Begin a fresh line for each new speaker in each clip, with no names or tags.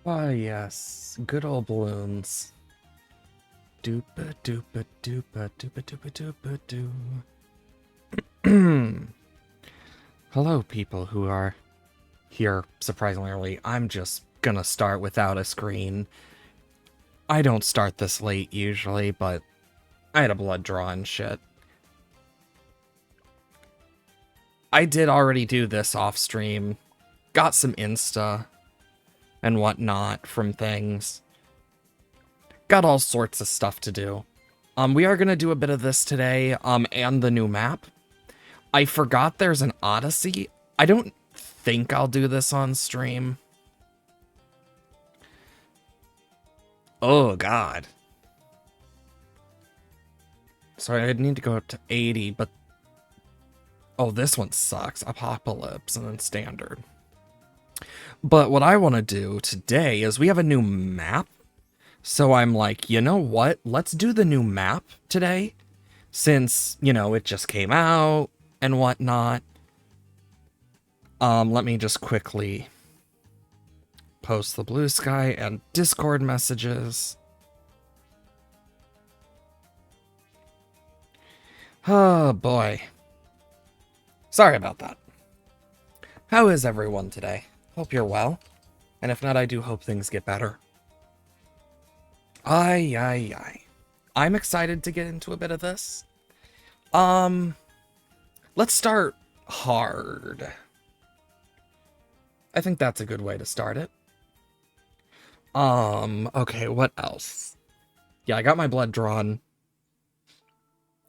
Ah, yes. Good old Bloons. Doopa doopa doopa doopa doopa doopa doo. Hello, people who are here surprisingly early. I'm just gonna start without a screen. I don't start this late usually, but I had a blood draw and shit. I did already do this off stream. Got some Insta and whatnot from things. Got all sorts of stuff to do. We are gonna do a bit of this today, and the new map. I forgot there's an Odyssey. I don't think I'll do this on stream. Oh, God. Sorry, I'd need to go up to 80, but... Oh, this one sucks. Apocalypse and then standard. But what I want to do today is we have a new map. So I'm like, you know what? Let's do the new map today. Since, you know, it just came out and whatnot. Let me just quickly post the blue sky and Discord messages. Oh boy. Sorry about that. How is everyone today? Hope you're well. And if not, I do hope things get better. Aye, aye, aye. I'm excited to get into a bit of this. Let's start hard. I think that's a good way to start it. Okay, what else? Yeah, I got my blood drawn.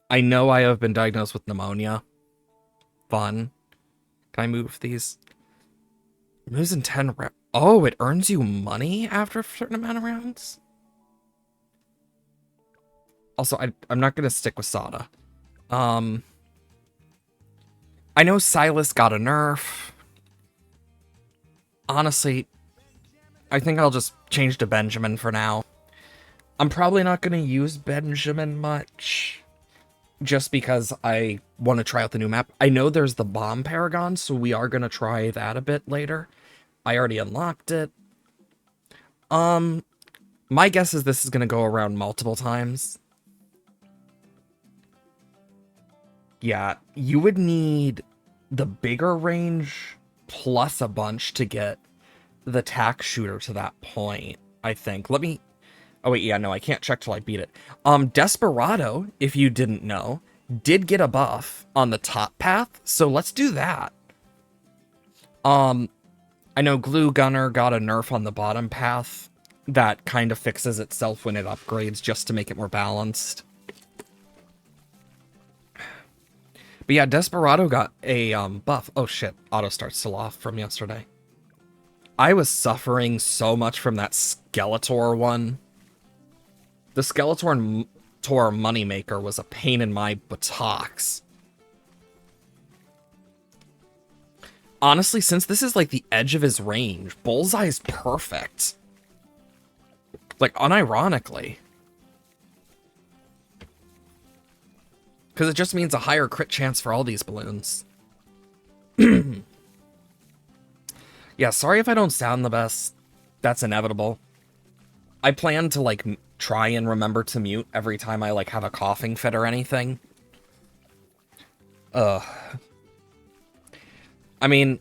I know I have been diagnosed with pneumonia. Fun. Can I move these? It moves in 10 rounds. Oh, it earns you money after a certain amount of rounds? Also, I'm not going to stick with Sada. I know Silas got a nerf. Honestly, I think I'll just change to Benjamin for now. I'm probably not going to use Benjamin much. Just because I want to try out the new map. I know there's the Bomb Paragon, so we are going to try that a bit later. I already unlocked it. My guess is this is going to go around multiple times. Yeah, you would need the bigger range plus a bunch to get the tack shooter to that point, I think. Let me... Oh, wait, yeah, no, I can't check till I beat it. Desperado, if you didn't know, did get a buff on the top path, so let's do that. I know Glue Gunner got a nerf on the bottom path that kind of fixes itself when it upgrades just to make it more balanced. But yeah, Desperado got a buff. Oh shit, auto start's still off from yesterday. I was suffering so much from that Skeletor one. The Skeletor Moneymaker was a pain in my buttocks. Honestly, since this is like the edge of his range, Bullseye is perfect. Like, unironically. Because it just means a higher crit chance for all these balloons. Yeah, sorry if I don't sound the best. That's inevitable. I plan to, like, try and remember to mute every time I, like, have a coughing fit or anything. I mean,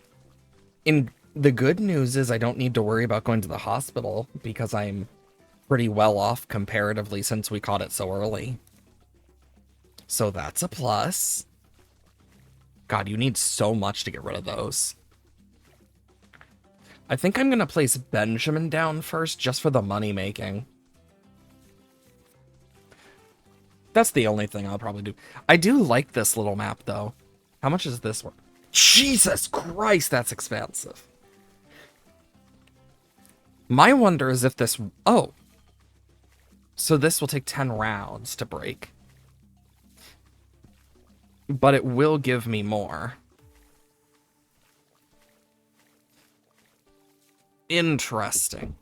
the good news is I don't need to worry about going to the hospital because I'm pretty well off comparatively since we caught it so early. So that's a plus. God, you need so much to get rid of those. I think I'm going to place Benjamin down first just for the money making. That's the only thing I'll probably do. I do like this little map, though. How much is this one? Jesus Christ, that's expensive. My wonder is if this... Oh. So this will take 10 rounds to break. But it will give me more. Interesting.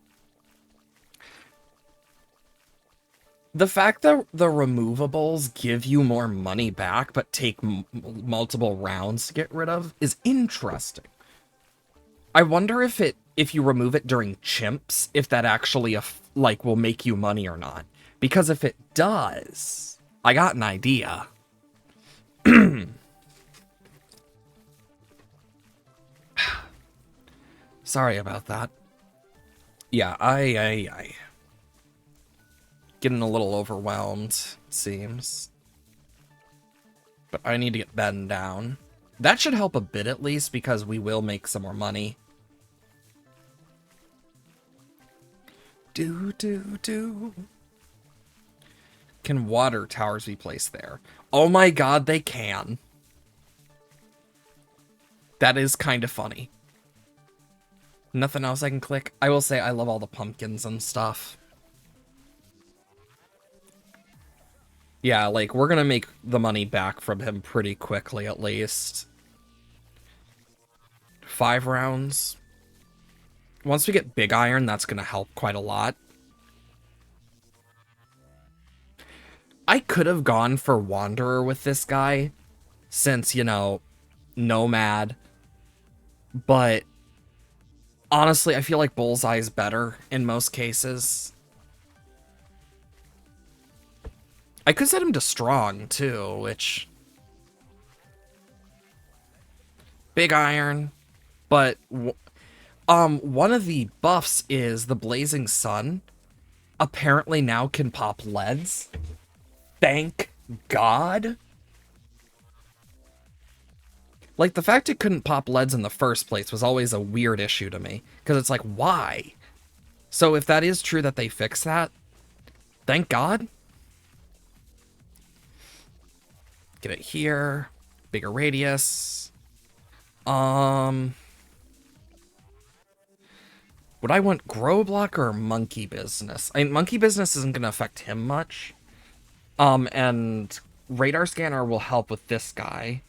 The fact that the removables give you more money back, but take multiple rounds to get rid of, is interesting. I wonder if you remove it during chimps, if that actually like will make you money or not. Because if it does, I got an idea. Sorry about that. Yeah, I getting a little overwhelmed, seems. But I need to get Ben down. That should help a bit at least, because we will make some more money. Do. Can water towers be placed there? Oh my god, they can. That is kind of funny. Nothing else I can click? I will say I love all the pumpkins and stuff. Yeah, like, we're gonna make the money back from him pretty quickly, at least. 5 rounds. Once we get big iron, that's gonna help quite a lot. I could have gone for Wanderer with this guy, since, you know, Nomad. But, honestly, I feel like Bullseye is better in most cases. I could set him to Strong, too, which... Big Iron. But, one of the buffs is the Blazing Sun. Apparently now can pop leads. Thank God. Like, the fact it couldn't pop leads in the first place was always a weird issue to me. Because it's like, why? So if that is true that they fixed that, thank God. Get it here. Bigger radius. Would I want Grow Block or Monkey Business? I mean, Monkey Business isn't going to affect him much. And Radar Scanner will help with this guy.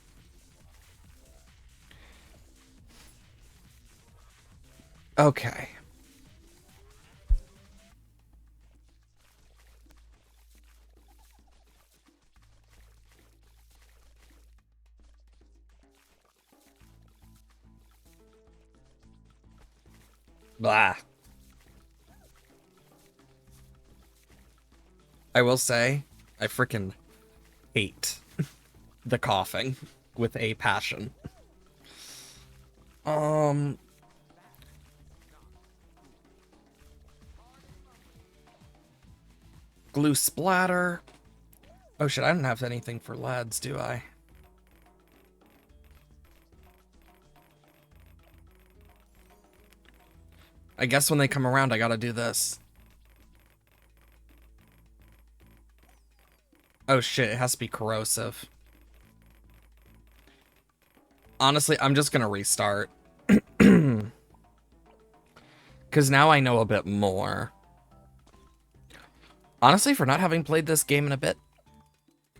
Okay. Blah. I will say, I freaking hate the coughing with a passion. Glue splatter. Oh shit, I don't have anything for lads, do I? I guess when they come around, I gotta do this. Oh shit, it has to be corrosive. Honestly, I'm just gonna restart. Because now I know a bit more. Honestly, for not having played this game in a bit,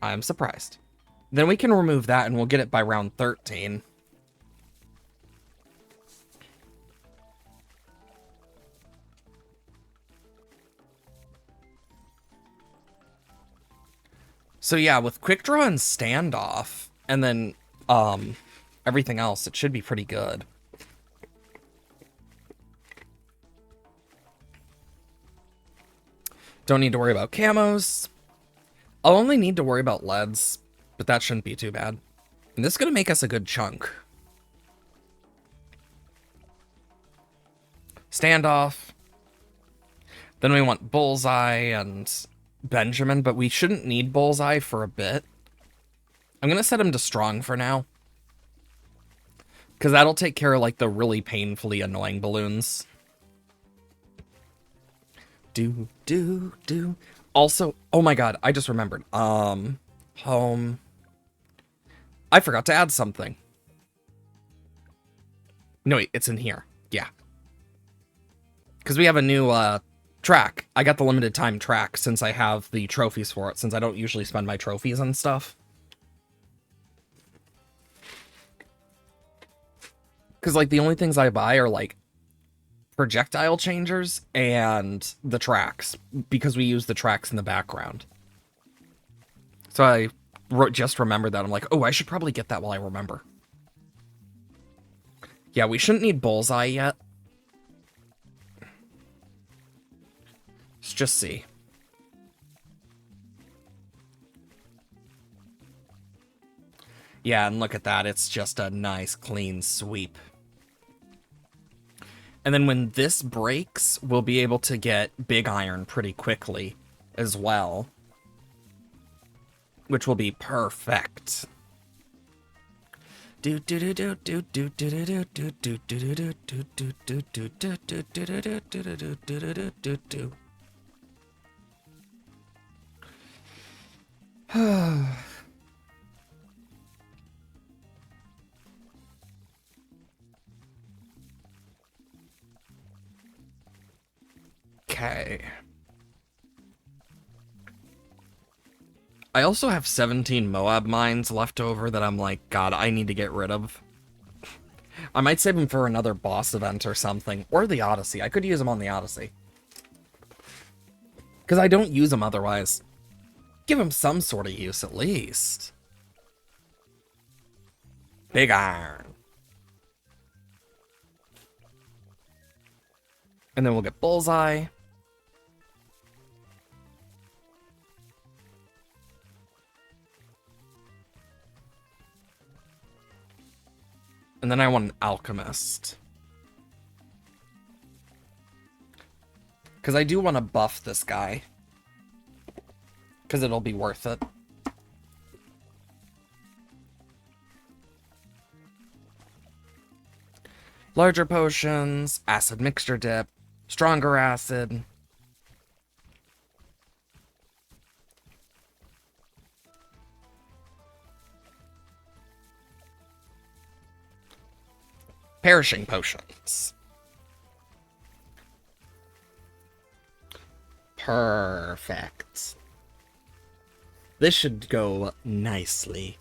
I'm surprised. Then we can remove that and we'll get it by round 13. So yeah, with Quick Draw and Standoff, and then everything else, it should be pretty good. Don't need to worry about camos. I'll only need to worry about leads, but that shouldn't be too bad. And this is going to make us a good chunk. Standoff. Then we want Bullseye and Benjamin, but we shouldn't need Bullseye for a bit. I'm going to set him to Strong for now. Because that'll take care of, like, the really painfully annoying balloons. Do. Also, oh my god, I just remembered. Home. I forgot to add something. No, wait, it's in here. Yeah. Because we have a new, track. I got the limited time track since I have the trophies for it, since I don't usually spend my trophies and stuff. Because, like, the only things I buy are, like, projectile changers and the tracks, because we use the tracks in the background. So I just remembered that. I'm like, oh, I should probably get that while I remember. Yeah, we shouldn't need Bullseye yet. Let's just see. Yeah, and look at that. It's just a nice, clean sweep. And then when this breaks, we'll be able to get Big Iron pretty quickly as well. Which will be perfect. Okay. I also have 17 Moab mines left over that I'm like, God, I need to get rid of. I might save them for another boss event or something. Or the Odyssey. I could use them on the Odyssey. Because I don't use them otherwise. Give them some sort of use at least. Big Iron. And then we'll get Bullseye. And then I want an Alchemist. Because I do want to buff this guy. Because it'll be worth it. Larger potions, acid mixture dip, stronger acid. Perishing potions. Perfect. This should go nicely.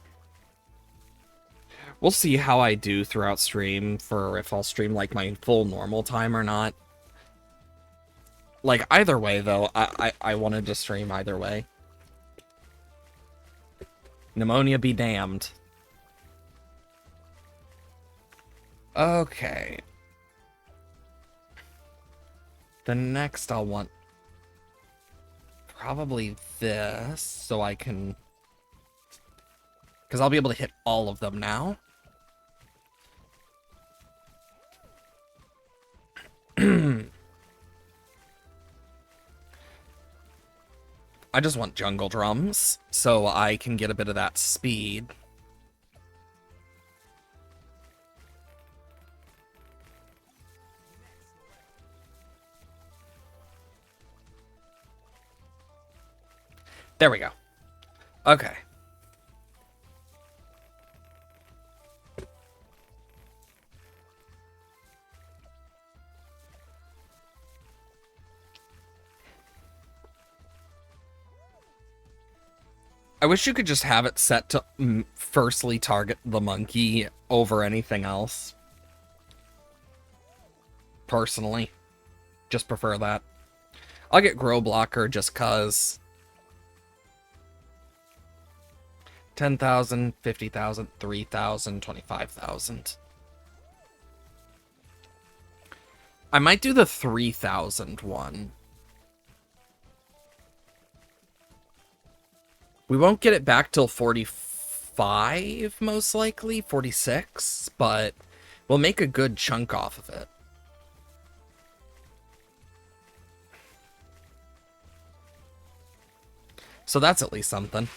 We'll see how I do throughout stream for if I'll stream like my full normal time or not. Like either way though, I wanted to stream either way. Pneumonia be damned. Okay. The next I'll want probably this so I can, because I'll be able to hit all of them now. I just want jungle drums so I can get a bit of that speed. There we go. Okay. I wish you could just have it set to firstly target the monkey over anything else. Personally. Just prefer that. I'll get Grow Blocker just cause. 10,000, 50,000, 3,000, 25,000. I might do the 3,000 one. We won't get it back till 45, most likely, 46, but we'll make a good chunk off of it. So that's at least something.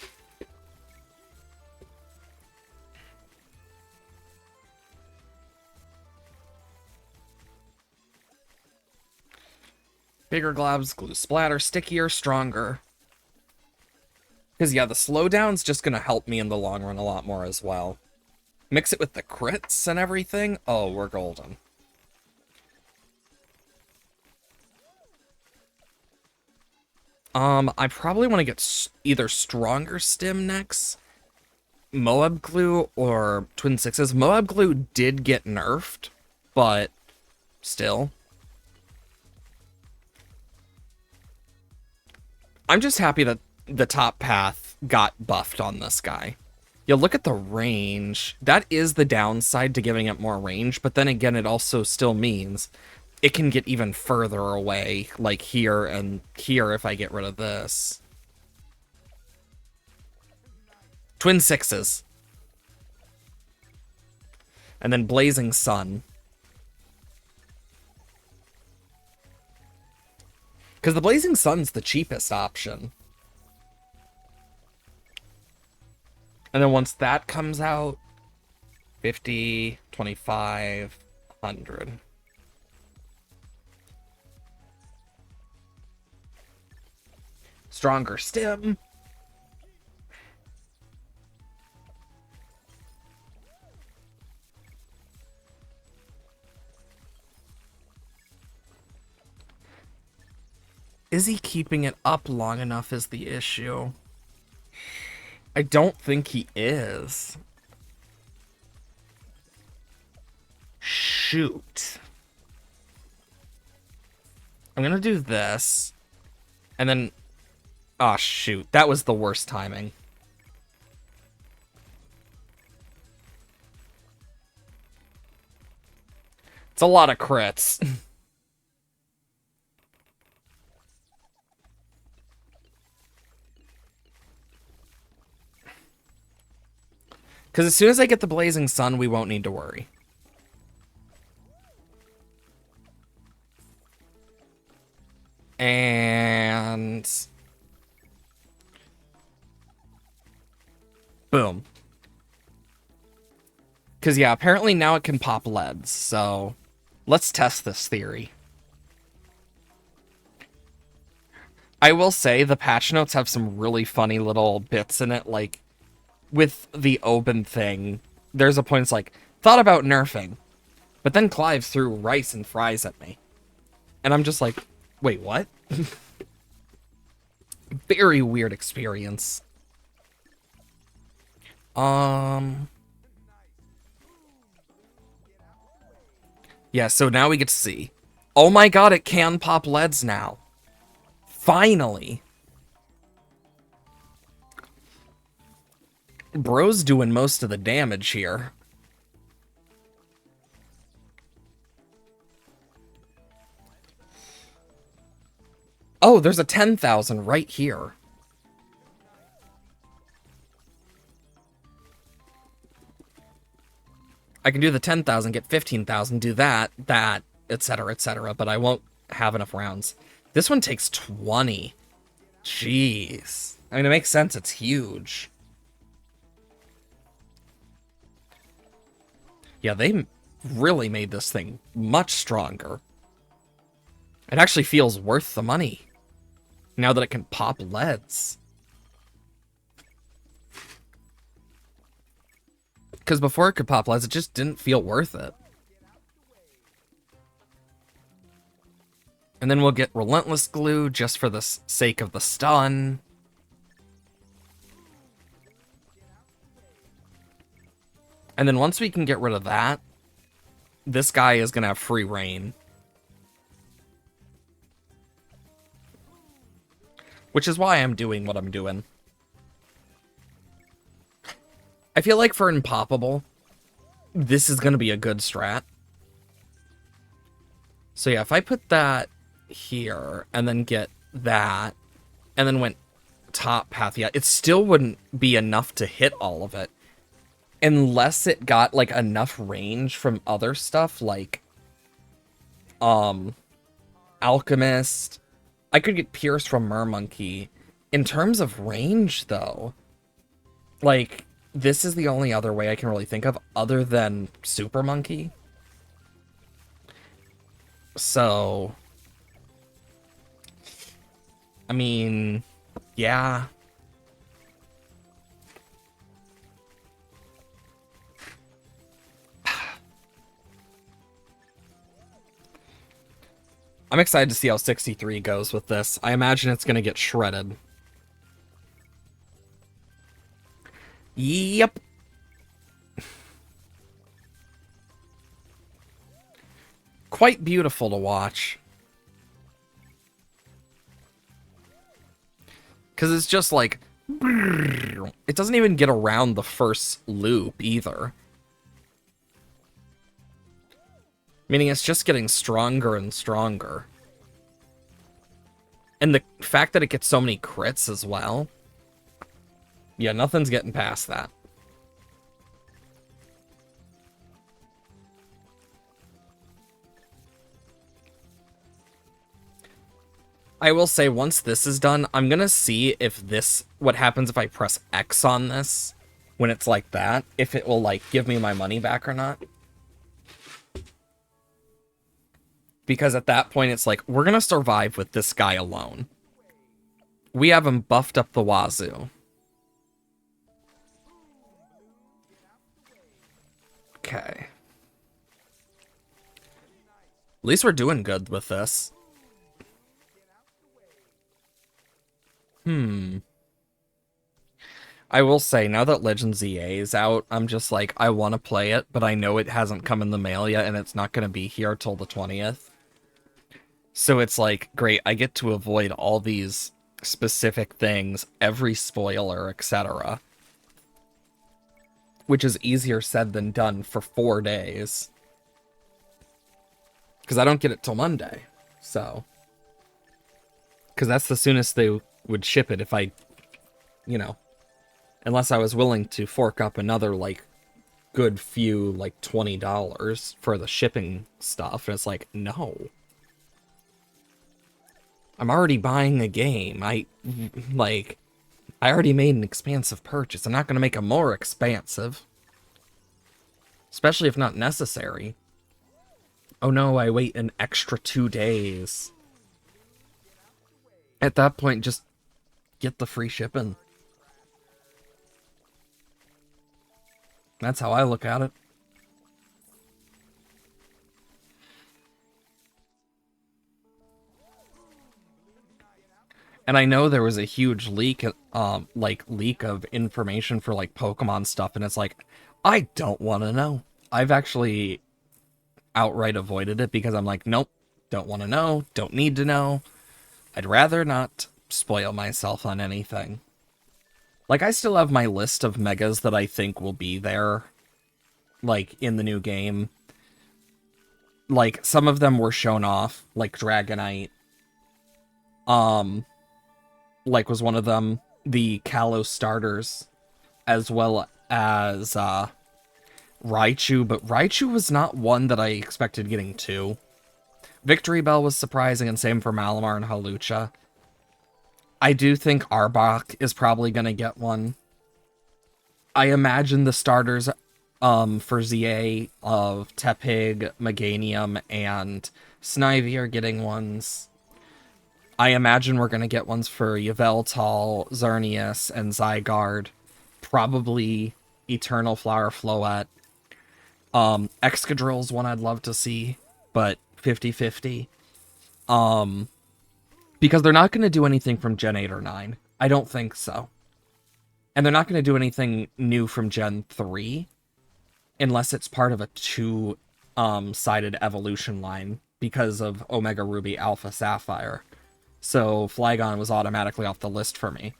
Bigger globs, glue splatter, stickier, stronger. Because, yeah, the slowdown's just going to help me in the long run a lot more as well. Mix it with the crits and everything. Oh, we're golden. I probably want to get either stronger stim next, Moab glue, or twin sixes. Moab glue did get nerfed, but still. I'm just happy that the top path got buffed on this guy. Yeah, look at the range. That is the downside to giving it more range, but then again, it also still means it can get even further away, like here and here if I get rid of this. Twin sixes. And then Blazing Sun. Because the Blazing Sun's the cheapest option. And then once that comes out, 50, 25, 100. Stronger stim. Is he keeping it up long enough is the issue. I don't think he is. Shoot. I'm gonna do this. And then... Oh, shoot. That was the worst timing. It's a lot of crits. Because as soon as I get the Blazing Sun, we won't need to worry. And... boom. Because, yeah, apparently now it can pop leads, so... let's test this theory. I will say the patch notes have some really funny little bits in it, like... with the Oban thing, there's a point it's like, thought about nerfing, but then Clive threw rice and fries at me. And I'm just like, wait, what? Very weird experience. Yeah, so now we get to see. Oh my god, it can pop leads now. Finally. Bro's doing most of the damage here. Oh, there's a 10,000 right here. I can do the 10,000, get 15,000, do that, etc., but I won't have enough rounds. This one takes 20. Jeez. I mean, it makes sense. It's huge. Yeah, they really made this thing much stronger. It actually feels worth the money. Now that it can pop leads. Because before it could pop leads, it just didn't feel worth it. And then we'll get Relentless Glue just for the sake of the stun. And then once we can get rid of that, this guy is going to have free reign. Which is why I'm doing what I'm doing. I feel like for Impoppable, this is going to be a good strat. So yeah, if I put that here, and then get that, and then went top path, yeah, it still wouldn't be enough to hit all of it. Unless it got, like, enough range from other stuff, like, Alchemist. I could get Pierce from Mermonkey. In terms of range, though, like, this is the only other way I can really think of, other than Super Monkey. So, I mean, yeah. I'm excited to see how 63 goes with this. I imagine it's going to get shredded. Yep. Quite beautiful to watch. Because it's just like, It doesn't even get around the first loop either. Meaning it's just getting stronger and stronger. And the fact that it gets so many crits as well. Yeah, nothing's getting past that. I will say, once this is done, I'm gonna see if this, what happens if I press X on this, when it's like that, if it will, like, give me my money back or not. Because at that point, it's like, we're gonna survive with this guy alone. We have him buffed up the wazoo. Okay. At least we're doing good with this. I will say, now that Legends EA is out, I'm just like, I want to play it, but I know it hasn't come in the mail yet, and it's not going to be here till the 20th. So it's like, great, I get to avoid all these specific things, every spoiler, etc. Which is easier said than done for 4 days. Because I don't get it till Monday, so. Because that's the soonest they would ship it if I, you know, unless I was willing to fork up another, like, good few, like, $20 for the shipping stuff. And it's like, no. I'm already buying a game. I already made an expansive purchase. I'm not going to make it more expansive. Especially if not necessary. Oh no, I wait an extra 2 days. At that point, just get the free shipping. That's how I look at it. And I know there was a huge leak, leak of information for, like, Pokemon stuff, and it's like, I don't want to know. I've actually outright avoided it because I'm like, nope, don't want to know, don't need to know. I'd rather not spoil myself on anything. Like, I still have my list of megas that I think will be there, like, in the new game. Like, some of them were shown off, like Dragonite. Like, was one of them. The Kalos starters, as well as, Raichu, but Raichu was not one that I expected getting two. Victory Bell was surprising, and same for Malamar and Hawlucha. I do think Arbok is probably going to get one. I imagine the starters for ZA of Tepig, Meganium, and Snivy are getting ones. I imagine we're going to get ones for Yveltal, Xerneas, and Zygarde. Probably Eternal Flower Floette. Excadrill's one I'd love to see, but 50-50. Because they're not going to do anything from Gen 8 or 9. I don't think so. And they're not going to do anything new from Gen 3, unless it's part of a two-sided evolution line because of Omega Ruby Alpha Sapphire. So Flygon was automatically off the list for me.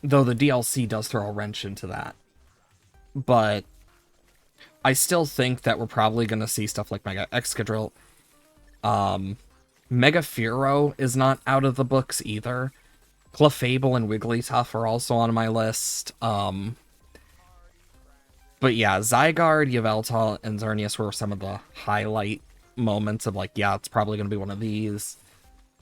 Though the DLC does throw a wrench into that. But I still think that we're probably going to see stuff like Mega Excadrill. Mega Fearow is not out of the books either. Clefable and Wigglytuff are also on my list. But yeah, Zygarde, Yveltal, and Xerneas were some of the highlight moments of like, yeah, it's probably going to be one of these.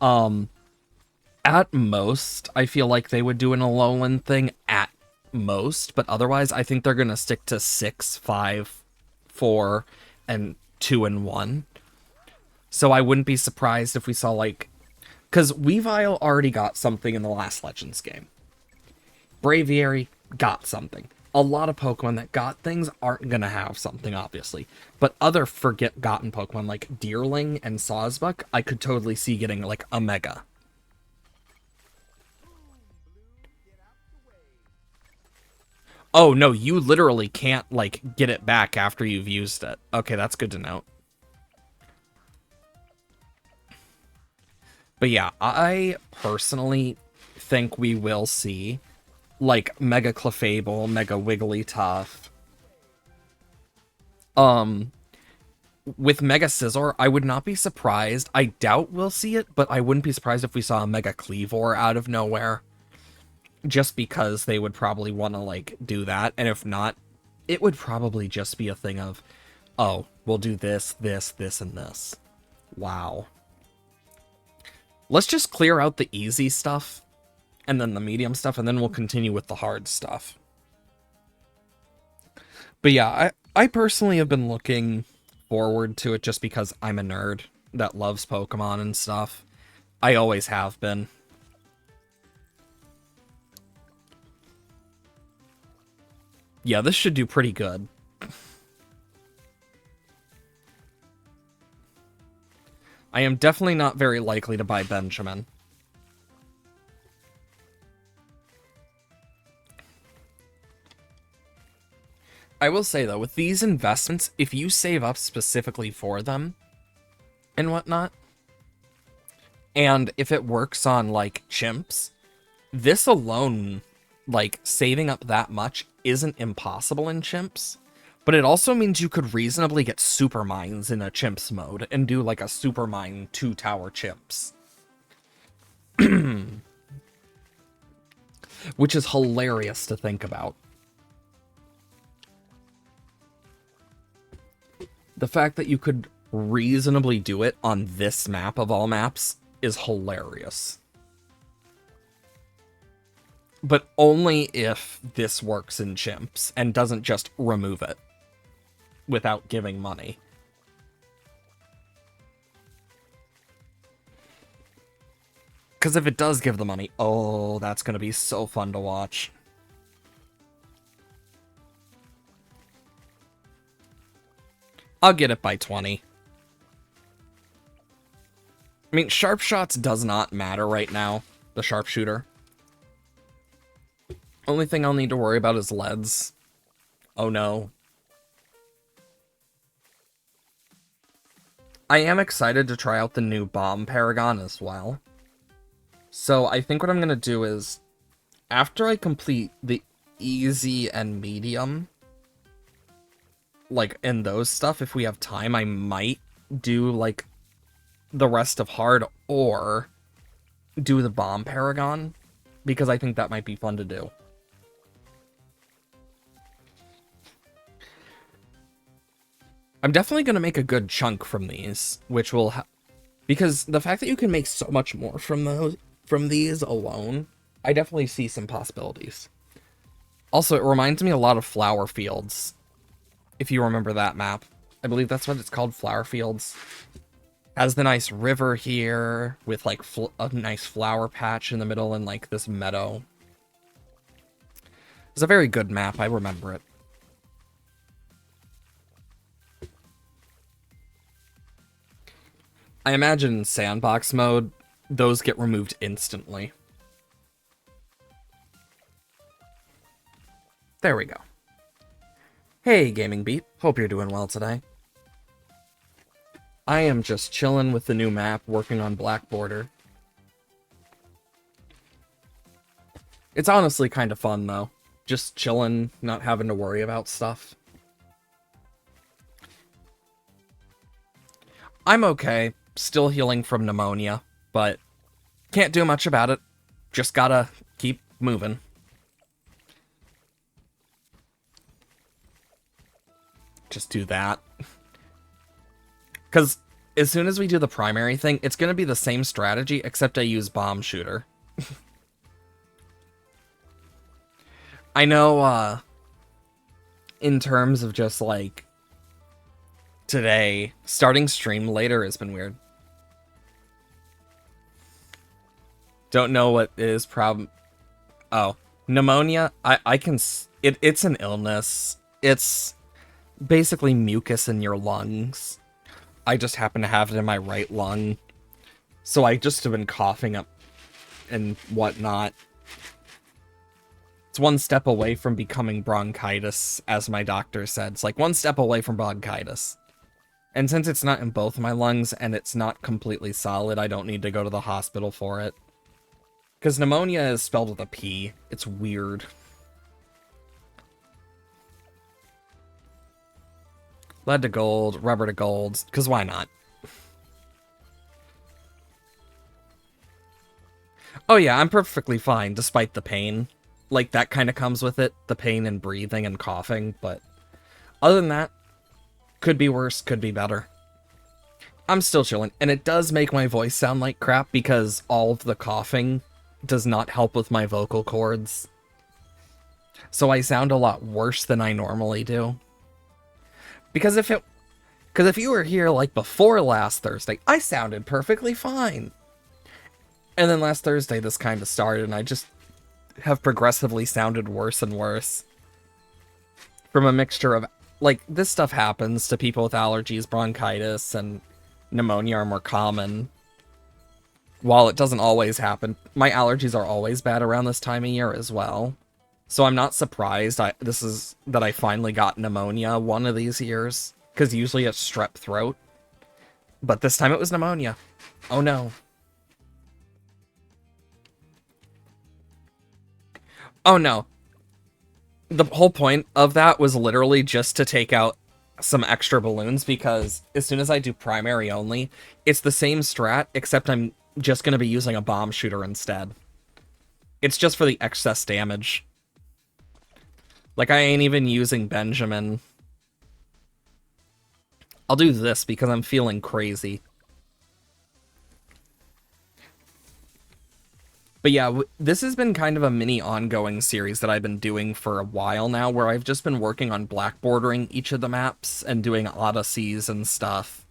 At most, I feel like they would do an Alolan thing at most, but otherwise, I think they're going to stick to 6, 5, 4, and 2 and 1. So I wouldn't be surprised if we saw, like... Because Weavile already got something in the last Legends game. Braviary got something. A lot of Pokemon that got things aren't going to have something, obviously. But other forgotten Pokemon, like Deerling and Sawsbuck, I could totally see getting, like, a Mega. Oh, no, you literally can't, like, get it back after you've used it. Okay, that's good to know. But yeah, I personally think we will see like Mega Clefable, Mega Wigglytuff. Um, with Mega Scizor, I would not be surprised. I doubt we'll see it, but I wouldn't be surprised if we saw a Mega Cleavor out of nowhere. Just because they would probably want to, like, do that. And if not, it would probably just be a thing of, oh, we'll do this, this, this, and this. Wow. Let's just clear out the easy stuff, and then the medium stuff, and then we'll continue with the hard stuff. But yeah, I personally have been looking forward to it just because I'm a nerd that loves Pokemon and stuff. I always have been. Yeah, this should do pretty good. I am definitely not very likely to buy Benjamin. I will say, though, with these investments, if you save up specifically for them and whatnot, and if it works on, like, chimps, this alone, like, saving up that much isn't impossible in chimps, but it also means you could reasonably get super mines in a chimps mode and do, like, a super mine 2-tower chimps. Which is hilarious to think about. The fact that you could reasonably do it on this map of all maps is hilarious. But only if this works in chimps and doesn't just remove it without giving money. Because if it does give the money, oh, that's going to be so fun to watch. I'll get it by 20. I mean, Sharp Shots does not matter right now, the Sharpshooter. Only thing I'll need to worry about is leads. Oh no. I am excited to try out the new Bomb Paragon as well. So I think what I'm going to do is, after I complete the easy and medium, like, in those stuff, if we have time, I might do, like, the rest of hard, or do the Bomb Paragon, because I think that might be fun to do. I'm definitely going to make a good chunk from these, which will because the fact that you can make so much more from these alone, I definitely see some possibilities. Also, it reminds me a lot of Flower Fields, if you remember that map. I believe that's what it's called, Flower Fields. Has the nice river here, with, like, a nice flower patch in the middle and, like, this meadow. It's a very good map, I remember it. I imagine in sandbox mode, those get removed instantly. There we go. Hey, Gaming Beat. Hope you're doing well today. I am just chilling with the new map, working on Black Border. It's honestly kind of fun, though. Just chilling, not having to worry about stuff. I'm okay. Still healing from pneumonia, but can't do much about it. Just gotta keep moving. Just do that. Because as soon as we do the primary thing, it's going to be the same strategy, except I use Bomb Shooter. I know, in terms of just, like, today, starting stream later has been weird. Don't know what is problem. Oh, pneumonia. I can. It's an illness. It's basically mucus in your lungs. I just happen to have it in my right lung, so I just have been coughing up and whatnot. It's one step away from becoming bronchitis, as my doctor said. It's like one step away from bronchitis. And since it's not in both my lungs and it's not completely solid, I don't need to go to the hospital for it. Because pneumonia is spelled with a P. It's weird. Lead to gold, rubber to gold, because why not? Oh yeah, I'm perfectly fine, despite the pain. Like, that kind of comes with it, the pain and breathing and coughing, but other than that, could be worse, could be better. I'm still chilling, and it does make my voice sound like crap because all of the coughing does not help with my vocal cords. So I sound a lot worse than I normally do. Because if you were here like before last Thursday, I sounded perfectly fine. And then last Thursday this kind of started and I just have progressively sounded worse and worse. From a mixture of, like, this stuff happens to people with allergies, bronchitis, and pneumonia are more common. While it doesn't always happen, my allergies are always bad around this time of year as well. So I'm not surprised that I finally got pneumonia one of these years, because usually it's strep throat. But this time it was pneumonia. Oh no. Oh no. The whole point of that was literally just to take out some extra balloons, because as soon as I do primary only, it's the same strat, except I'm just going to be using a bomb shooter instead. It's just for the excess damage. Like, I ain't even using Benjamin. I'll do this because I'm feeling crazy. But yeah, this has been kind of a mini ongoing series that I've been doing for a while now, where I've just been working on blackboarding each of the maps and doing odysseys and stuff.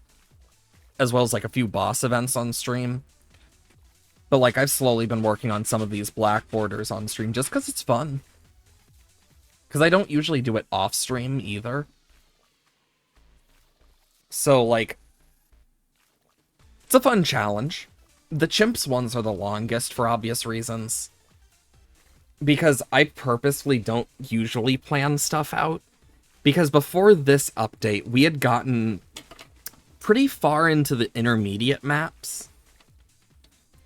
As well as like a few boss events on stream. But like, I've slowly been working on some of these blackboarders on stream just because it's fun. Because I don't usually do it off stream either. So like, it's a fun challenge. The chimps ones are the longest for obvious reasons. Because I purposely don't usually plan stuff out. Because before this update, we had gotten pretty far into the intermediate maps.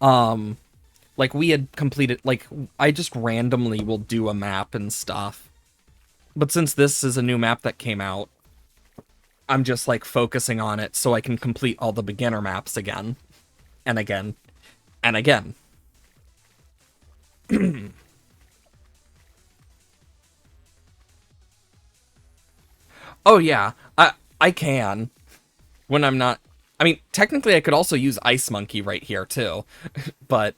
Like, we had completed, like, I just randomly will do a map and stuff. But since this is a new map that came out, I'm just, like, focusing on it so I can complete all the beginner maps again. And again. And again. Oh yeah, I can. When I'm not... I mean, technically I could also use Ice Monkey right here too. But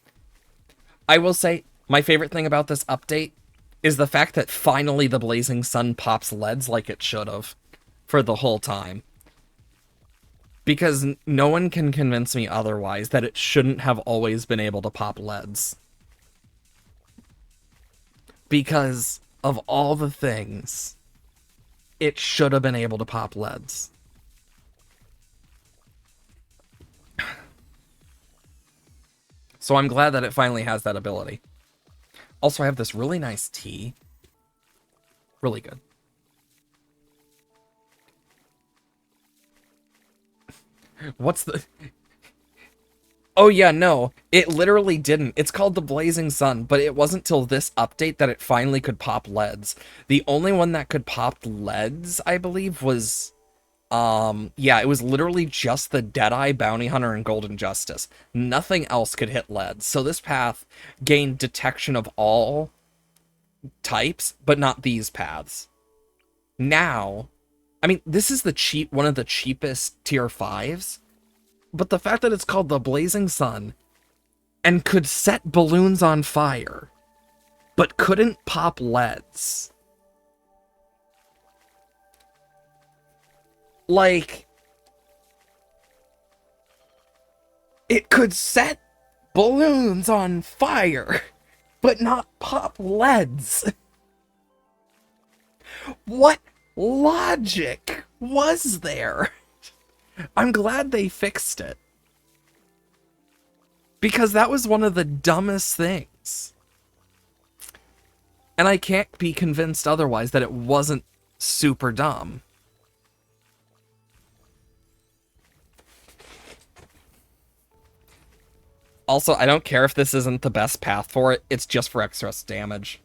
I will say, my favorite thing about this update is the fact that finally the Blazing Sun pops leads like it should have for the whole time. Because no one can convince me otherwise that it shouldn't have always been able to pop leads. Because of all the things, it should have been able to pop leads. So I'm glad that it finally has that ability. Also, I have this really nice tea. Really good. What's the... Oh yeah, no. It literally didn't. It's called the Blazing Sun, but it wasn't till this update that it finally could pop leads. The only one that could pop leads, I believe, was... yeah, it was literally just the Deadeye, Bounty Hunter, and Golden Justice. Nothing else could hit leads. So this path gained detection of all types, but not these paths. Now... I mean, this is one of the cheapest tier 5s, but the fact that it's called the Blazing Sun and could set balloons on fire, but couldn't pop leads. Like, it could set balloons on fire, but not pop leads. What logic was there? I'm glad they fixed it. Because that was one of the dumbest things. And I can't be convinced otherwise that it wasn't super dumb. Also, I don't care if this isn't the best path for it, it's just for extra damage.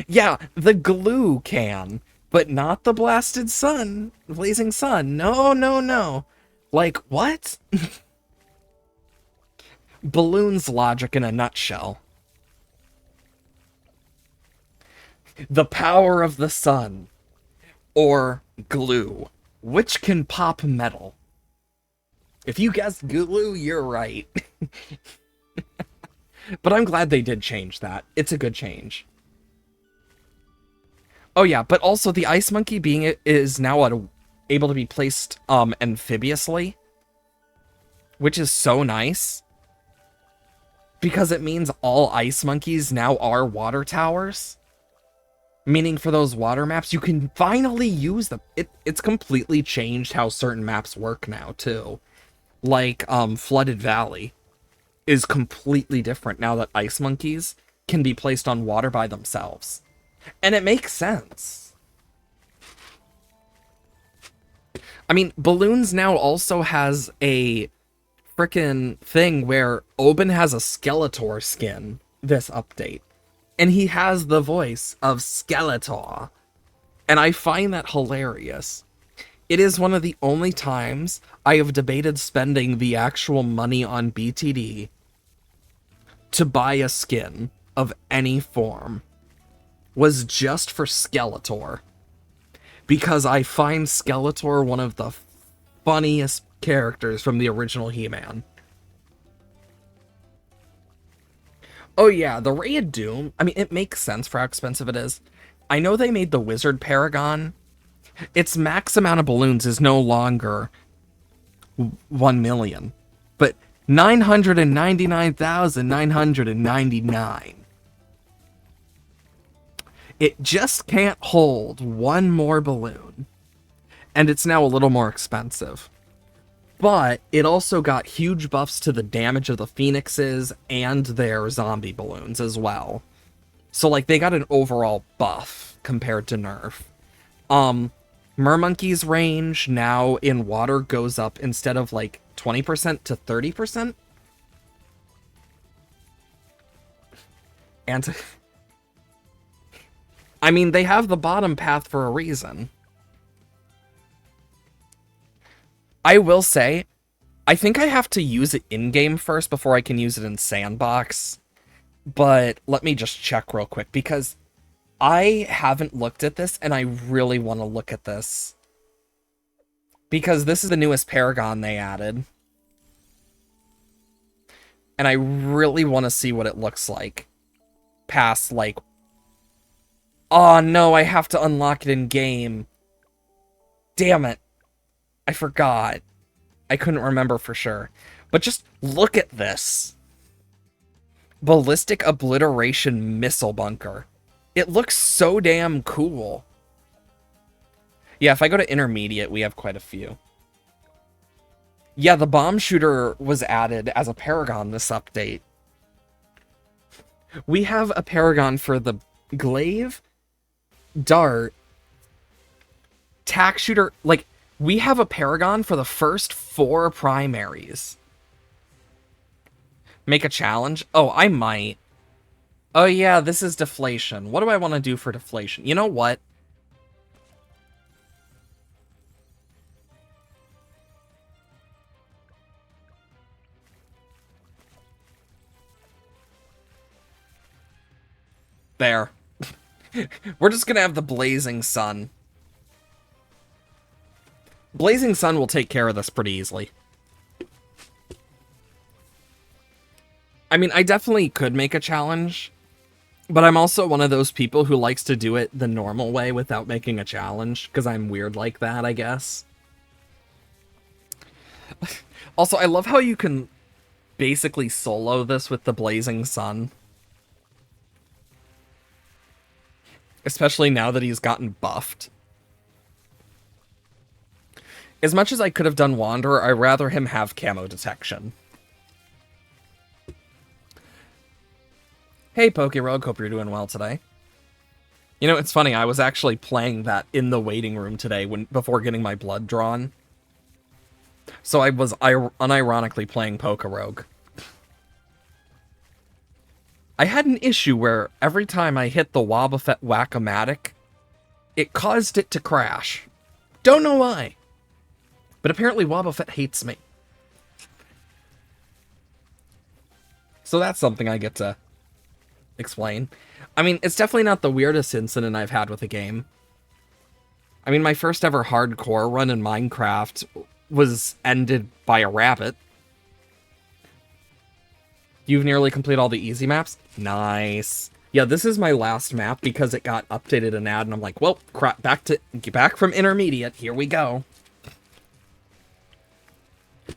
Yeah, the glue can, but not the blasted sun, blazing sun. No, no, no. Like, what? Bloons logic in a nutshell. The power of the sun, or glue. Which can pop metal? If you guessed glue, you're right. But I'm glad they did change that. It's a good change. Oh yeah, but also the ice monkey being is now able to be placed amphibiously, which is so nice. Because it means all ice monkeys now are water towers. Meaning for those water maps, you can finally use them. It's completely changed how certain maps work now, too. Like, Flooded Valley is completely different now that ice monkeys can be placed on water by themselves. And it makes sense. I mean, Bloons now also has a frickin' thing where Oben has a Skeletor skin this update. And he has the voice of Skeletor. And I find that hilarious. It is one of the only times I have debated spending the actual money on BTD to buy a skin of any form was just for Skeletor. Because I find Skeletor one of the funniest characters from the original He-Man. Oh yeah, the Ray of Doom, I mean, it makes sense for how expensive it is. I know they made the Wizard Paragon. Its max amount of balloons is no longer 1 million, but 999,999. It just can't hold one more balloon, and it's now a little more expensive. But it also got huge buffs to the damage of the Phoenixes and their zombie balloons as well. So, like, they got an overall buff compared to Nerf. Mermonkey's range now in water goes up instead of, like, 20% to 30%. And, I mean, they have the bottom path for a reason. I will say, I think I have to use it in-game first before I can use it in Sandbox. But let me just check real quick, because I haven't looked at this, and I really want to look at this. Because this is the newest Paragon they added. And I really want to see what it looks like. Past, like... Oh, no, I have to unlock it in-game. Damn it. I forgot. I couldn't remember for sure. But just look at this. Ballistic Obliteration Missile Bunker. It looks so damn cool. Yeah, if I go to Intermediate, we have quite a few. Yeah, the Bomb Shooter was added as a Paragon this update. We have a Paragon for the Glaive, Dart, Tack Shooter, like... We have a Paragon for the first 4 primaries. Make a challenge? Oh, I might. Oh yeah, this is deflation. What do I want to do for deflation? You know what? There. We're just gonna have the Blazing Sun. Blazing Sun will take care of this pretty easily. I mean, I definitely could make a challenge, but I'm also one of those people who likes to do it the normal way without making a challenge, because I'm weird like that, I guess. Also, I love how you can basically solo this with the Blazing Sun. Especially now that he's gotten buffed. As much as I could have done Wanderer, I'd rather him have camo detection. Hey, PokeRogue, hope you're doing well today. You know, it's funny, I was actually playing that in the waiting room today before getting my blood drawn. So I was unironically playing Poke Rogue. I had an issue where every time I hit the Wobbuffet Whack-O-Matic, it caused it to crash. Don't know why. But apparently Wobbuffet hates me. So that's something I get to explain. I mean, it's definitely not the weirdest incident I've had with a game. I mean, my first ever hardcore run in Minecraft was ended by a rabbit. You've nearly completed all the easy maps? Nice. Yeah, this is my last map because it got updated and added, and I'm like, well, crap, back from intermediate. Here we go.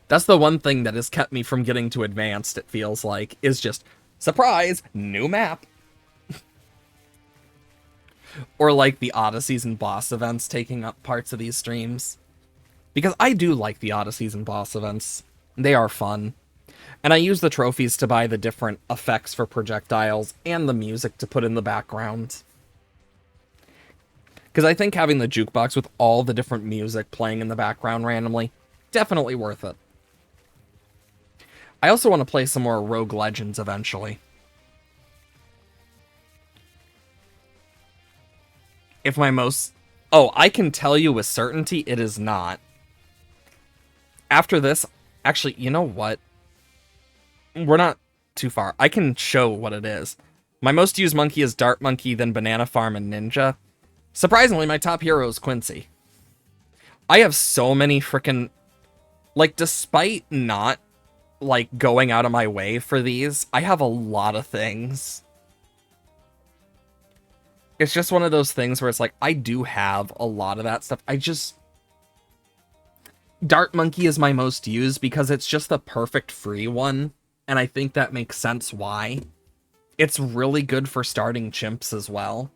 That's the one thing that has kept me from getting to advanced, it feels like, is just, surprise, new map. Or like the Odysseys and boss events taking up parts of these streams. Because I do like the Odysseys and boss events. They are fun. And I use the trophies to buy the different effects for projectiles and the music to put in the background. Because I think having the jukebox with all the different music playing in the background randomly, definitely worth it. I also want to play some more Rogue Legends eventually. If my most... Oh, I can tell you with certainty it is not. After this... Actually, you know what? We're not too far. I can show what it is. My most used monkey is Dart Monkey, then Banana Farm and Ninja. Surprisingly, my top hero is Quincy. I have so many freaking... Like, despite not, like, going out of my way for these, I have a lot of things. It's just one of those things where it's like, I do have a lot of that stuff. I just... Dart Monkey is my most used because it's just the perfect free one. And I think that makes sense why. It's really good for starting chimps as well.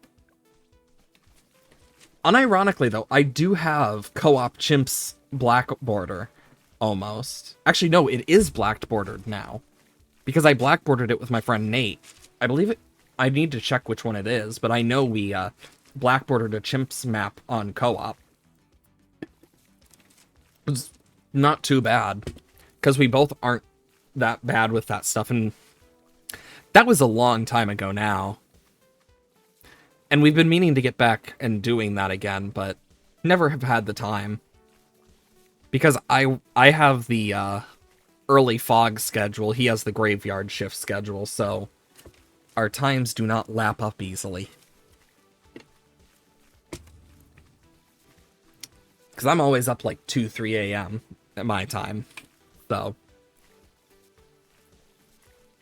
Unironically, though, I do have co-op chimps black border. Almost. Actually, no, it is black bordered now. Because I black bordered it with my friend Nate. I believe it... I need to check which one it is, but I know we black bordered a chimps map on co-op. It's not too bad. Because we both aren't that bad with that stuff, and that was a long time ago now. And we've been meaning to get back and doing that again, but never have had the time. Because I have the early fog schedule, he has the graveyard shift schedule, so our times do not lap up easily. Because I'm always up like 2, 3 a.m. at my time, so...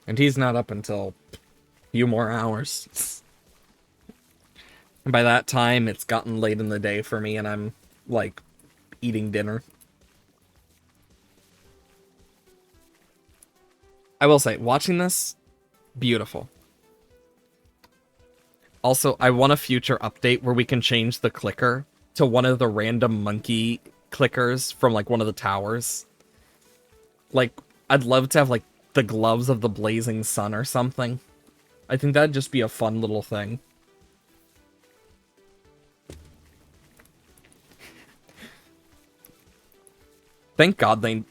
And he's not up until a few more hours. And by that time, it's gotten late in the day for me, and I'm, like, eating dinner. I will say, watching this, beautiful. Also, I want a future update where we can change the clicker to one of the random monkey clickers from, like, one of the towers. Like, I'd love to have, like, the gloves of the blazing sun or something. I think that'd just be a fun little thing. Thank God they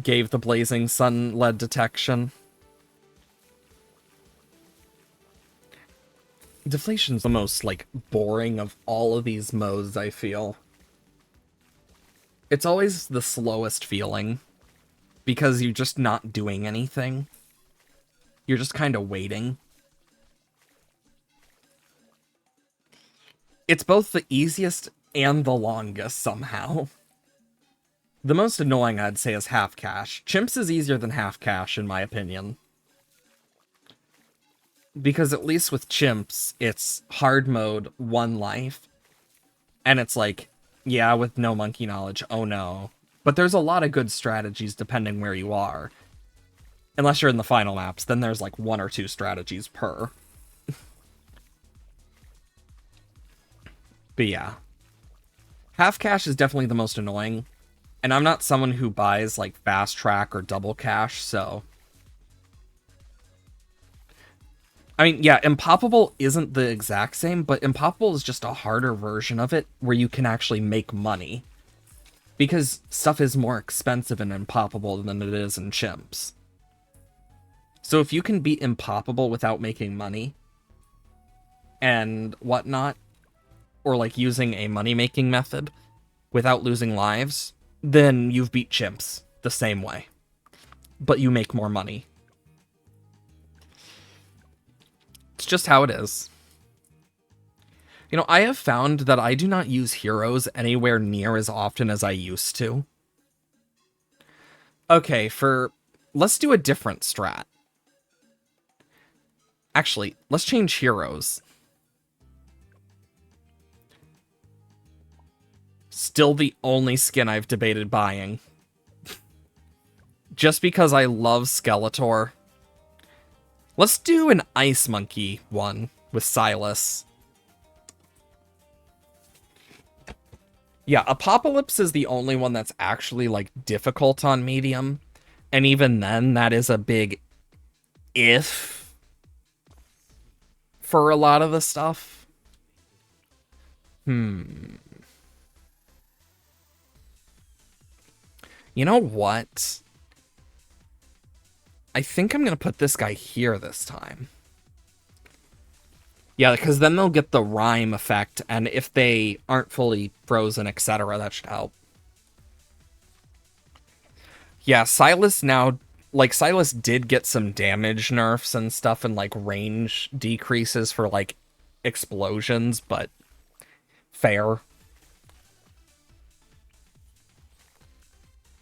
gave the blazing sun lead detection. Deflation's the most, like, boring of all of these modes, I feel. It's always the slowest feeling. Because you're just not doing anything. You're just kind of waiting. It's both the easiest and the longest, somehow. The most annoying, I'd say, is half cash. Chimps is easier than half cash, in my opinion. Because at least with chimps, it's hard mode, 1 life. And it's like, yeah, with no monkey knowledge, oh no. But there's a lot of good strategies depending where you are. Unless you're in the final maps, then there's like 1 or 2 strategies per. But yeah. Half cash is definitely the most annoying. And I'm not someone who buys like fast track or double cash, so... I mean, yeah, Impoppable isn't the exact same, but Impoppable is just a harder version of it where you can actually make money. because stuff is more expensive in Impoppable than it is in Chimps. So if you can beat Impoppable without making money and whatnot, or like using a money-making method without losing lives, then you've beat Chimps the same way. But you make more money. It's just how it is. You know, I have found that I do not use heroes anywhere near as often as I used to. Okay, let's do a different strat. Actually, let's change heroes. Still the only skin I've debated buying. Just because I love Skeletor. Let's do an Ice Monkey one with Silas. Yeah, Apocalypse is the only one that's actually, like, difficult on medium. And even then, that is a big if for a lot of the stuff. You know what? I think I'm going to put this guy here this time. Yeah, because then they'll get the rhyme effect, and if they aren't fully frozen, etc., that should help. Yeah, Silas now, like, Silas did get some damage nerfs and stuff, and, like, range decreases for, like, explosions, but fair.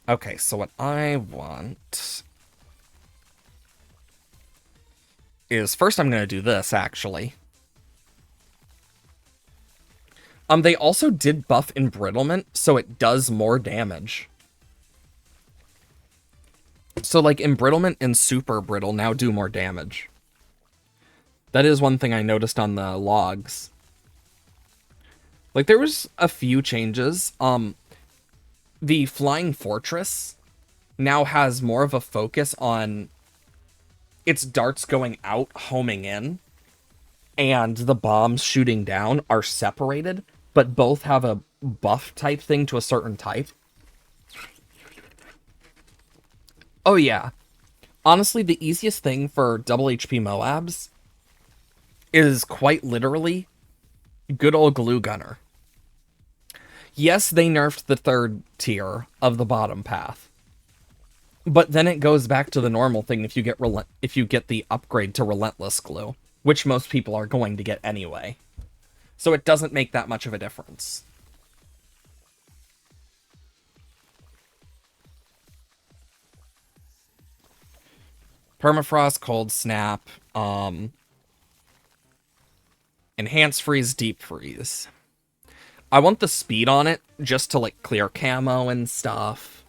Okay, so what I want is, first I'm going to do this, actually. They also did buff Embrittlement, so it does more damage. So, like, Embrittlement and Super Brittle now do more damage. That is one thing I noticed on the logs. Like, there was a few changes. The Flying Fortress now has more of a focus on its darts going out, homing in, and the bombs shooting down are separated, but both have a buff type thing to a certain type. Oh yeah. Honestly, the easiest thing for double HP Moabs is quite literally good old Glue Gunner. Yes, they nerfed the third tier of the bottom path. But then it goes back to the normal thing if you get the upgrade to Relentless Glue, which most people are going to get anyway. So it doesn't make that much of a difference. Permafrost, Cold Snap, Enhanced Freeze, Deep Freeze. I want the speed on it just to, like, clear camo and stuff.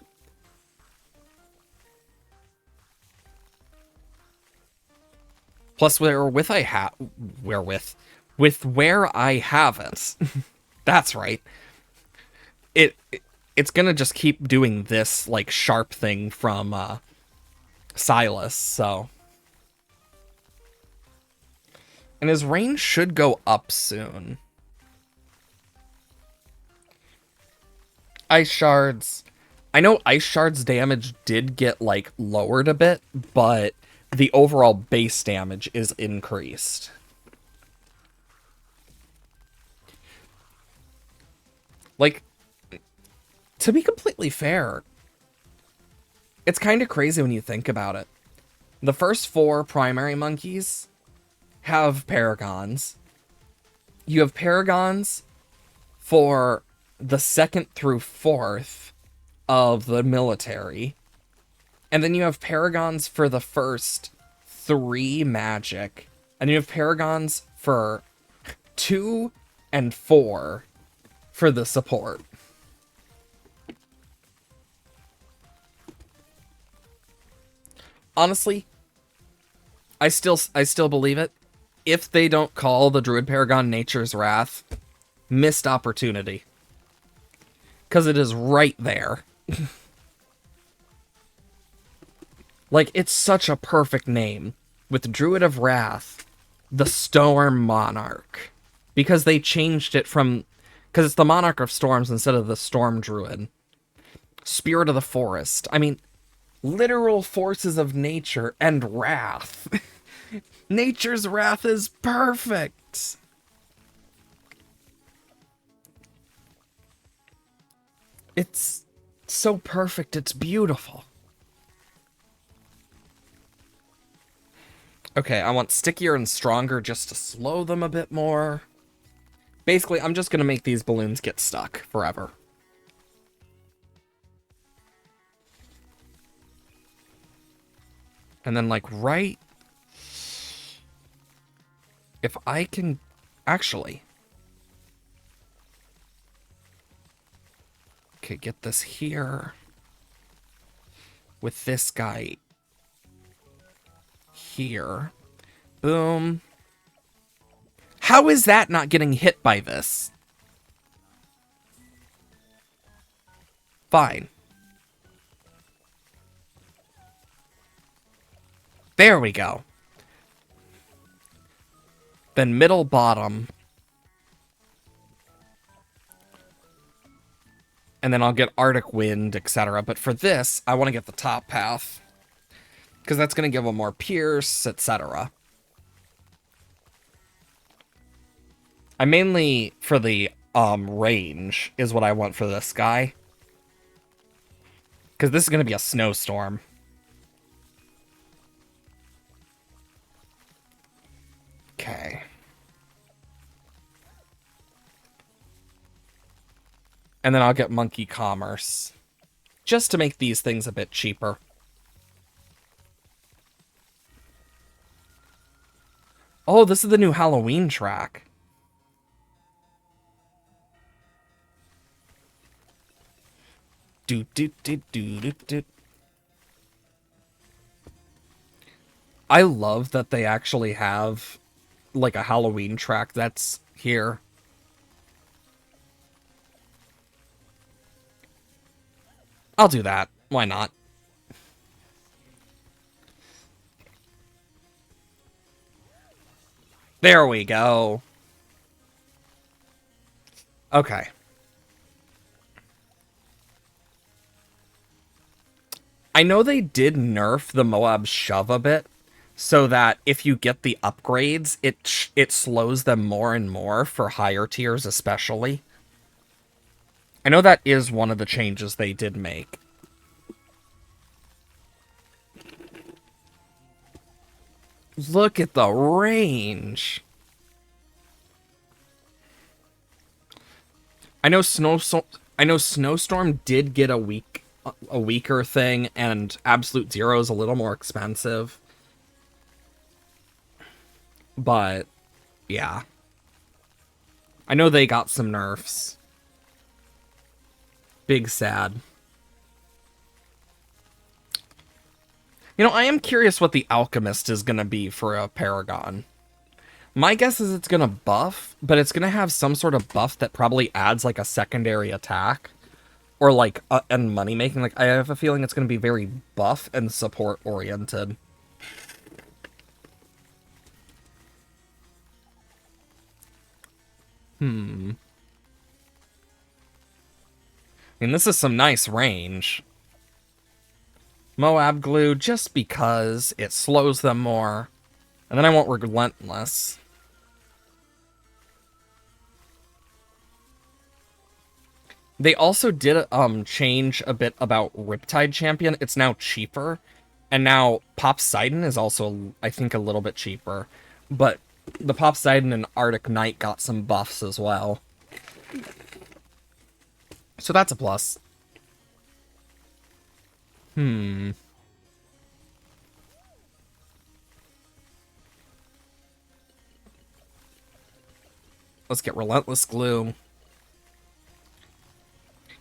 Plus, with where I have it, that's right. It's gonna just keep doing this, like, sharp thing from Silas, so. And his range should go up soon. Ice Shards. I know Ice Shards damage did get, like, lowered a bit, but the overall base damage is increased. Like, to be completely fair, it's kind of crazy when you think about it. The first 4 primary monkeys have Paragons. You have Paragons for the 2nd through 4th of the military. And then you have Paragons for the first 3 magic. And you have Paragons for 2 and 4 for the support. Honestly, I still believe it. If they don't call the Druid Paragon Nature's Wrath, missed opportunity. Because it is right there. Like, it's such a perfect name. With Druid of Wrath, the Storm Monarch. Because they changed it from... Because it's the Monarch of Storms instead of the Storm Druid. Spirit of the forest. I mean, literal forces of nature and wrath. Nature's wrath is perfect. It's so perfect, it's beautiful. Okay, I want stickier and stronger just to slow them a bit more. Basically, I'm just gonna make these balloons get stuck forever. And then, like, right... If I can... Actually... Okay, get this here. With this guy... here. Boom. How is that not getting hit by this? Fine. There we go. Then middle, bottom. And then I'll get Arctic Wind, etc. But for this, I want to get the top path. Because that's going to give them more pierce, etc. I mainly, for the range, is what I want for this guy. Because this is going to be a snowstorm. Okay. And then I'll get Monkey Commerce. Just to make these things a bit cheaper. Oh, this is the new Halloween track. Do do do do do do. I love that they actually have like a Halloween track that's here. I'll do that. Why not? There we go. Okay. I know they did nerf the Moab Shove a bit, so that if you get the upgrades, it slows them more and more for higher tiers especially. I know that is one of the changes they did make. Look at the range. I know Snowstorm did get a weaker thing, and Absolute Zero is a little more expensive. But yeah. I know they got some nerfs. Big sad. You know, I am curious what the Alchemist is going to be for a Paragon. My guess is it's going to buff, but it's going to have some sort of buff that probably adds, like, a secondary attack. Or, like, and money making. Like, I have a feeling it's going to be very buff and support-oriented. I mean, this is some nice range. Moab Glue, just because it slows them more. And then I want Relentless. They also did change a bit about Riptide Champion. It's now cheaper. And now Poseidon is also, I think, a little bit cheaper. But the Poseidon and Arctic Knight got some buffs as well. So that's a plus. Let's get Relentless Glue.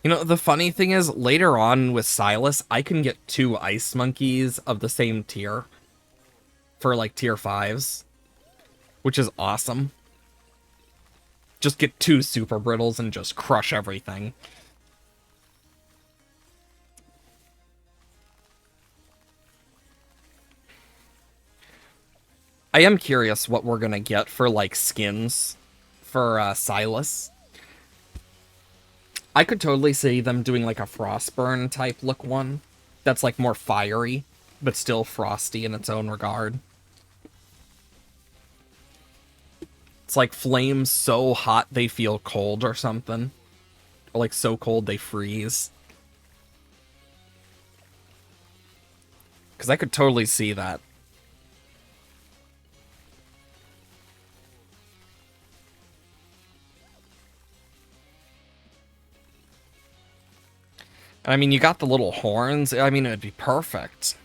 You know, the funny thing is, later on with Silas, I can get 2 Ice Monkeys of the same tier. For, like, tier 5s. Which is awesome. Just get 2 Super Brittles and just crush everything. I am curious what we're gonna get for, like, skins for Silas. I could totally see them doing like a Frostburn type look one. That's like more fiery, but still frosty in its own regard. It's like flames so hot they feel cold or something. Or like so cold they freeze. Because I could totally see that. And I mean, you got the little horns. I mean, it'd be perfect.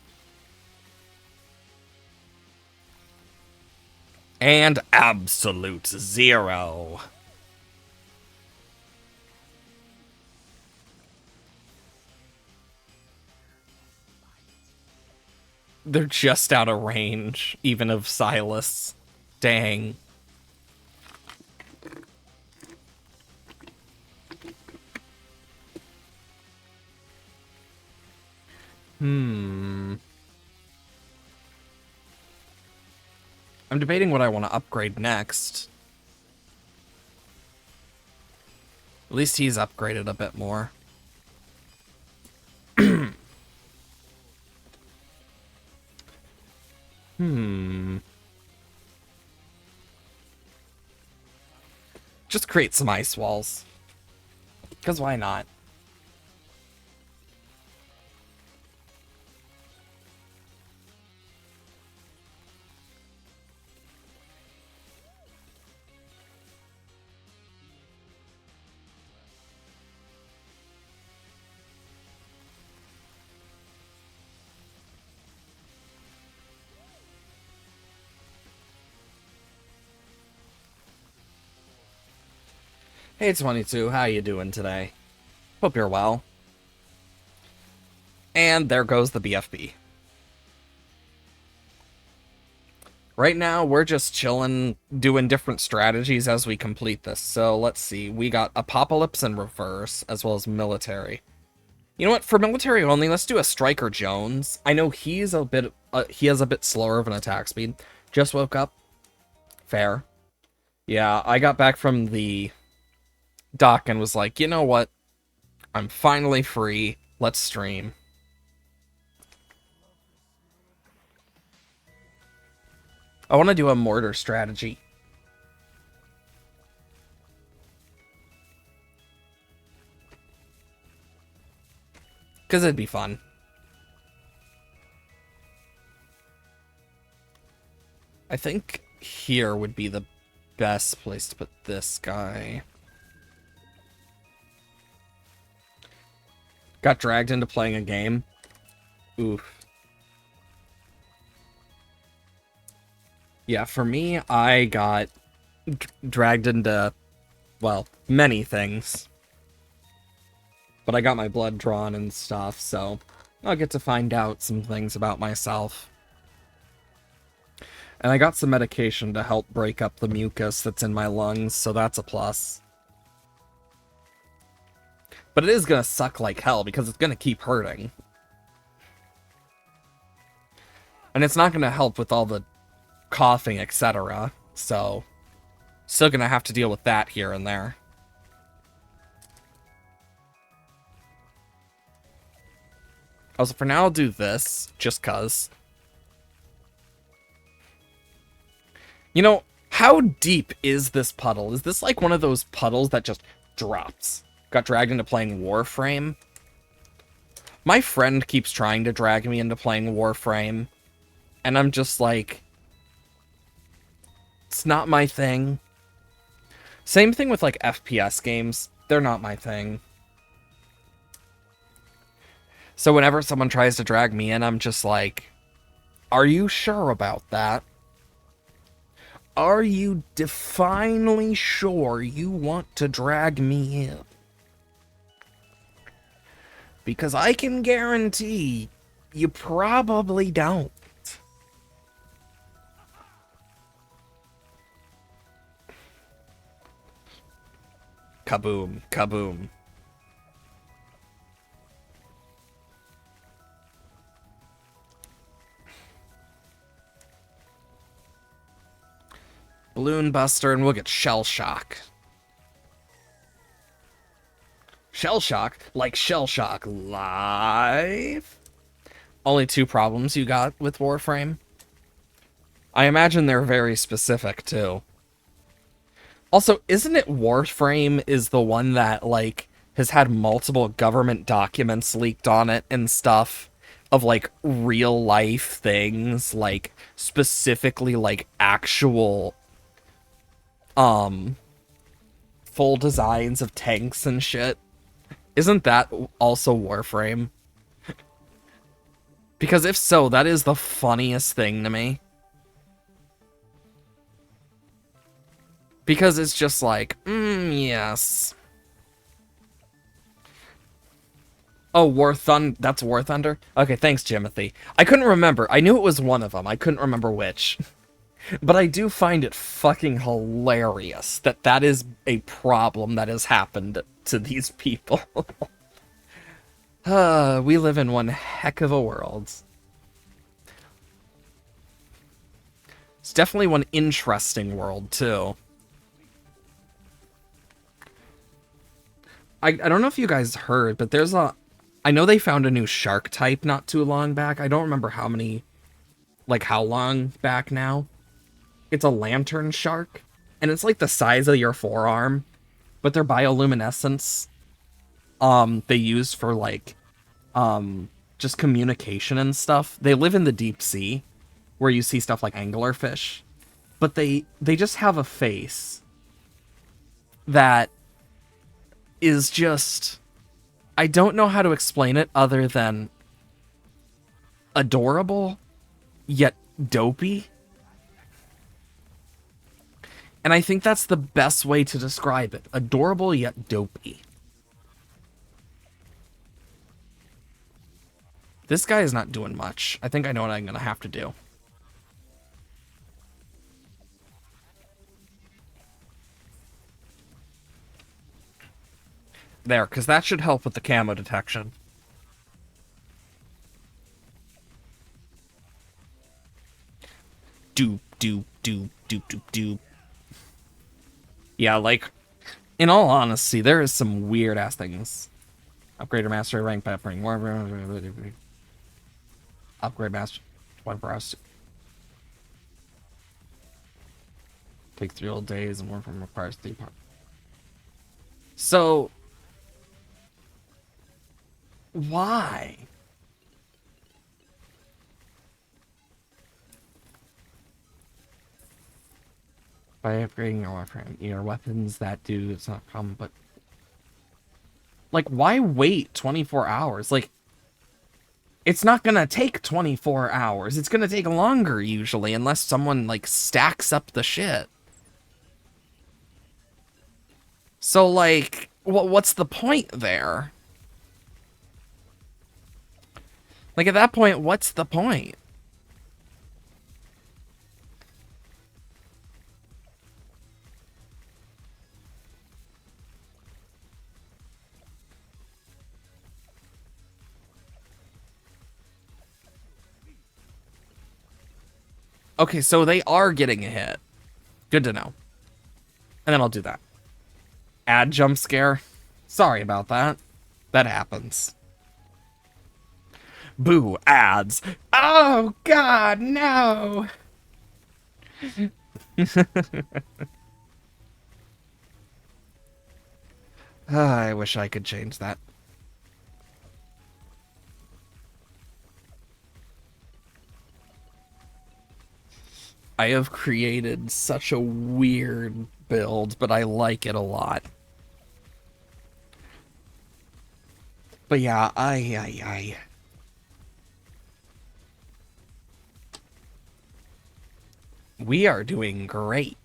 And absolute zero. They're just out of range, even of Silas. Dang. I'm debating what I want to upgrade next. At least he's upgraded a bit more. Just create some ice walls. Because why not? Hey, 22, how you doing today? Hope you're well. And there goes the BFB. Right now, we're just chilling, doing different strategies as we complete this. So, let's see. We got Apocalypse and Reverse, as well as Military. You know what? For Military only, let's do a Striker Jones. I know he's a bit... he has a bit slower of an attack speed. Just woke up. Fair. Yeah, I got back from the dock and was like, you know what? I'm finally free. Let's stream. I want to do a mortar strategy. Because it'd be fun. I think here would be the best place to put this guy. Got dragged into playing a game. Oof. Yeah, for me, I got dragged into, well, many things. But I got my blood drawn and stuff, so I'll get to find out some things about myself. And I got some medication to help break up the mucus that's in my lungs, so that's a plus. But it is gonna suck like hell, because it's gonna keep hurting. And it's not gonna help with all the coughing, etc. So, still gonna have to deal with that here and there. Also, for now, I'll do this, just cuz. You know, how deep is this puddle? Is this like one of those puddles that just drops? Got dragged into playing Warframe? My friend keeps trying to drag me into playing Warframe, and I'm just like, it's not my thing. Same thing with like FPS games. They're not my thing. So whenever someone tries to drag me in, I'm just like, are you sure about that? Are you definitely sure you want to drag me in? Because I can guarantee you probably don't. Kaboom, kaboom. Balloon Buster, and we'll get Shell Shock. Shell Shock, like Shell Shock Live. Only two problems you got with Warframe? I imagine they're very specific, too. Also, isn't it Warframe is the one that, like, has had multiple government documents leaked on it and stuff of, like, real-life things, like, specifically, like, actual, full designs of tanks and shit? Isn't that also Warframe? Because if so, that is the funniest thing to me. Because it's just like, yes. Oh, that's War Thunder? Okay, thanks, Jimothy. I couldn't remember. I knew it was one of them. I couldn't remember which. But I do find it fucking hilarious that that is a problem that has happened to these people. We live in one heck of a world. It's definitely one interesting world, too. I don't know if you guys heard, but there's a... I know they found a new shark type not too long back. I don't remember how many... Like, how long back now. It's a lantern shark. And it's like the size of your forearm. But their bioluminescence... they use for, like... just communication and stuff. They live in the deep sea. Where you see stuff like anglerfish. But they just have a face... that... is just... I don't know how to explain it other than adorable, yet dopey. And I think that's the best way to describe it. Adorable, yet dopey. This guy is not doing much. I think I know what I'm going to have to do. There, because that should help with the camo detection. Doop, doop, doop, doop, doop, doop. Yeah, like, in all honesty, there is some weird-ass things. Upgrade your mastery rank by upgrading. Upgrade master 24 hours. Take 3 whole days and Warframe requires 3 parts. So... why? By upgrading your Warframe, your weapons that do, it's not common, but... like, why wait 24 hours? Like, it's not gonna take 24 hours. It's gonna take longer, usually, unless someone, like, stacks up the shit. So, like, what's the point there? Like, at that point, what's the point? Okay, so they are getting a hit. Good to know. And then I'll do that. Add jump scare. Sorry about that. That happens. Boo, ads. Oh, God, no. I wish I could change that. I have created such a weird build, but I like it a lot. But yeah, we are doing great.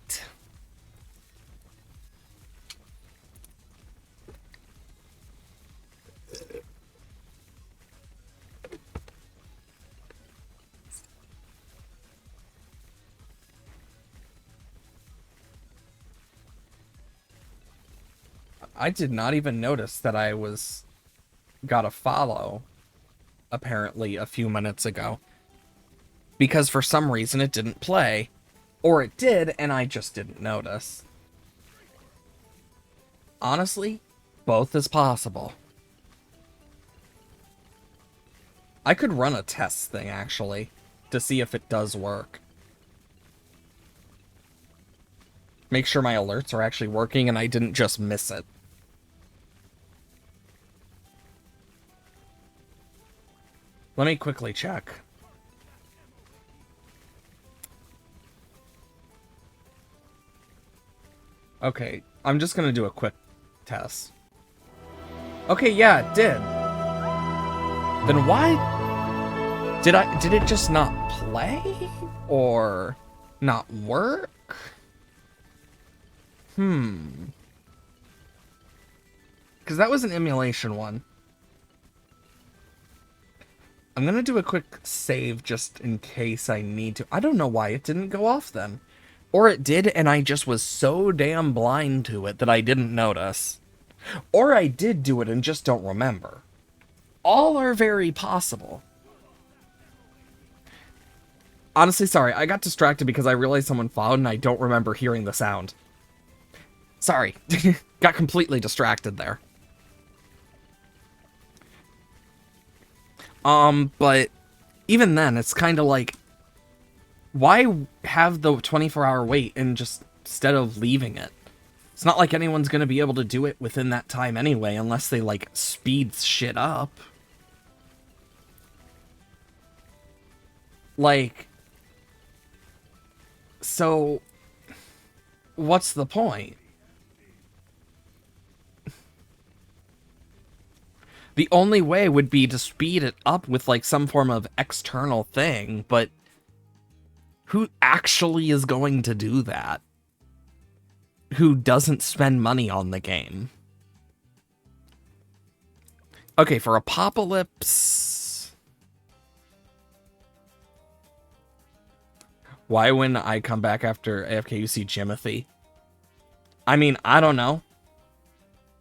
I did not even notice that I got a follow, apparently, a few minutes ago. Because for some reason it didn't play. Or it did, and I just didn't notice. Honestly, Both is possible. I could run a test thing, actually, to see if it does work. Make sure my alerts are actually working and I didn't just miss it. Let me quickly check. Okay, I'm just gonna do a quick test. Okay, yeah, it did. Then why did it just not play? Or not work? Because that was an emulation one. I'm gonna do a quick save just in case I need to. I don't know why it didn't go off then. Or it did and I just was so damn blind to it that I didn't notice. Or I did do it and just don't remember. All are very possible. Honestly, sorry, I got distracted because I realized someone followed and I don't remember hearing the sound. Sorry, got completely distracted there. But even then, it's kind of like, why have the 24-hour wait and just instead of leaving it? It's not like anyone's gonna be able to do it within that time anyway, unless they, like, speed shit up. Like, so, what's the point? The only way would be to speed it up with, like, some form of external thing, but who actually is going to do that? Who doesn't spend money on the game? Okay, for Apocalypse... Why when I come back after AFK you see Jimothy? I mean, I don't know.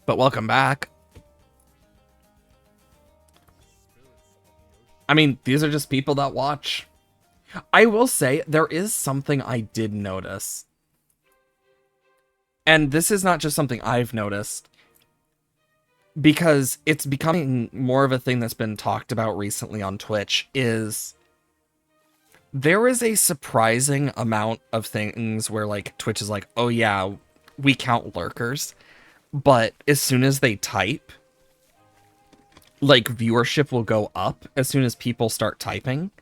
But welcome back. I mean, these are just people that watch. I will say, there is something I did notice. And this is not just something I've noticed. Because it's becoming more of a thing that's been talked about recently on Twitch, is... there is a surprising amount of things where, like, Twitch is like, oh yeah, we count lurkers. But as soon as they type... like, viewership will go up as soon as people start typing.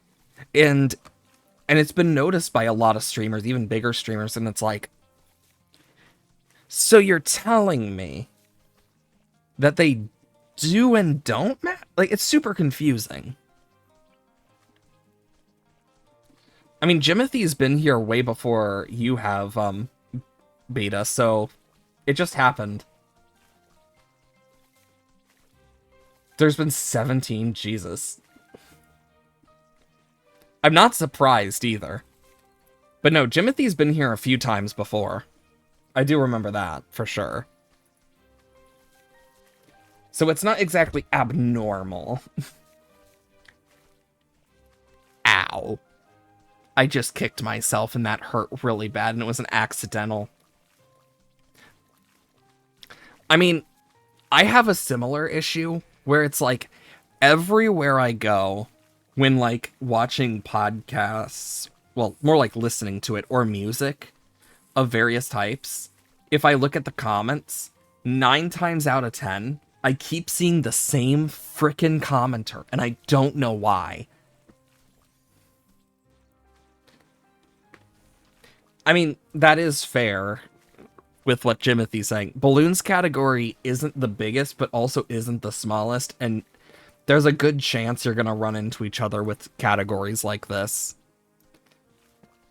And it's been noticed by a lot of streamers, even bigger streamers, and it's like... so you're telling me that they do and don't match? Like, it's super confusing. I mean, Jimothy's been here way before you have, Beta, so it just happened. There's been 17, Jesus. I'm not surprised either. But no, Jimothy's been here a few times before. I do remember that, for sure. So it's not exactly abnormal. Ow. I just kicked myself and that hurt really bad and it was an accidental. I mean, I have a similar issue where it's like everywhere I go when like watching podcasts, well, more like listening to it or music of various types, if I look at the comments, 9 times out of 10, I keep seeing the same frickin' commenter and I don't know why. I mean, that is fair with what Jimothy's saying. Bloons category isn't the biggest, but also isn't the smallest, and there's a good chance you're going to run into each other with categories like this.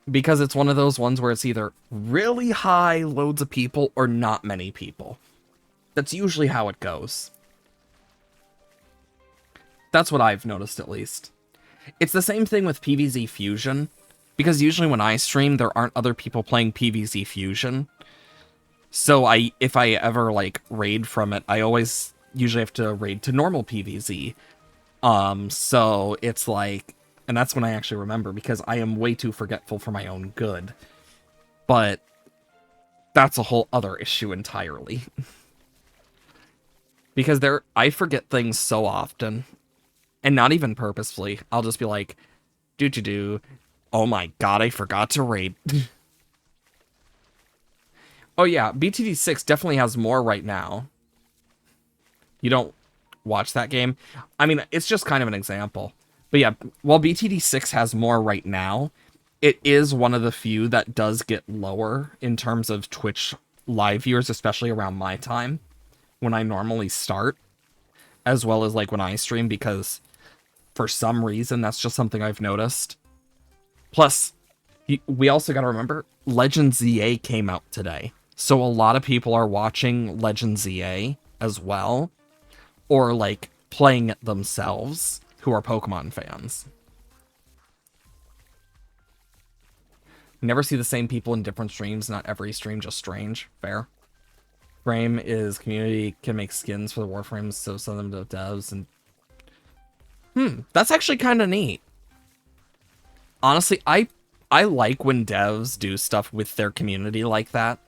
Because it's one of those ones where it's either really high, loads of people, or not many people. That's usually how it goes. That's what I've noticed, at least. It's the same thing with PvZ Fusion. Because usually when I stream, there aren't other people playing PvZ Fusion. So if I ever, like, raid from it, I always usually have to raid to normal PvZ. So it's like... and that's when I actually remember, because I am way too forgetful for my own good. But that's a whole other issue entirely. because I forget things so often, and not even purposefully. I'll just be like, do. Oh my god, I forgot to raid. Oh yeah, BTD6 definitely has more right now. You don't watch that game? I mean, it's just kind of an example. But yeah, while BTD6 has more right now, it is one of the few that does get lower in terms of Twitch live viewers, especially around my time when I normally start, as well as like when I stream, because for some reason that's just something I've noticed. Plus, we also got to remember Legend ZA came out today. So a lot of people are watching Legend ZA as well, or like playing it themselves, who are Pokemon fans. Never see the same people in different streams. Not every stream, just strange. Fair. Frame is community can make skins for the Warframes, so send them to devs and... that's actually kind of neat. Honestly, I like when devs do stuff with their community like that.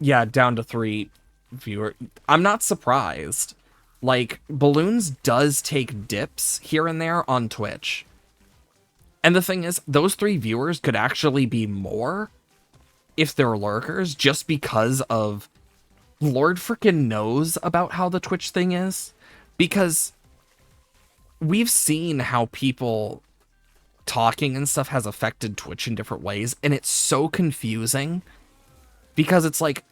Yeah, down to 3 viewer. I'm not surprised. Like, Bloons does take dips here and there on Twitch. And the thing is, those 3 viewers could actually be more if they're lurkers, just because of Lord frickin' knows about how the Twitch thing is. Because we've seen how people talking and stuff has affected Twitch in different ways, and it's so confusing. Because it's like,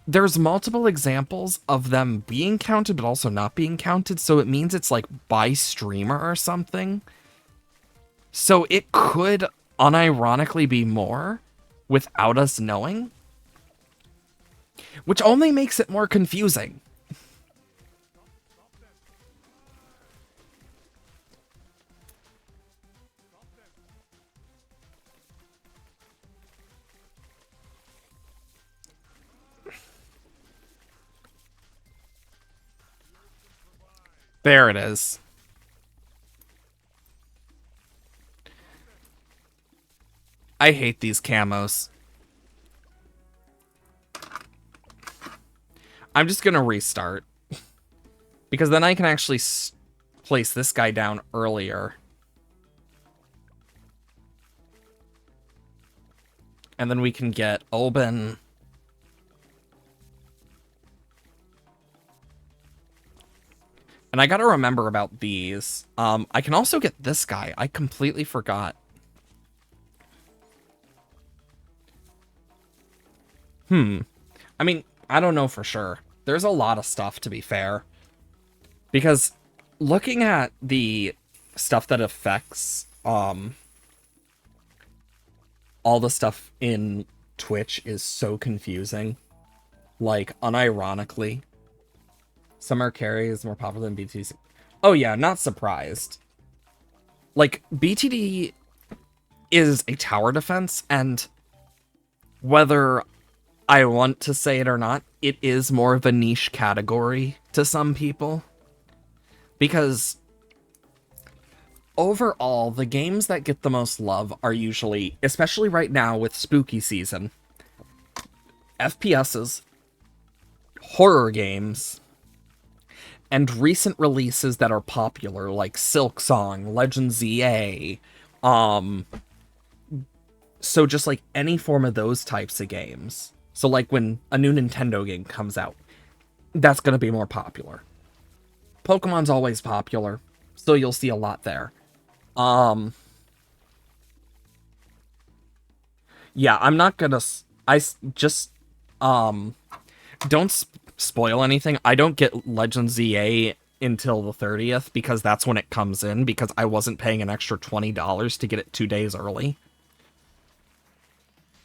there's multiple examples of them being counted, but also not being counted, so it means it's like by streamer or something. So it could unironically be more without us knowing, which only makes it more confusing. There it is. I hate these camos. I'm just gonna restart. Because then I can actually place this guy down earlier. And then we can get Oben. And I gotta remember about these. I can also get this guy. I completely forgot. I mean, I don't know for sure. There's a lot of stuff, to be fair. Because looking at the stuff that affects all the stuff in Twitch is so confusing. Like, unironically. Summer Carry is more popular than BTD. Oh yeah, not surprised. Like, BTD is a tower defense, and whether I want to say it or not, it is more of a niche category to some people. Because overall, the games that get the most love are usually, especially right now with spooky season, FPSs, horror games, and recent releases that are popular, like Silksong, Legend ZA, so just like any form of those types of games. So like when a new Nintendo game comes out, that's going to be more popular. Pokemon's always popular, so you'll see a lot there. Yeah, I'm not gonna... don't spoil anything. I don't get Legend ZA until the 30th, because that's when it comes in, because I wasn't paying an extra $20 to get it 2 days early.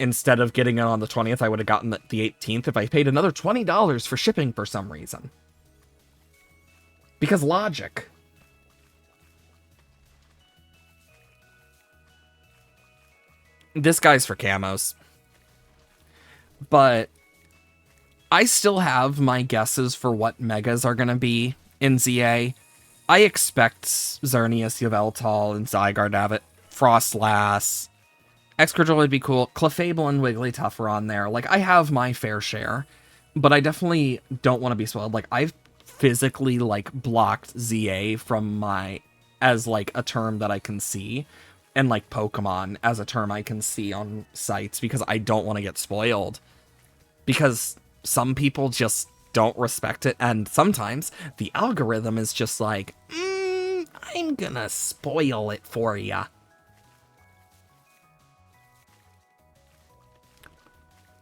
Instead of getting it on the 20th, I would have gotten it the 18th if I paid another $20 for shipping for some reason. Because logic. This guy's for camos. But I still have my guesses for what megas are going to be in ZA. I expect Xerneas, Yveltal, and Zygarde to have it. Frostlass. Excadrill would be cool. Clefable and Wigglytuff are on there. Like, I have my fair share. But I definitely don't want to be spoiled. Like, I've physically, like, blocked ZA from my, as, like, a term that I can see, and, like, Pokemon as a term I can see on sites, because I don't want to get spoiled. Because some people just don't respect it, and sometimes the algorithm is just like, I'm gonna spoil it for ya.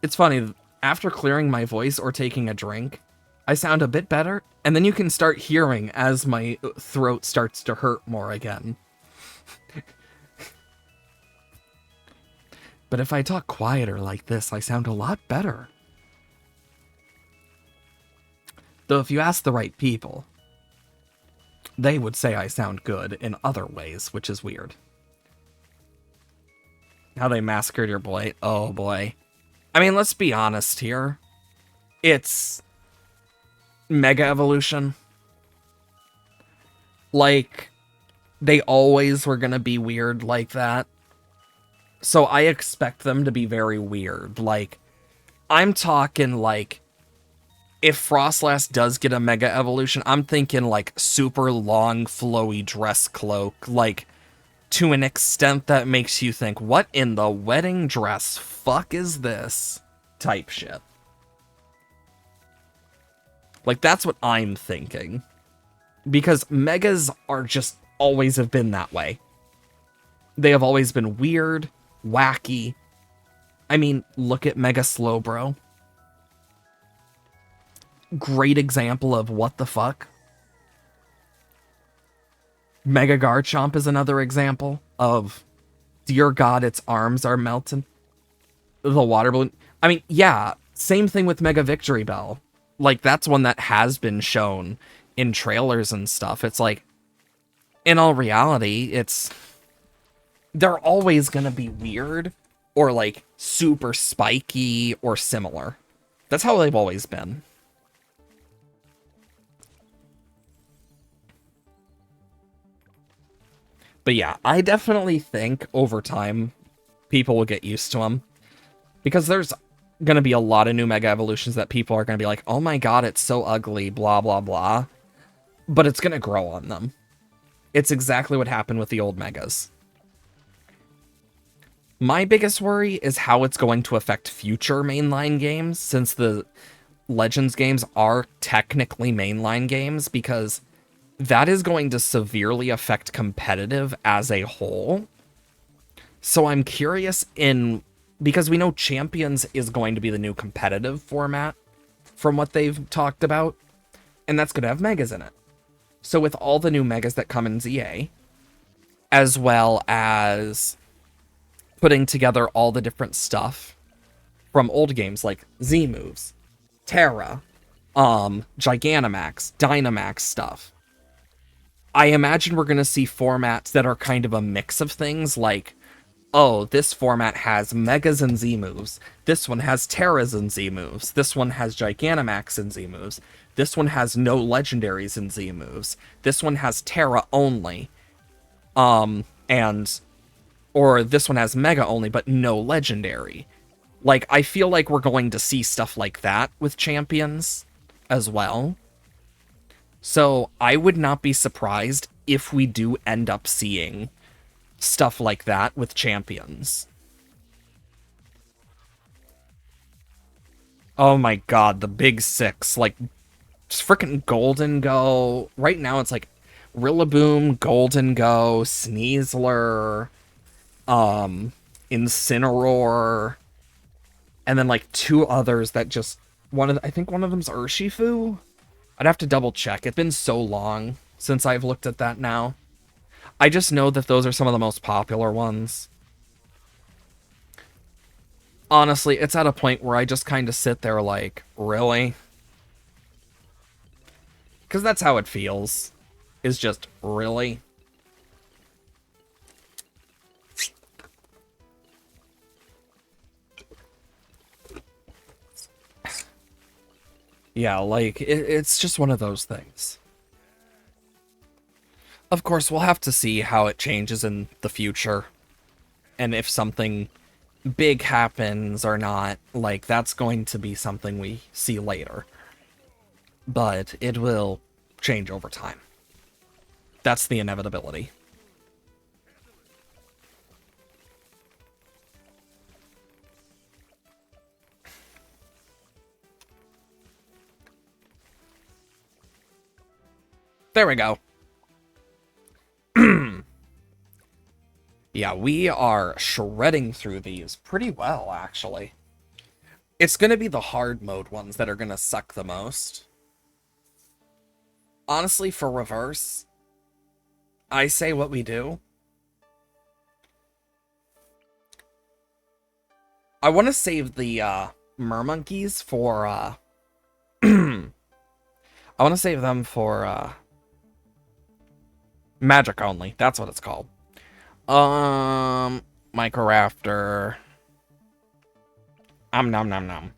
It's funny, after clearing my voice or taking a drink, I sound a bit better, and then you can start hearing as my throat starts to hurt more again. But if I talk quieter like this, I sound a lot better. Though if you ask the right people, they would say I sound good in other ways, which is weird. How they massacred your boy. Oh boy. I mean, let's be honest here. It's Mega Evolution. Like, they always were gonna be weird like that. So I expect them to be very weird. Like, I'm talking like, if Frostlass does get a Mega Evolution, I'm thinking like super long, flowy dress cloak. Like, to an extent that makes you think, what in the wedding dress fuck is this? Type shit. Like, that's what I'm thinking. Because Megas are just always have been that way. They have always been weird, wacky. I mean, look at Mega Slowbro. Great example of what the fuck. Mega Garchomp is another example of, dear God, its arms are melting. The water balloon. I mean, yeah, same thing with Mega Victory Bell. Like, that's one that has been shown in trailers and stuff. It's like, in all reality, they're always gonna be weird or like super spiky or similar. That's how they've always been. But yeah, I definitely think over time people will get used to them, because there's gonna be a lot of new Mega Evolutions that people are gonna be like, oh my god, it's so ugly, blah blah blah. But it's gonna grow on them. It's exactly what happened with the old Megas. My biggest worry is how it's going to affect future mainline games, since the Legends games are technically mainline games, because that is going to severely affect competitive as a whole. So I'm curious because we know Champions is going to be the new competitive format from what they've talked about, and that's going to have Megas in it. So with all the new Megas that come in ZA, as well as putting together all the different stuff from old games like Z moves, Terra, Gigantamax, Dynamax stuff, I imagine we're going to see formats that are kind of a mix of things, like, oh, this format has Megas and Z moves, this one has Terras and Z moves, this one has Gigantamax and Z moves, this one has no legendaries and Z moves, this one has Terra only, or this one has Mega only but no legendary. Like, I feel like we're going to see stuff like that with Champions as well. So I would not be surprised if we do end up seeing stuff like that with Champions. Oh my god, the big six. Like, freaking Golden Go. Right now it's like Rillaboom, Golden Go, Sneasler, Incineroar, and then like two others that just, I think one of them's Urshifu? I'd have to double check. It's been so long since I've looked at that now. I just know that those are some of the most popular ones. Honestly, it's at a point where I just kind of sit there like, really? Because that's how it feels. Is just, really? Yeah, like, it's just one of those things. Of course, we'll have to see how it changes in the future, and if something big happens or not, like, that's going to be something we see later. But it will change over time. That's the inevitability. There we go. Yeah, we are shredding through these pretty well, actually. It's going to be the hard mode ones that are going to suck the most. Honestly, for reverse, I say what we do. I want to save the mermonkeys for I want to save them for magic only. That's what it's called. Micro Raptor. Nom nom nom.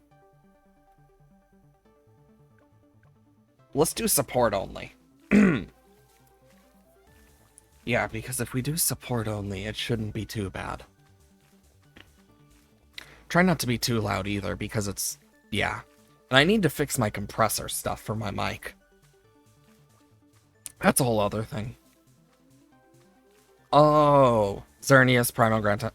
Let's do support only. Yeah, because if we do support only, it shouldn't be too bad. Try not to be too loud either, because it's... yeah. And I need to fix my compressor stuff for my mic. That's a whole other thing. Oh, Xerneas Primal Granta.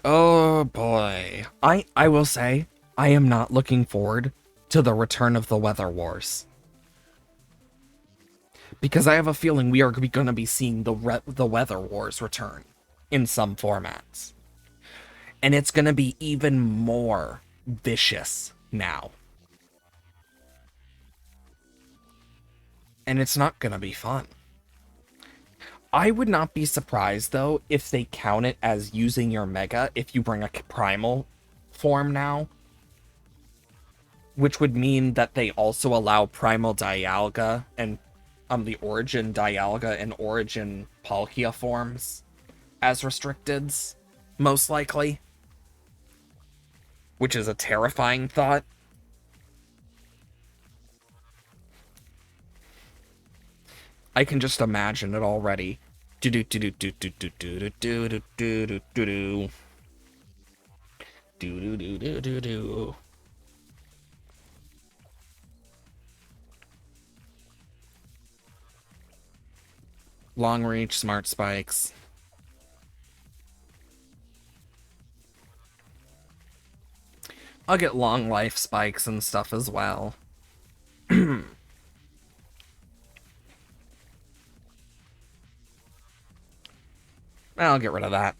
Oh boy. I will say, I am not looking forward to the return of the Weather Wars. Because I have a feeling we are going to be seeing the Weather Wars return in some formats. And it's going to be even more vicious now. And it's not going to be fun. I would not be surprised, though, if they count it as using your Mega if you bring a Primal form now. Which would mean that they also allow Primal Dialga and the Origin Dialga and Origin Palkia forms as restricteds, most likely. Which is a terrifying thought. I can just imagine it already. Do do do do do do do do do do do do do do do do do do do. Long reach, smart spikes. I'll get long life spikes and stuff as well. I'll get rid of that.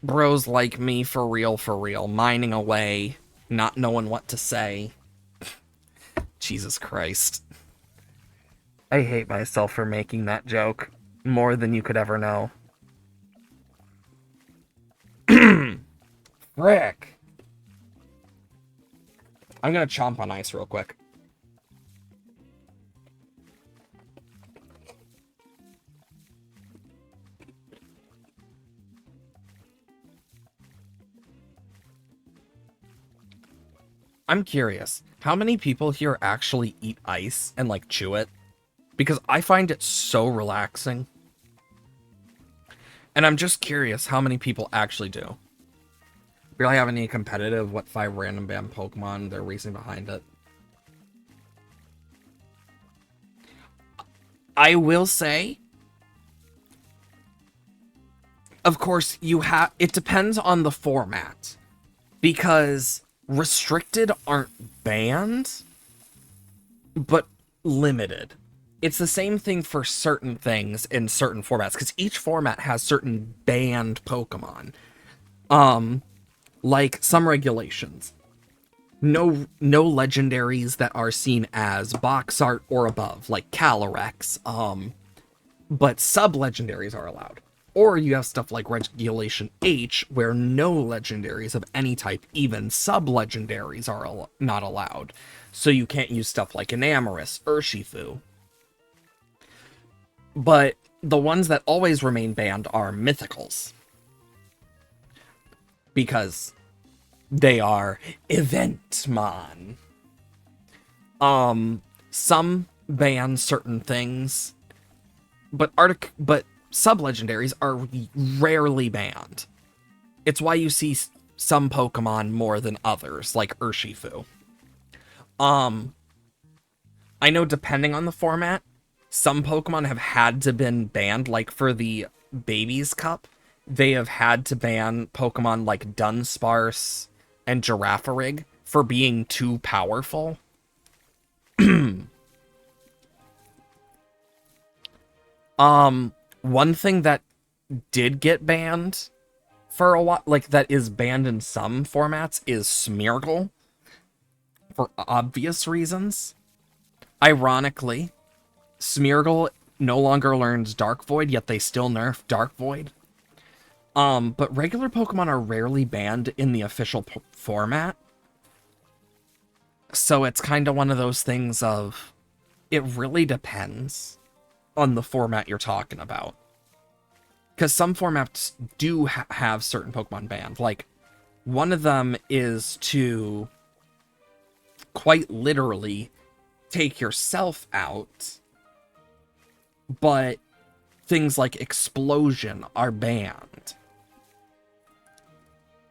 Bros like me for real, mining away, not knowing what to say. Jesus Christ. I hate myself for making that joke more than you could ever know. Frick. I'm gonna chomp on ice real quick. I'm curious, how many people here actually eat ice and, like, chew it? Because I find it so relaxing. And I'm just curious how many people actually do. Really have any competitive, what 5 random band Pokemon, they're racing behind it. I will say, of course, it depends on the format. Because restricted aren't banned, but limited. It's the same thing for certain things in certain formats, because each format has certain banned Pokemon. Like some regulations. No legendaries that are seen as box art or above, like Calyrex, but sub-legendaries are allowed. Or you have stuff like Regulation H, where no legendaries of any type, even sub-legendaries, are not allowed. So you can't use stuff like Enamorus, Urshifu. But the ones that always remain banned are Mythicals. Because they are Eventmon. Some ban certain things, but sub-legendaries are rarely banned. It's why you see some Pokemon more than others, like Urshifu. Um, I know depending on the format, some Pokemon have had to been banned, like for the Babies Cup, they have had to ban Pokemon like Dunsparce and Girafarig for being too powerful. One thing that did get banned for a while, like that is banned in some formats, is Smeargle, for obvious reasons. Ironically, Smeargle no longer learns Dark Void, yet they still nerf Dark Void. But regular Pokemon are rarely banned in the official format. So it's kind of one of those things of, it really depends on the format you're talking about. Because some formats do have certain Pokemon banned. Like, one of them is to quite literally take yourself out, but things like Explosion are banned.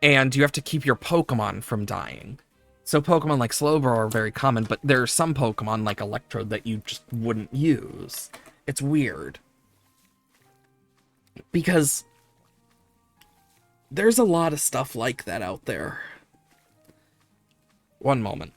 And you have to keep your Pokemon from dying. So Pokemon like Slowbro are very common, but there are some Pokemon like Electrode that you just wouldn't use. It's weird. Because there's a lot of stuff like that out there. One moment.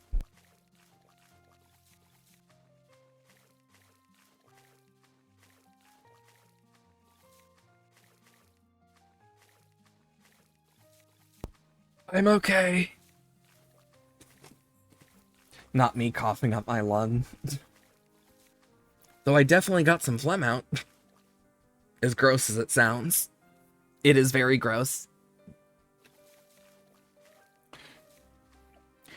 I'm okay. Not me coughing up my lung. Though I definitely got some phlegm out. As gross as it sounds. It is very gross.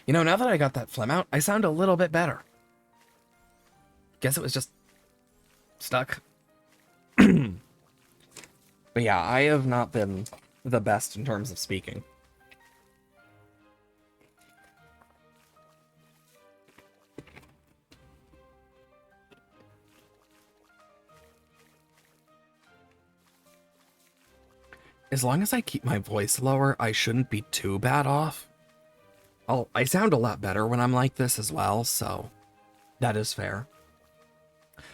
You know, now that I got that phlegm out, I sound a little bit better. Guess it was just stuck. But yeah, I have not been the best in terms of speaking. As long as I keep my voice lower, I shouldn't be too bad off. I sound a lot better when I'm like this as well, so that is fair.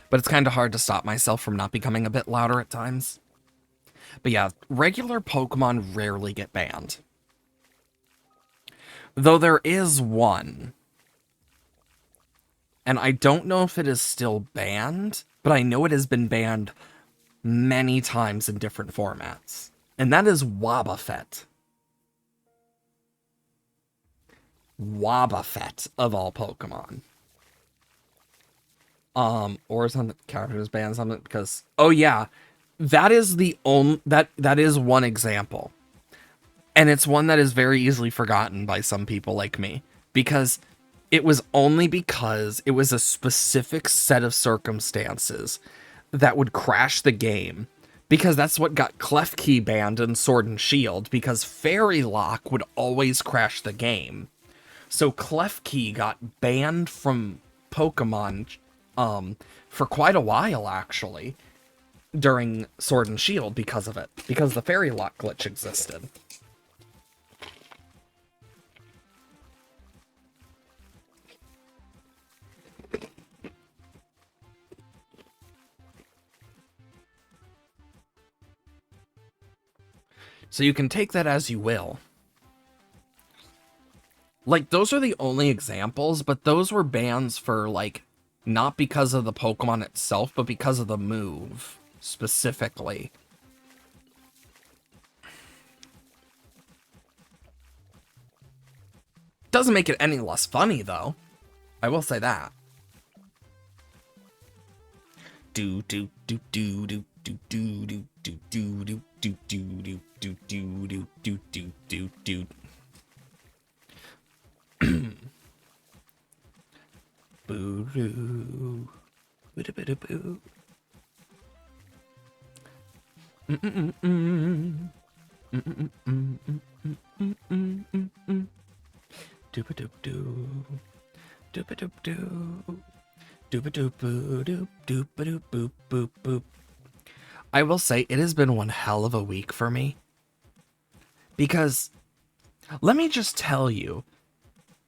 But it's kind of hard to stop myself from not becoming a bit louder at times. But yeah, regular Pokemon rarely get banned. Though there is one. And I don't know if it is still banned, but I know it has been banned many times in different formats. And that is Wobbuffet. Wobbuffet, of all Pokemon. Or some characters ban something because, oh yeah, that is the only, that is one example. And it's one that is very easily forgotten by some people like me, because it was only because it was a specific set of circumstances that would crash the game, because that's what got Klefki banned in Sword and Shield, because Fairy Lock would always crash the game. So Klefki got banned from Pokemon for quite a while, actually, during Sword and Shield because of it, because the Fairy Lock glitch existed. So you can take that as you will. Like, those are the only examples, but those were bans for, like, not because of the Pokemon itself, but because of the move, specifically. Doesn't make it any less funny, though. I will say that. Do do do do do do do do do do do do do do do do do do do. Boo-doo. Boo-doo-boo-doo-boo. Doop-a-doop-doo. Doop-a-doop-doo. Doop-a-doop, doop, doop-a-doop, boop, boop, boop. I will say it has been one hell of a week for me. Because let me just tell you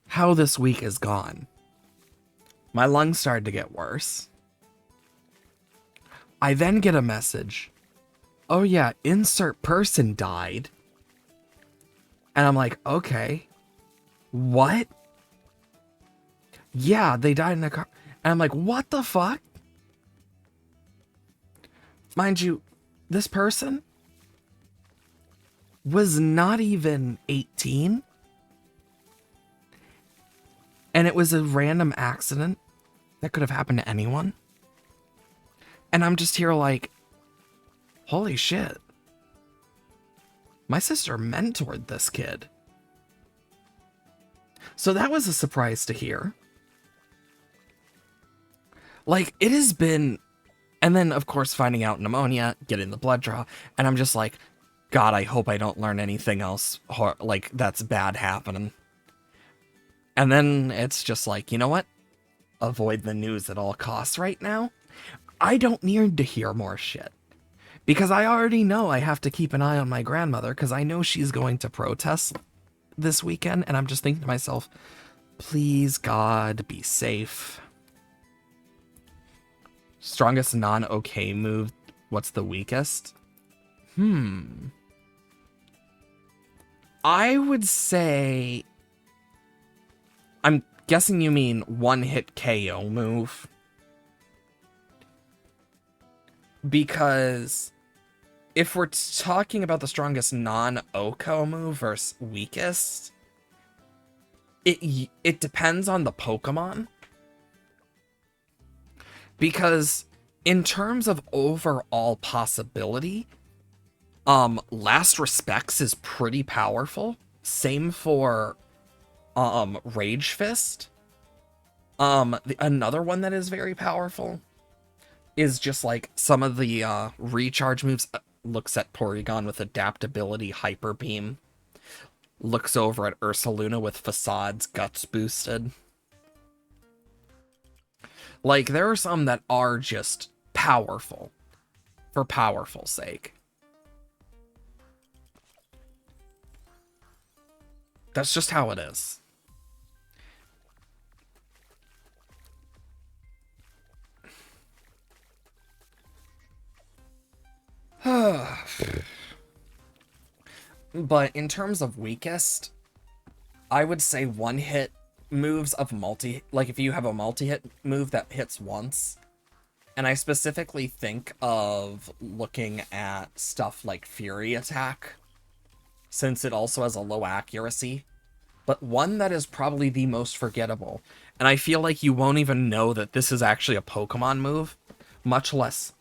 how this week has gone. My lungs started to get worse. I then get a message. Oh yeah, insert person died. And I'm like, okay. What? Yeah, they died in a car. And I'm like, what the fuck? Mind you, this person was not even 18. And it was a random accident that could have happened to anyone. And I'm just here like, holy shit. My sister mentored this kid. So that was a surprise to hear. Like, it has been... And then, of course, finding out pneumonia, getting the blood draw, and I'm just like, God, I hope I don't learn anything else, like, that's bad happening. And then it's just like, you know what? Avoid the news at all costs right now. I don't need to hear more shit. Because I already know I have to keep an eye on my grandmother, because I know she's going to protest this weekend, and I'm just thinking to myself, please, God, be safe. Strongest non-okay move. What's the weakest? I would say... I'm guessing you mean one-hit KO move. Because if we're talking about the strongest non-OKO move versus weakest, it depends on the Pokemon. Because in terms of overall possibility, Last Respects is pretty powerful. Same for Rage Fist. Another one that is very powerful is just like some of the recharge moves. Looks at Porygon with adaptability, Hyper Beam. Looks over at Ursaluna with Facades, Guts boosted. Like, there are some that are just powerful, for powerful sake. That's just how it is. But in terms of weakest, I would say one-hit moves of like if you have a multi-hit move that hits once, and I specifically think of looking at stuff like Fury Attack, since it also has a low accuracy, but one that is probably the most forgettable, and I feel like you won't even know that this is actually a Pokemon move, much less...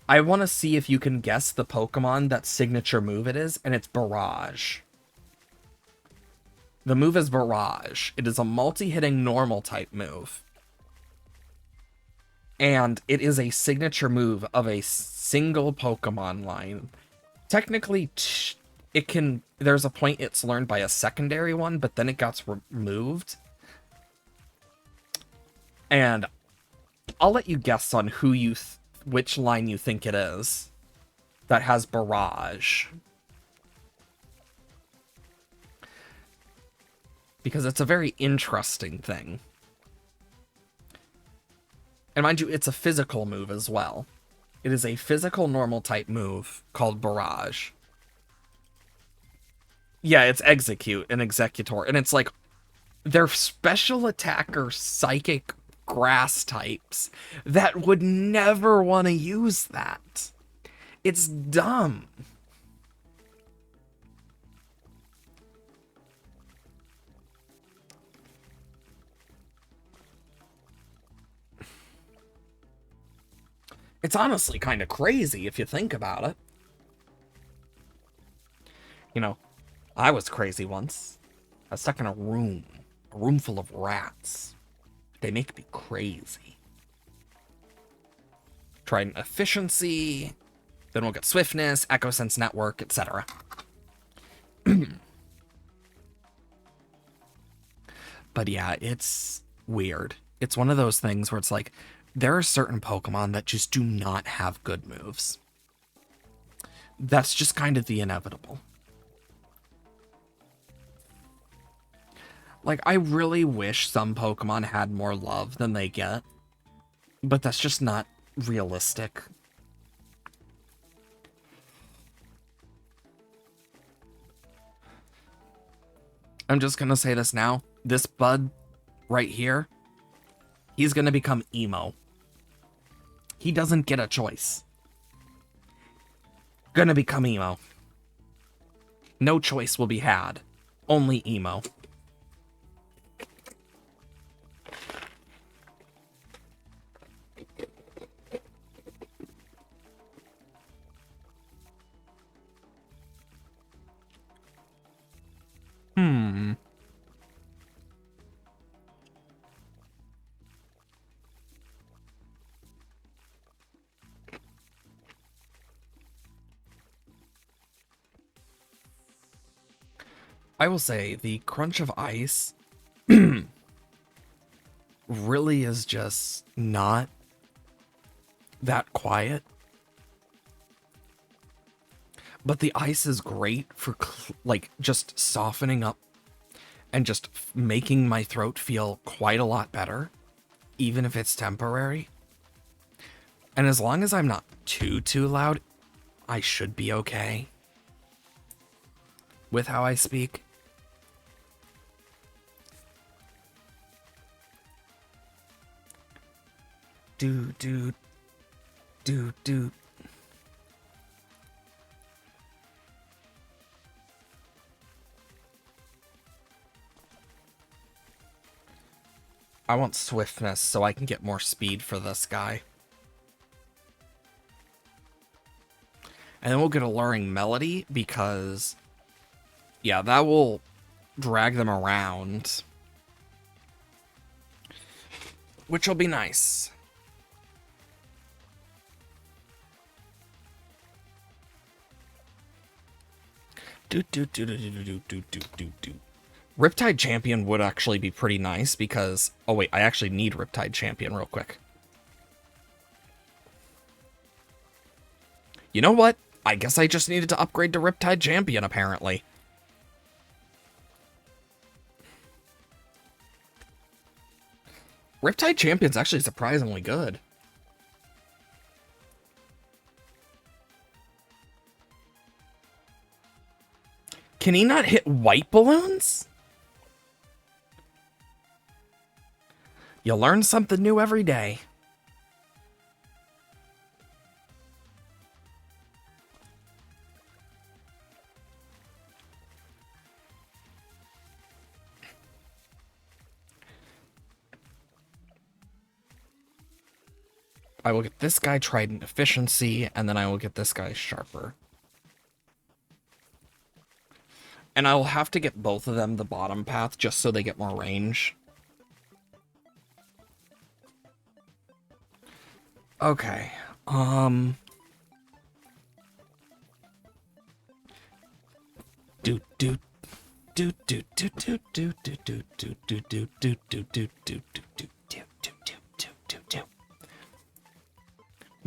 I want to see if you can guess the Pokemon that signature move it is, and it's Barrage. The move is Barrage. It is a multi-hitting normal type move. And it is a signature move of a single Pokemon line. Technically, there's a point it's learned by a secondary one, but then it got removed. And I'll let you guess on who which line you think it is that has Barrage. Because it's a very interesting thing. And mind you, it's a physical move as well. It is a physical normal type move called Barrage. Yeah, it's Execute and Executor. And it's like, they're special attacker psychic grass types that would never want to use that. It's dumb. It's honestly kind of crazy if you think about it. You know, I was crazy once. I was stuck in a room full of rats. They make me crazy. Tried efficiency, then we'll get swiftness, echo sense network, etc. But yeah, it's weird. It's one of those things where it's like, There are certain Pokemon that just do not have good moves. That's just kind of the inevitable. Like, I really wish some Pokemon had more love than they get, but that's just not realistic. I'm just gonna say this now. This bud right here, he's gonna become emo. He doesn't get a choice. Gonna become emo. No choice will be had. Only emo. I will say the crunch of ice really is just not that quiet. But the ice is great for like just softening up and just making my throat feel quite a lot better, even if it's temporary. And as long as I'm not too loud, I should be okay with how I speak. Do. I want swiftness so I can get more speed for this guy. And then we'll get Alluring Melody because, yeah, that will drag them around, which will be nice. Riptide Champion would actually be pretty nice because... Oh wait, I actually need Riptide Champion real quick. You know what? I guess I just needed to upgrade to Riptide Champion, apparently. Riptide Champion's actually surprisingly good. Can he not hit white balloons? You learn something new every day. I will get this guy Trident Efficiency, and then I will get this guy Sharper. And I will have to get both of them the bottom path just so they get more range. Okay. My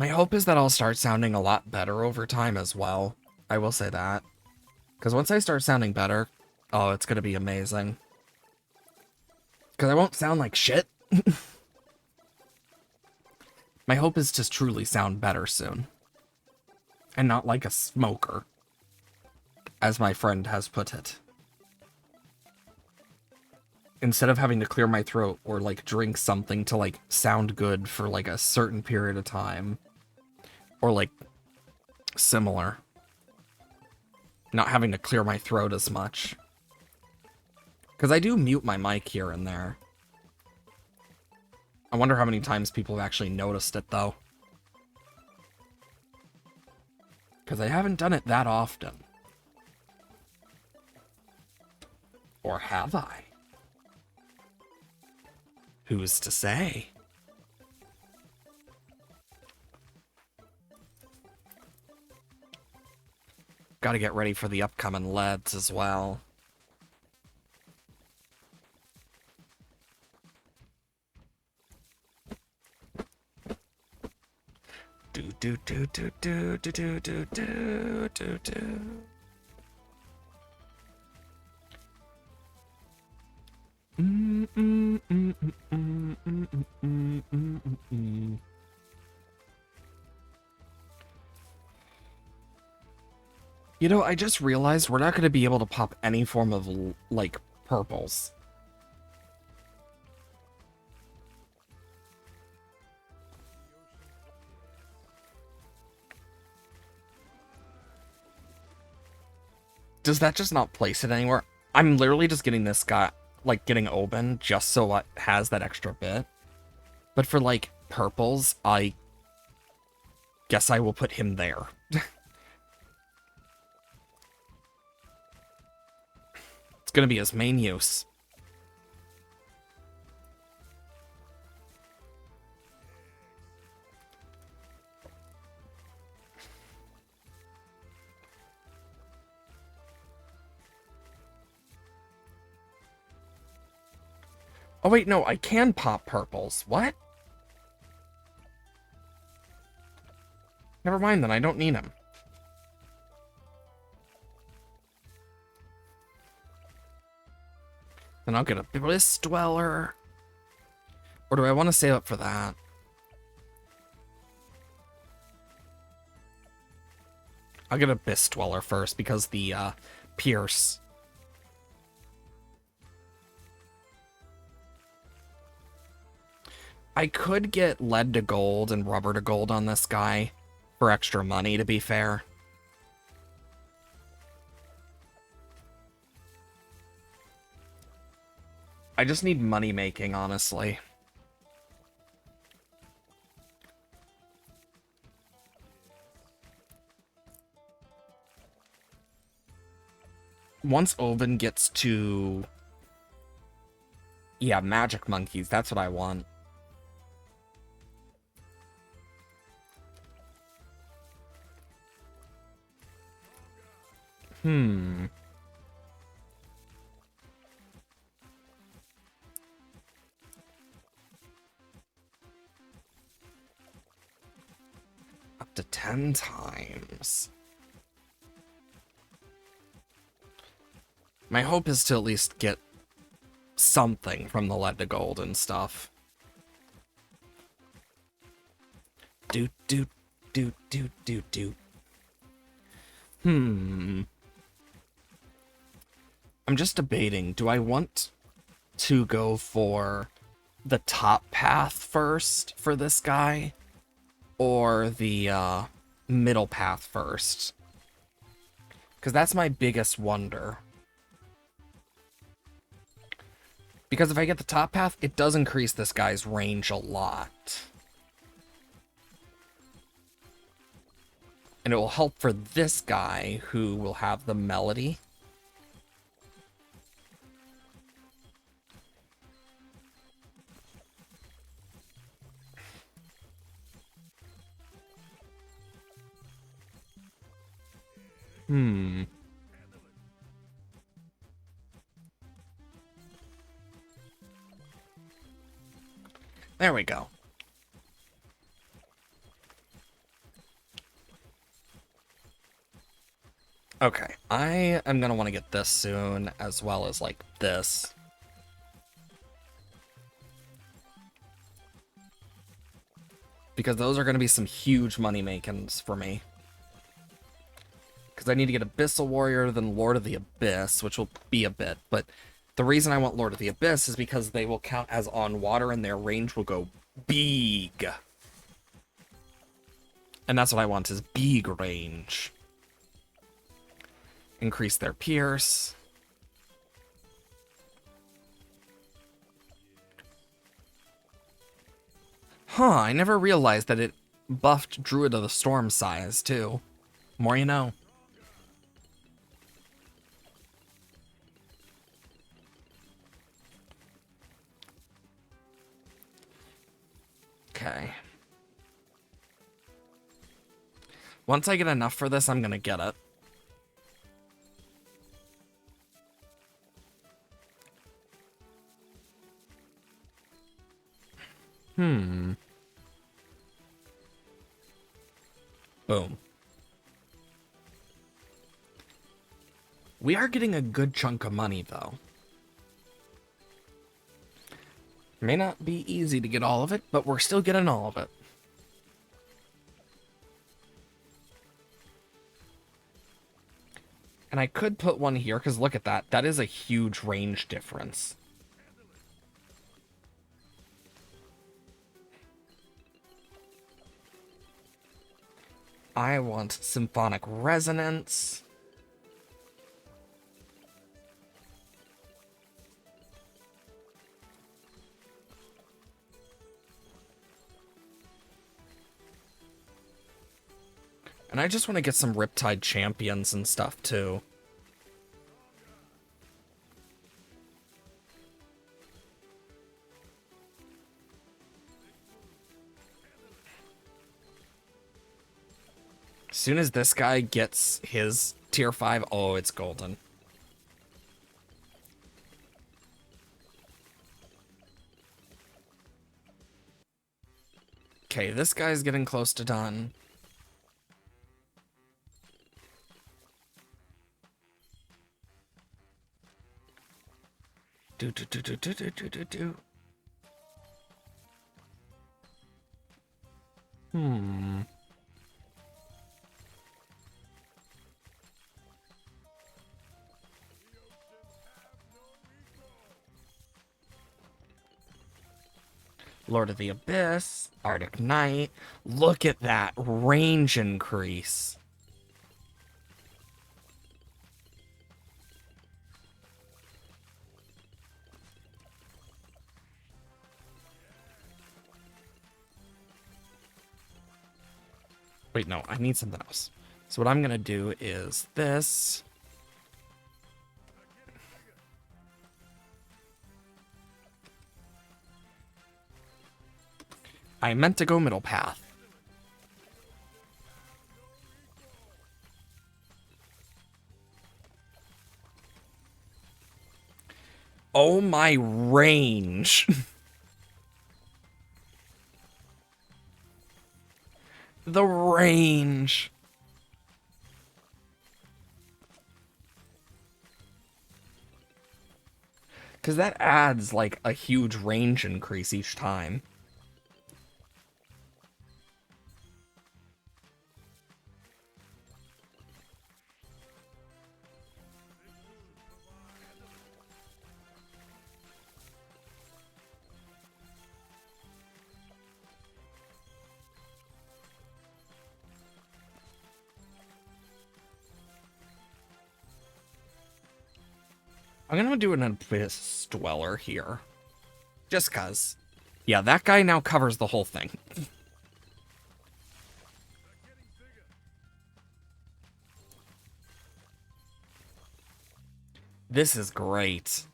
hope is that I'll start sounding a lot better over time as well. I will say that. Because once I start sounding better, oh, it's going to be amazing. Because I won't sound like shit. My hope is to truly sound better soon. And not like a smoker, as my friend has put it. Instead of having to clear my throat or, like, drink something to, like, sound good for, like, a certain period of time. Or, like, similar. Not having to clear my throat as much. Because I do mute my mic here and there. I wonder how many times people have actually noticed it, though. Because I haven't done it that often. Or have I? Who's to say? Gotta get ready for the upcoming LEDs as well. Do do do do do do do do do do do. You know, I just realized we're not going to be able to pop any form of, like, purples. Does that just not place it anywhere? I'm literally just getting this guy, like, getting Oben just so it has that extra bit. But for, like, purples, I guess I will put him there. It's gonna be his main use. Oh wait, no, I can pop purples. What? Never mind then, I don't need him. Then I'll get a Bliss Dweller. Or do I want to save up for that? I'll get a Bliss Dweller first because the Pierce. I could get lead to gold and rubber to gold on this guy for extra money, to be fair. I just need money making, honestly. Once Oben gets to... Yeah, magic monkeys, that's what I want. Up to 10 times. My hope is to at least get something from the lead to gold and stuff. Do do do do do do. I'm just debating, do I want to go for the top path first for this guy? Or the middle path first? Because that's my biggest wonder. Because if I get the top path, it does increase this guy's range a lot. And it will help for this guy, who will have the melody. There we go. Okay, I am gonna want to get this soon, as well as, like, this. Because those are gonna be some huge money makings for me. Because I need to get Abyssal Warrior, then Lord of the Abyss, which will be a bit, but the reason I want Lord of the Abyss is because they will count as on water and their range will go big. And that's what I want, is big range. Increase their Pierce. Huh, I never realized that it buffed Druid of the Storm size, too. More you know. Okay. Once I get enough for this, I'm gonna get it. Boom. We are getting a good chunk of money, though. May not be easy to get all of it, but we're still getting all of it. And I could put one here, because look at that. That is a huge range difference. I want symphonic resonance. And I just want to get some Riptide champions and stuff, too. As soon as this guy gets his tier 5, oh, it's golden. Okay, this guy's getting close to done. Do. Lord of the Abyss, Arctic Knight. Look at that range increase. Wait, no, I need something else. So what I'm going to do is this. I meant to go middle path. Oh, my range. The range. Because that adds, like, a huge range increase each time. I'm gonna do an Abyss Dweller here. Just cuz. Yeah, that guy now covers the whole thing. This is great.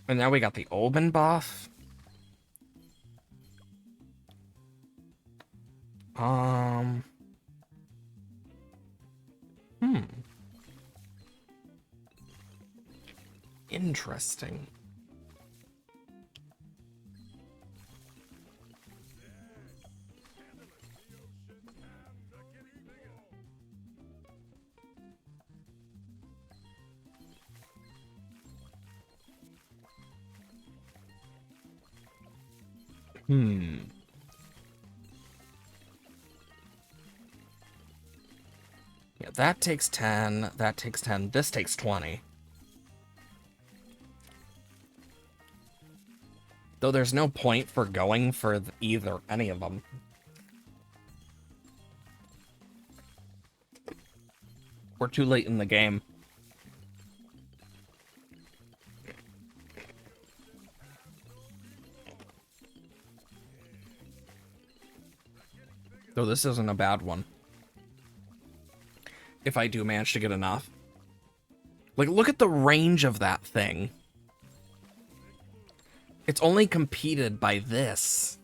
And now we got the Oben buff. Interesting. Yeah, that takes 10, that takes 10, this takes 20. Though there's no point for going for any of them. We're too late in the game. Though this isn't a bad one. If I do manage to get enough. Like, look at the range of that thing. It's only competed by this.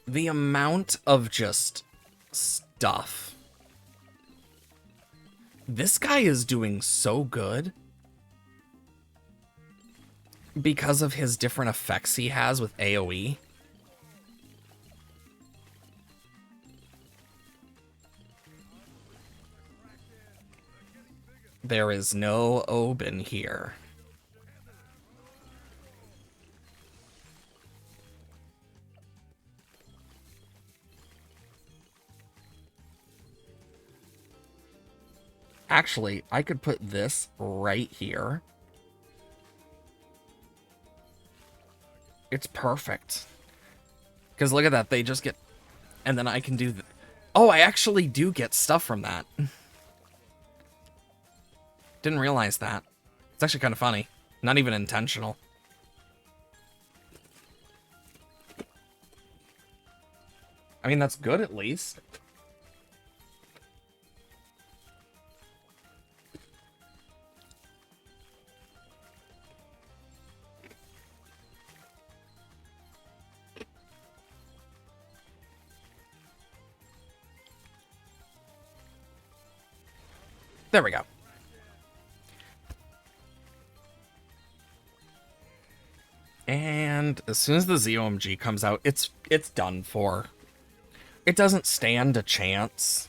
The amount of just stuff. This guy is doing so good because of his different effects he has with AoE. There is no Oben here. Actually, I could put this right here. It's perfect. Because look at that, they just get... And then I can do... Oh, I actually do get stuff from that. Didn't realize that. It's actually kind of funny. Not even intentional. I mean, that's good at least. There we go. And as soon as the ZOMG comes out, it's done for. It doesn't stand a chance.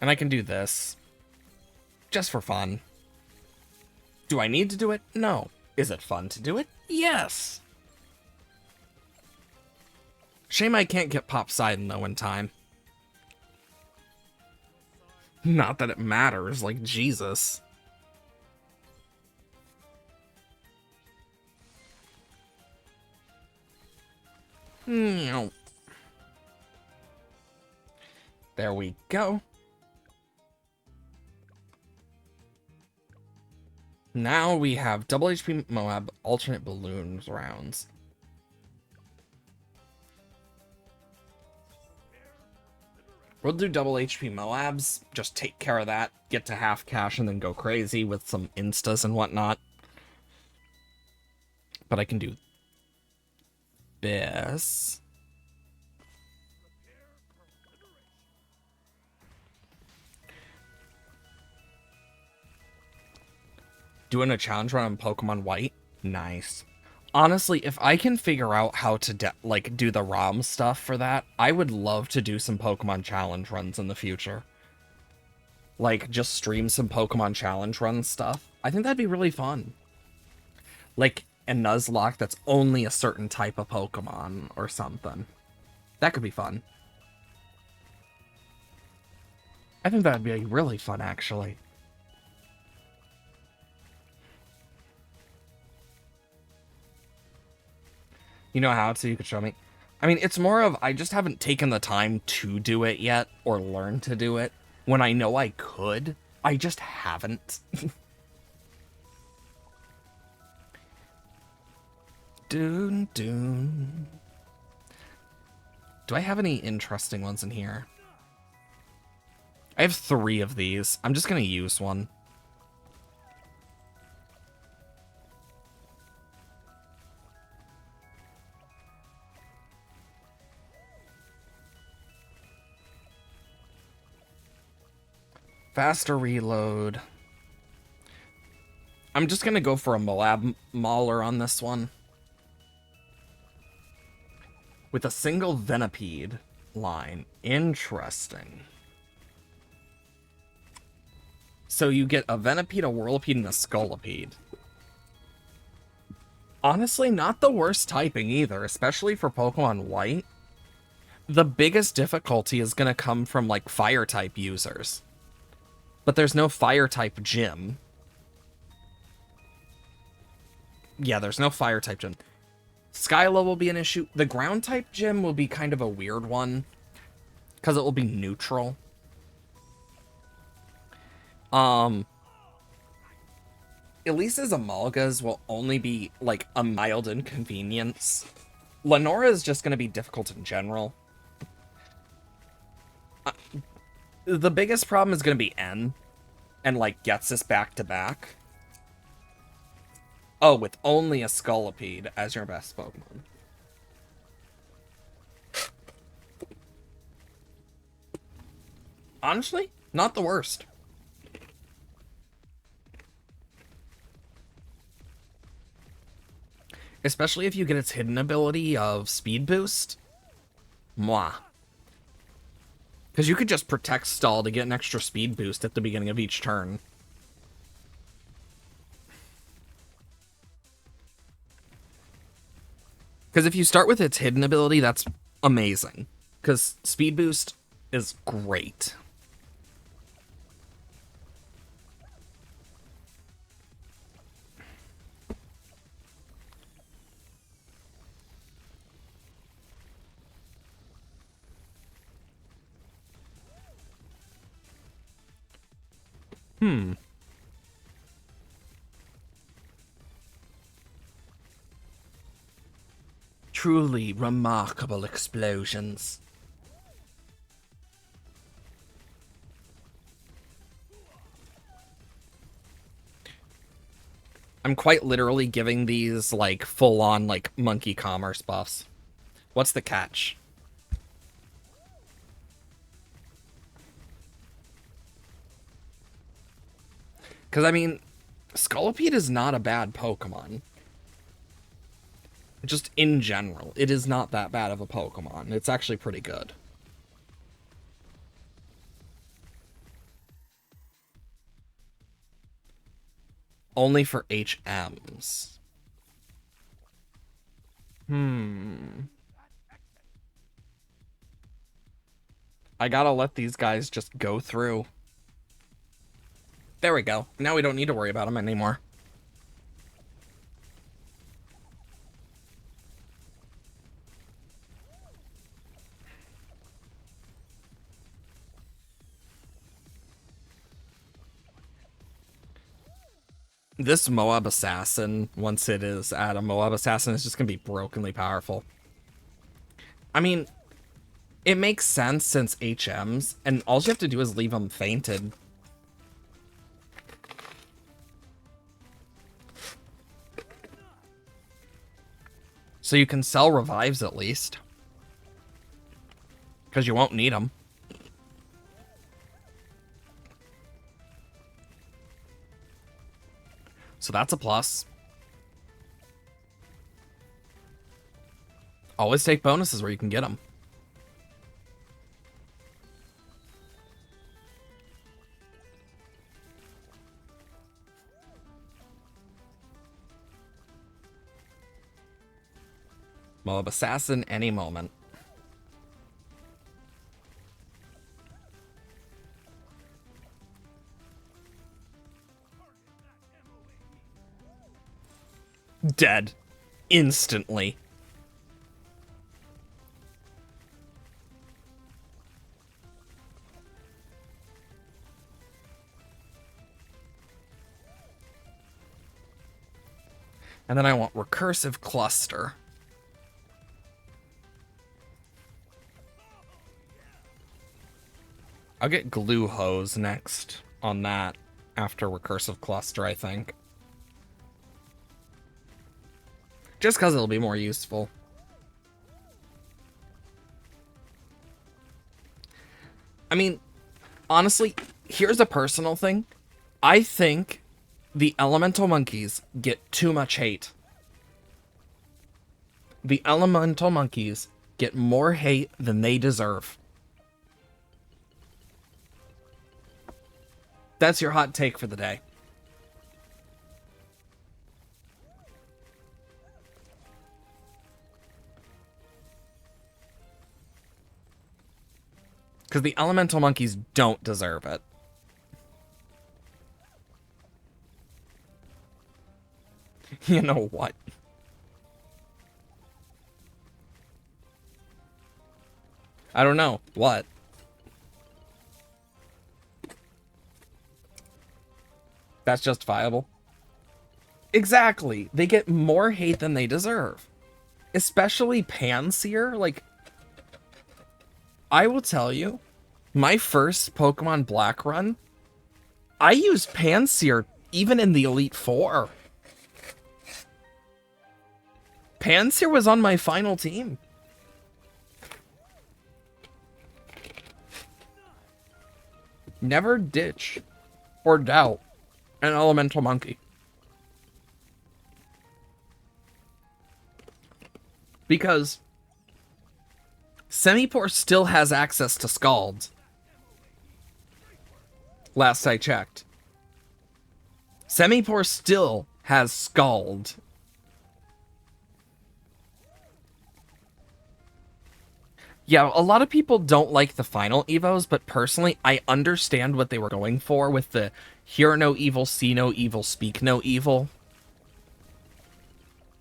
And I can do this. Just for fun. Do I need to do it? No. Is it fun to do it? Yes. Shame I can't get Poseidon though in time. Not that it matters, like Jesus. There we go. Now we have double HP Moab, alternate Bloons rounds. We'll do double HP Moabs, just take care of that, get to half cash, and then go crazy with some instas and whatnot. But I can do this. Doing a challenge run on Pokemon White? Nice. Honestly, if I can figure out how to do the ROM stuff for that, I would love to do some Pokemon challenge runs in the future. Like, just stream some Pokemon challenge run stuff. I think that'd be really fun. Like, a Nuzlocke that's only a certain type of Pokemon or something. That could be fun. I think that'd be really fun, actually. You know how to? You could show me. I mean, it's more of I just haven't taken the time to do it yet or learn to do it. When I know I could, I just haven't. Doon, doon. Do I have any interesting ones in here? I have 3 of these. I'm just going to use one. Faster reload. I'm just going to go for a Moab Mauler on this one. With a single Venipede line. Interesting. So you get a Venipede, a Whirlipede, and a Scolipede. Honestly, not the worst typing either, especially for Pokemon White. The biggest difficulty is going to come from, like, Fire-type users. But there's no Fire-type gym. Yeah, there's no Fire-type gym. Skyla will be an issue. The Ground-type gym will be kind of a weird one. Because it will be neutral. Elisa's Amalgas will only be, like, a mild inconvenience. Lenora is just going to be difficult in general. The biggest problem is going to be N. And, like, gets us back to back. Oh, with only a Scolipede as your best Pokemon. Honestly, not the worst. Especially if you get its hidden ability of speed boost. Mwah. Because you could just protect stall to get an extra speed boost at the beginning of each turn. Because if you start with its hidden ability, that's amazing. Because speed boost is great. Truly remarkable explosions. I'm quite literally giving these, like, full-on, like, monkey commerce buffs. What's the catch? Because, I mean, Scolipede is not a bad Pokemon. Just in general, it is not that bad of a Pokemon. It's actually pretty good. Only for HMs. I gotta let these guys just go through. There we go. Now we don't need to worry about them anymore. This Moab Assassin, once it is at a Moab Assassin, is just going to be brokenly powerful. I mean, it makes sense since HMs, and all you have to do is leave them fainted. So you can sell revives at least. Because you won't need them. So that's a plus. Always take bonuses where you can get them. Moab Assassin any moment. Dead. Instantly. And then I want Recursive Cluster. I'll get Glue Hose next on that after Recursive Cluster, I think. Just because it'll be more useful. I mean, honestly, here's a personal thing. I think the Elemental Monkeys get too much hate. The Elemental Monkeys get more hate than they deserve. That's your hot take for the day. Because the Elemental Monkeys don't deserve it. You know what? I don't know. What? That's justifiable. Exactly. They get more hate than they deserve. Especially Panseer. Like, I will tell you, my first Pokemon Black run, I used Panseer even in the Elite Four. Panseer was on my final team. Never ditch or doubt an elemental monkey. Because Semipore still has access to Scald. Last I checked. Semipore still has Scald. Yeah, a lot of people don't like the final Evos, but personally, I understand what they were going for with the hear no evil, see no evil, speak no evil.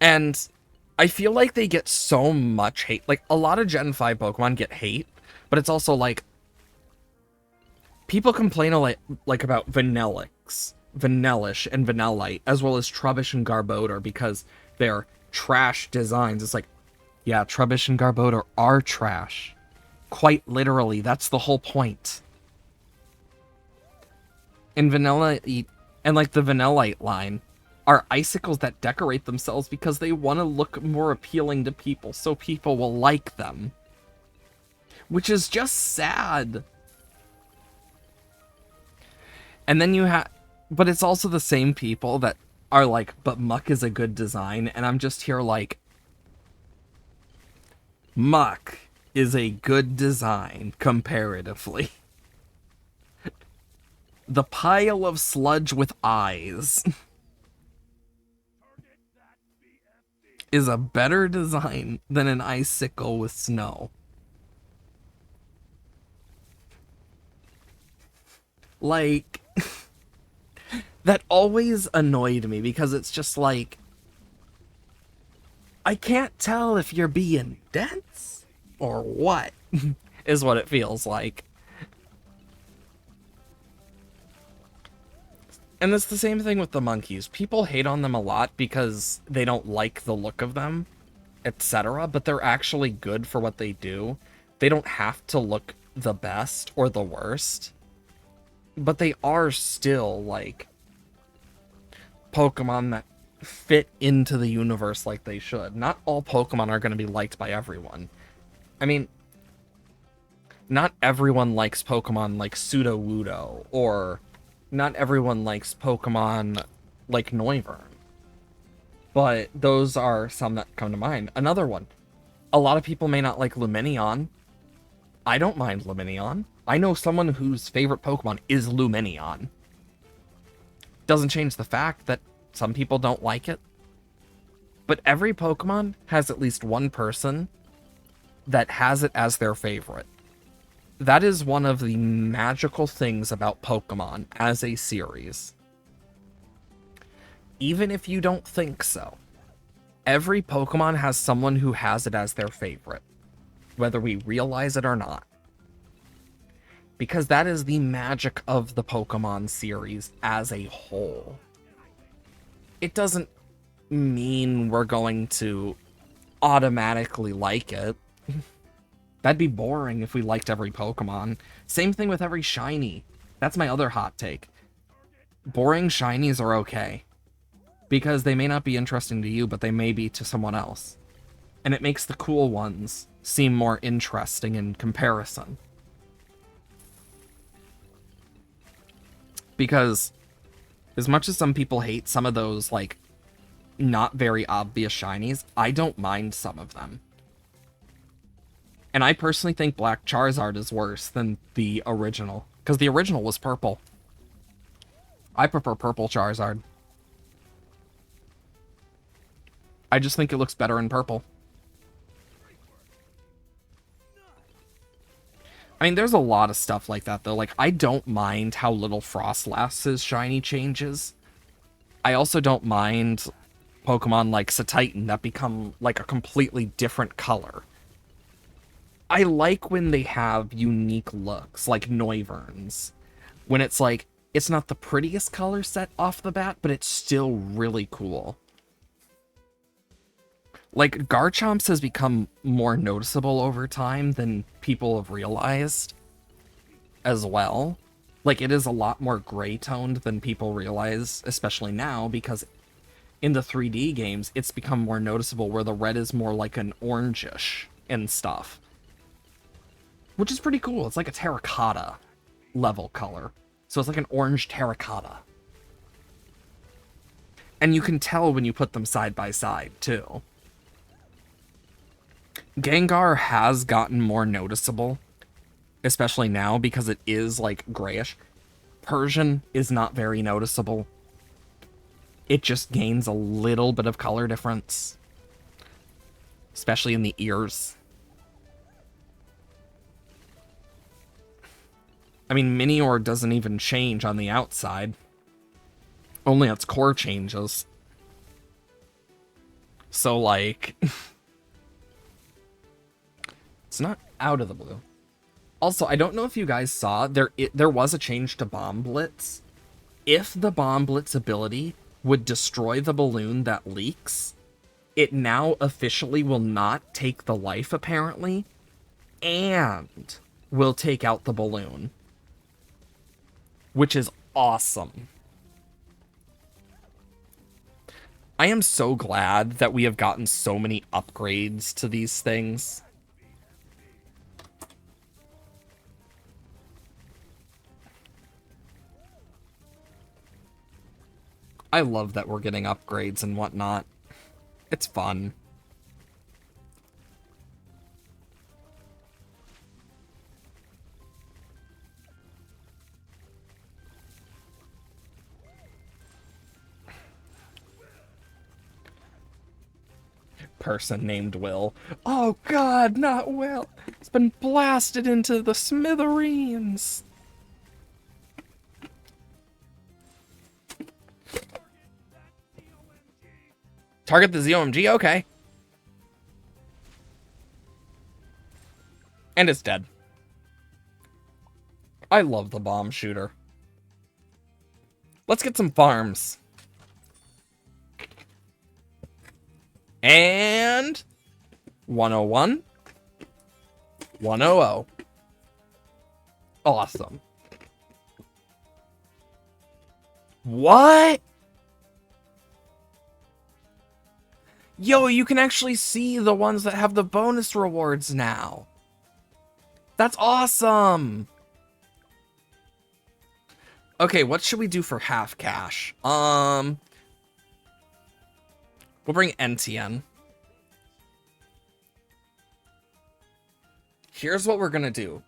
And I feel like they get so much hate. Like, a lot of Gen 5 Pokemon get hate, but it's also like, people complain like about Vanillix, Vanillish, and Vanillite, as well as Trubbish and Garbodor, because they're trash designs. It's like, yeah, Trubbish and Garbodor are trash. Quite literally, that's the whole point. And Vanillite, and like the Vanillite line, are icicles that decorate themselves because they want to look more appealing to people, so people will like them. Which is just sad. And then you have, but it's also the same people that are like, but Muck is a good design, and I'm just here like, Muck is a good design, comparatively. The pile of sludge with eyes is a better design than an icicle with snow. Like, that always annoyed me, because it's just like, I can't tell if you're being dense or what, is what it feels like. And it's the same thing with the monkeys. People hate on them a lot because they don't like the look of them, etc., but they're actually good for what they do. They don't have to look the best or the worst, but they are still, like, Pokemon that fit into the universe like they should. Not all Pokemon are going to be liked by everyone. I mean, not everyone likes Pokemon like Sudowoodo, or not everyone likes Pokemon like Noivern. But those are some that come to mind. Another one. A lot of people may not like Lumineon. I don't mind Lumineon. I know someone whose favorite Pokemon is Lumineon. Doesn't change the fact that some people don't like it. But every Pokemon has at least one person that has it as their favorite. That is one of the magical things about Pokemon as a series. Even if you don't think so, every Pokemon has someone who has it as their favorite, whether we realize it or not. Because that is the magic of the Pokemon series as a whole. It doesn't mean we're going to automatically like it. That'd be boring if we liked every Pokemon. Same thing with every shiny. That's my other hot take. Boring shinies are okay, because they may not be interesting to you, but they may be to someone else. And it makes the cool ones seem more interesting in comparison. Because as much as some people hate some of those, like, not very obvious shinies, I don't mind some of them. And I personally think Black Charizard is worse than the original, because the original was purple. I prefer purple Charizard. I just think it looks better in purple. I mean, there's a lot of stuff like that, though. Like, I don't mind how little Frostlass's shiny changes. I also don't mind Pokemon like Satitan that become, like, a completely different color. I like when they have unique looks, like Noivern's. When it's like, it's not the prettiest color set off the bat, but it's still really cool. Like, Garchomp's has become more noticeable over time than people have realized as well. Like, it is a lot more gray-toned than people realize, especially now, because in the 3D games, it's become more noticeable where the red is more like an orangish and stuff. Which is pretty cool. It's like a terracotta level color. So it's like an orange terracotta. And you can tell when you put them side by side, too. Gengar has gotten more noticeable, especially now because it is, like, grayish. Persian is not very noticeable. It just gains a little bit of color difference, especially in the ears. I mean, Minior doesn't even change on the outside. Only its core changes. So, like... it's not out of the blue. Also, I don't know if you guys saw, there was a change to Bomb Blitz. If the Bomb Blitz ability would destroy the balloon that leaks, it now officially will not take the life, apparently, and will take out the balloon. Which is awesome. I am so glad that we have gotten so many upgrades to these things. I love that we're getting upgrades and whatnot. It's fun. Person named Will. Oh god, not Will. It's been blasted into the smithereens. Target the ZOMG? Okay. And it's dead. I love the bomb shooter. Let's get some farms. And 101. 100. Awesome. What? Yo, you can actually see the ones that have the bonus rewards now. That's awesome. Okay, what should we do for half cash? We'll bring NTN. Here's what we're gonna do.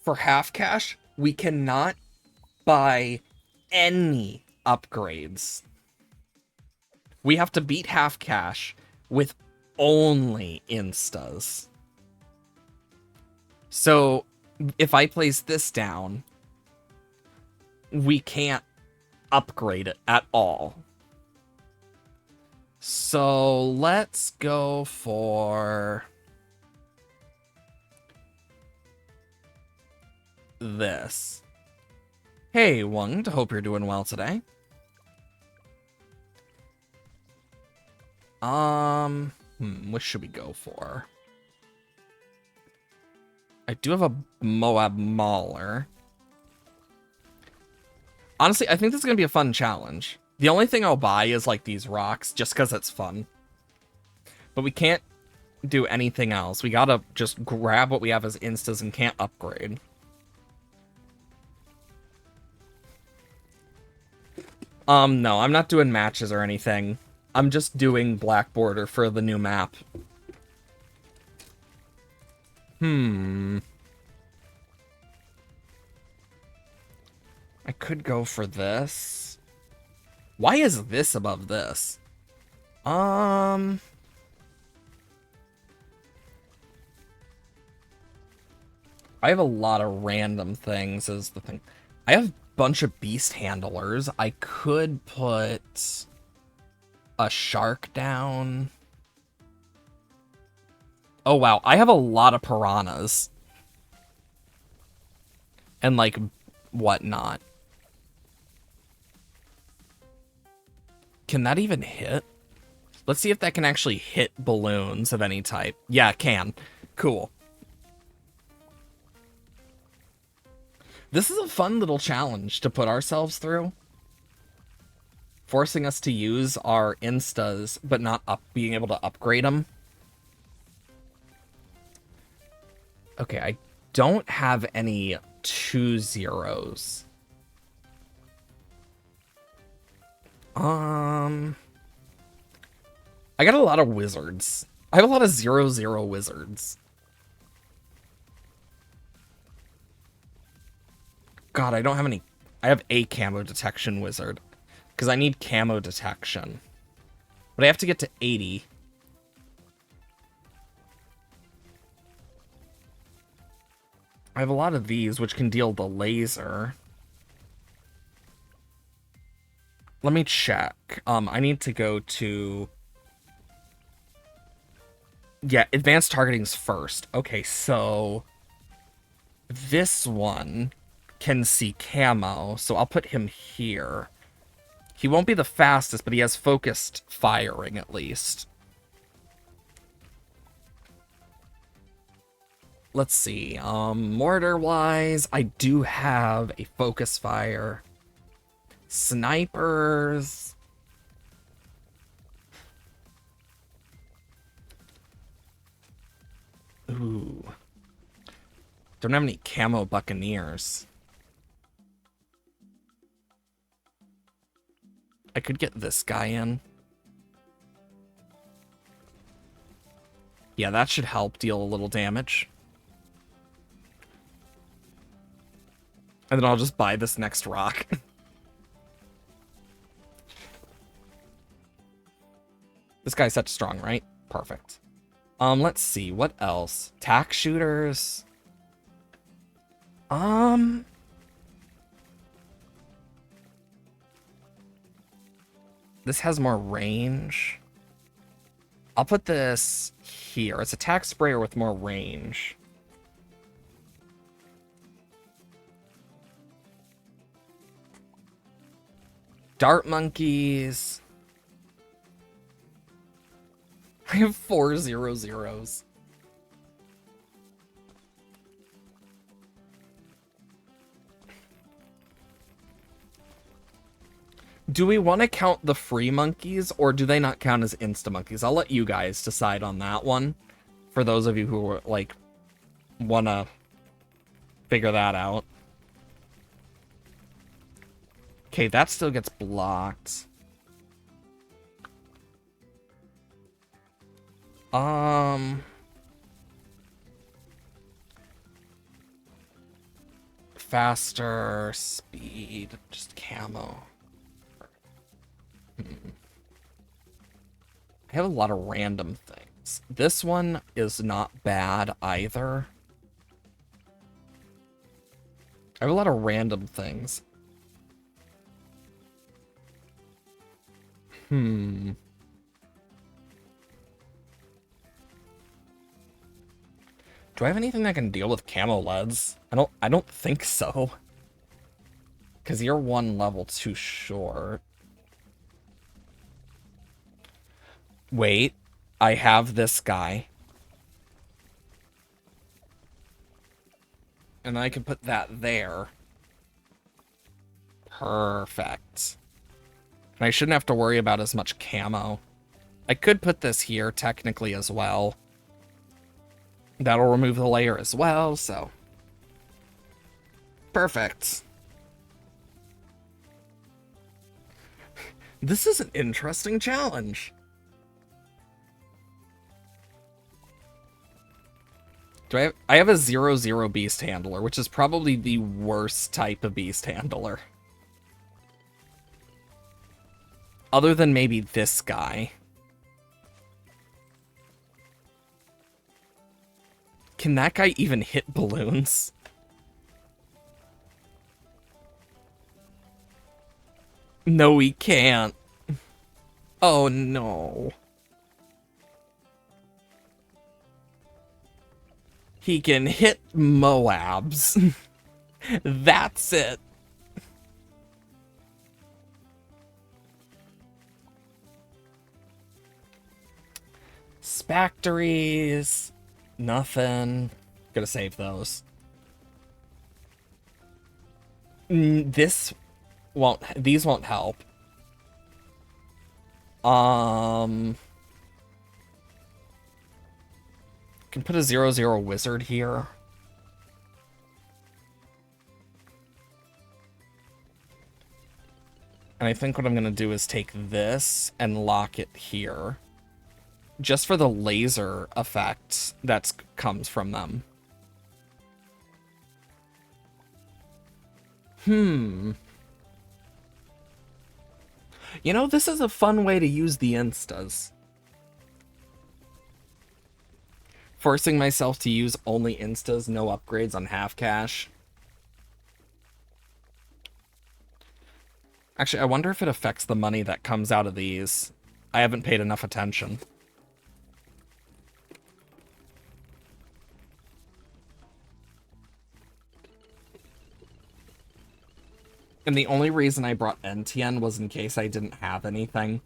For half cash, we cannot buy any upgrades. We have to beat half cash with only instas. So, if I place this down, we can't upgrade it at all. So, let's go for this. Hey, Wunged, hope you're doing well today. What should we go for? I do have a Moab Mauler. Honestly, I think this is going to be a fun challenge. The only thing I'll buy is, like, these rocks, just because it's fun. But we can't do anything else. We gotta just grab what we have as instas and can't upgrade. No, I'm not doing matches or anything. I'm just doing black border for the new map. I could go for this. Why is this above this? I have a lot of random things is the thing. I have a bunch of beast handlers. I could put a shark down. Oh, wow. I have a lot of piranhas. And, like, whatnot. Can that even hit? Let's see if that can actually hit balloons of any type. Yeah, it can. Cool. This is a fun little challenge to put ourselves through. Forcing us to use our instas, but not being able to upgrade them. Okay, I don't have any 2 zeros. I got a lot of wizards. I have a lot of 0/0 wizards. God, I don't have any. I have a camo detection wizard. Because I need camo detection. But I have to get to 80. I have a lot of these, which can deal the laser. Let me check. I need to go to... Yeah, advanced targeting's first. Okay, so... This one can see camo, so I'll put him here. He won't be the fastest, but he has focused firing at least. Let's see. Mortar-wise, I do have a focus fire. Snipers. Ooh. Don't have any camo buccaneers. I could get this guy in. Yeah, that should help deal a little damage. And then I'll just buy this next rock. This guy's such strong, right? Perfect. Let's see, what else? Tack shooters. This has more range. I'll put this here. It's a tack sprayer with more range. Dart monkeys. I have 4 0/0s. Do we want to count the free monkeys, or do they not count as insta-monkeys? I'll let you guys decide on that one. For those of you who, like, want to figure that out. Okay, that still gets blocked. Faster, speed, just camo. I have a lot of random things. This one is not bad either. I have a lot of random things. Do I have anything that can deal with camo leads? I don't think so. Because you're one level too short. Wait, I have this guy. And I can put that there. Perfect. And I shouldn't have to worry about as much camo. I could put this here technically as well. That'll remove the layer as well, so. Perfect. This is an interesting challenge. I have a 0/0 beast handler, which is probably the worst type of beast handler. Other than maybe this guy. Can that guy even hit balloons? No, he can't. Oh, no. He can hit Moabs. That's it. Factories. Nothing. Gonna save those. These won't help. Can put a 0/0 wizard here. And I think what I'm going to do is take this and lock it here. Just for the laser effect that comes from them. You know, this is a fun way to use the instas. Forcing myself to use only instas, no upgrades on half cash. Actually, I wonder if it affects the money that comes out of these. I haven't paid enough attention. And the only reason I brought NTN was in case I didn't have anything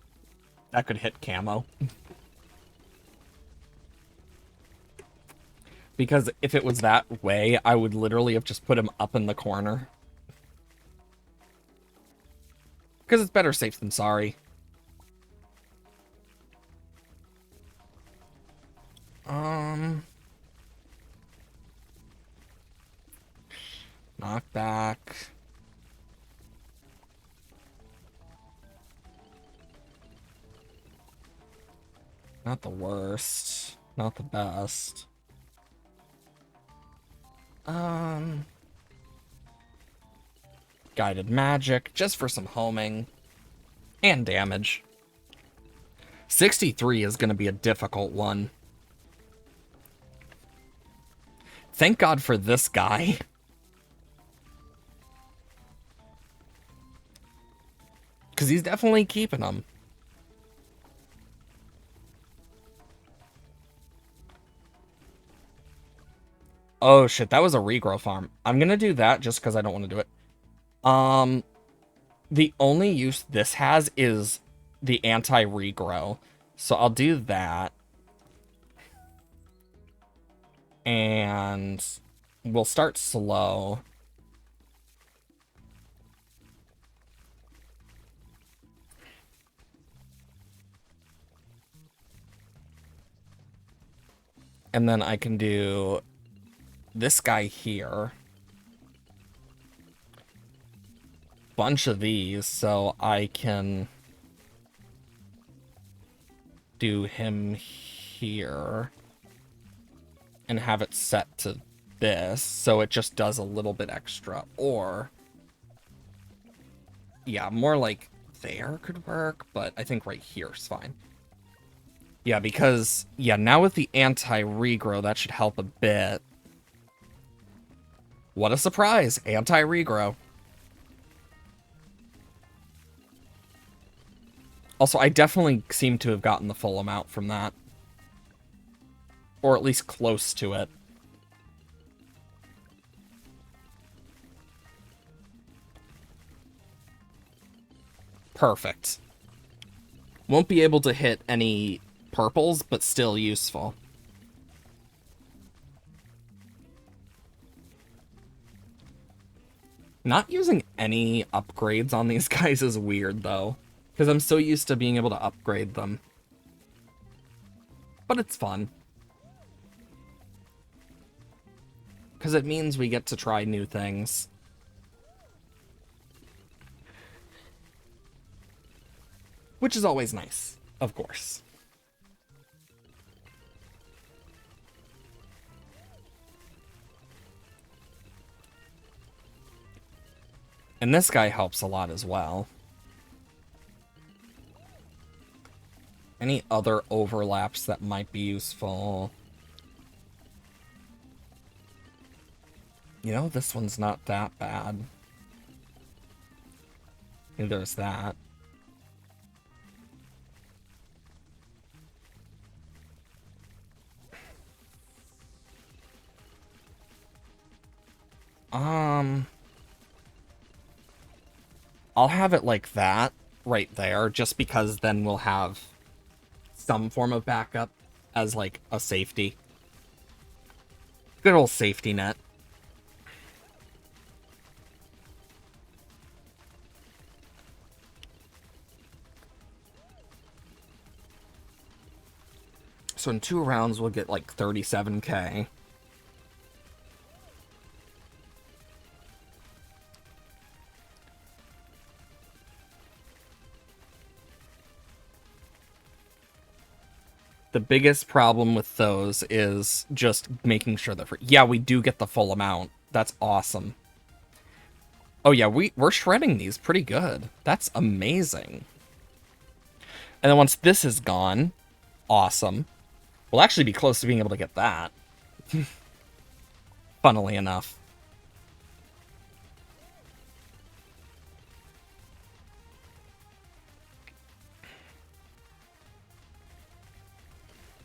that could hit camo. Because if it was that way, I would literally have just put him up in the corner. Because it's better safe than sorry. Knockback. Not the worst. Not the best. Guided magic, just for some homing. And damage. 63 is going to be a difficult one. Thank God for this guy. Because he's definitely keeping them. Oh shit, that was a regrow farm. I'm gonna do that just because I don't want to do it. The only use this has is the anti-regrow. So I'll do that. And we'll start slow. And then I can do this guy here. Bunch of these, so I can do him here and have it set to this, so it just does a little bit extra. Or, yeah, more like there could work, but I think right here is fine. Yeah, because, yeah, now with the anti-regrow, that should help a bit. What a surprise! Anti-regrow. Also, I definitely seem to have gotten the full amount from that. Or at least close to it. Perfect. Won't be able to hit any purples, but still useful. Not using any upgrades on these guys is weird, though. Because I'm so used to being able to upgrade them. But it's fun. Because it means we get to try new things. Which is always nice, of course. And this guy helps a lot as well. Any other overlaps that might be useful? You know, this one's not that bad. And there's that. I'll have it like that right there, just because then we'll have some form of backup as like a safety. Good old safety net. So in 2 rounds, we'll get like 37k. The biggest problem with those is just making sure that... Yeah, we do get the full amount. That's awesome. Oh yeah, we're shredding these pretty good. That's amazing. And then once this is gone, awesome. We'll actually be close to being able to get that. Funnily enough.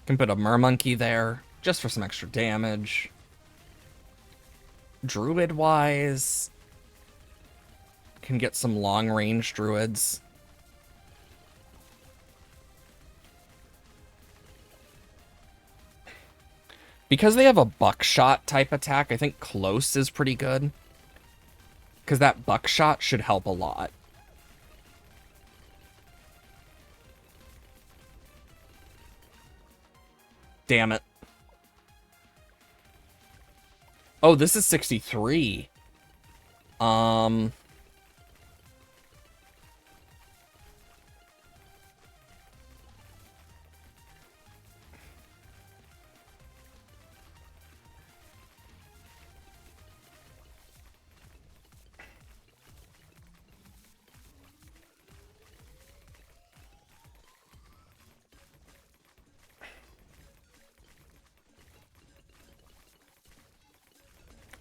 Can put a mermonkey there, just for some extra damage. Druid-wise, can get some long-range druids. Because they have a buckshot type attack, I think close is pretty good. Because that buckshot should help a lot. Damn it. Oh, this is 63.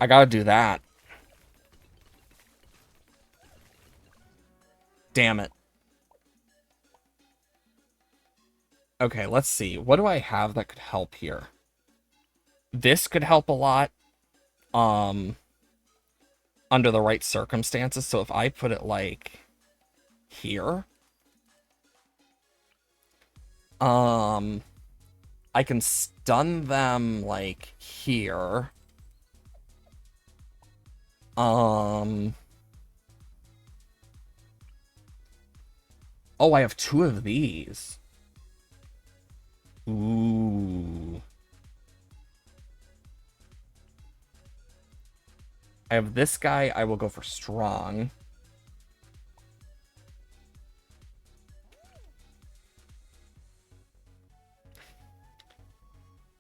I gotta do that. Damn it. Okay, let's see. What do I have that could help here? This could help a lot. Under the right circumstances. So if I put it like here, I can stun them like here. Oh, I have 2 of these. Ooh. I have this guy. I will go for strong.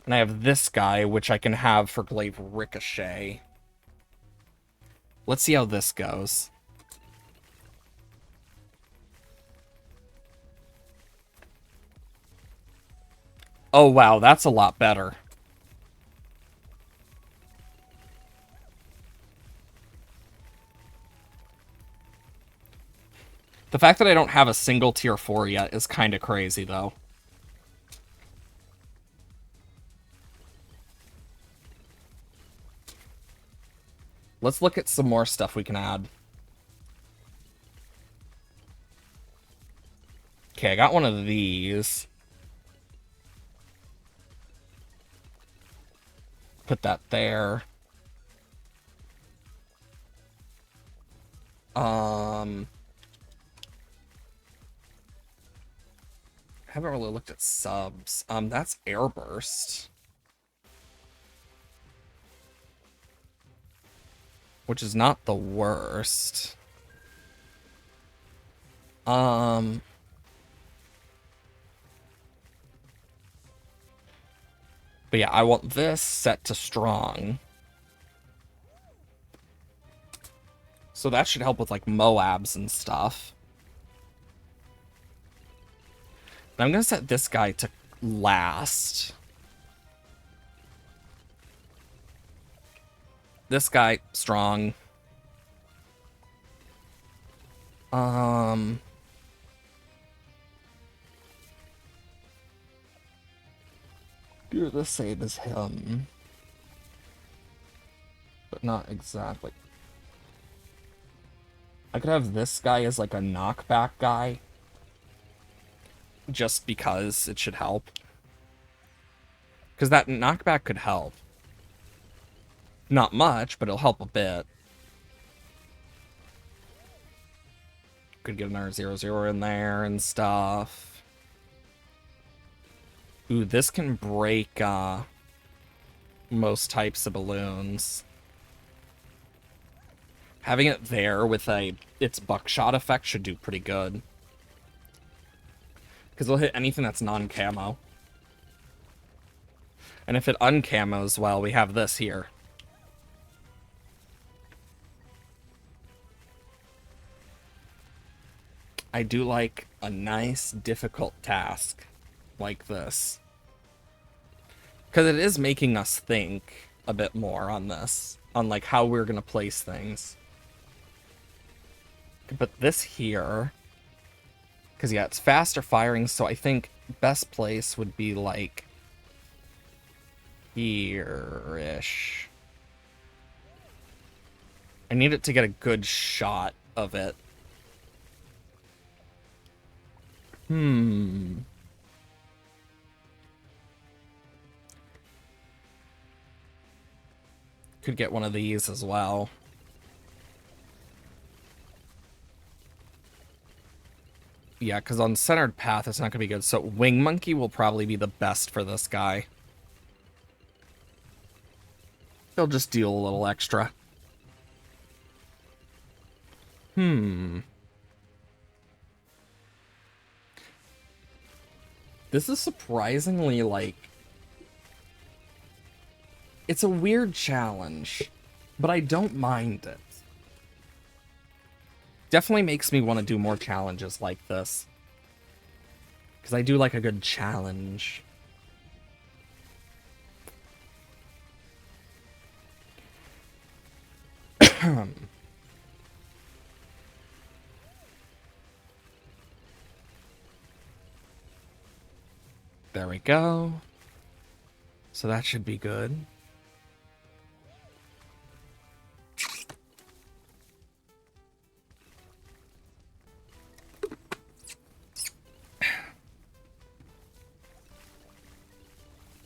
And I have this guy, which I can have for Glaive Ricochet. Let's see how this goes. Oh, wow, that's a lot better. The fact that I don't have a single tier 4 yet is kind of crazy, though. Let's look at some more stuff we can add. Okay, I got one of these. Put that there. Haven't really looked at subs. That's Airburst. Which is not the worst. But yeah, I want this set to strong. So that should help with, like, Moabs and stuff. But I'm gonna set this guy to last. This guy, strong. You're the same as him. But not exactly. I could have this guy as like a knockback guy. Just because it should help. Because that knockback could help. Not much, but it'll help a bit. Could get another 0/0 in there and stuff. Ooh, this can break most types of balloons. Having it there with its buckshot effect should do pretty good. Because it'll hit anything that's non-camo. And if it uncamos well, we have this here. I do like a nice, difficult task like this. Because it is making us think a bit more on this. On, like, how we're going to place things. But this here... Because, yeah, it's faster firing, so I think best place would be, like... here-ish. I need it to get a good shot of it. Could get one of these as well. Yeah, because on centered path, it's not going to be good. So Wing Monkey will probably be the best for this guy. He'll just deal a little extra. This is surprisingly, like... It's a weird challenge, but I don't mind it. Definitely makes me want to do more challenges like this. Because I do like a good challenge. There we go. So that should be good.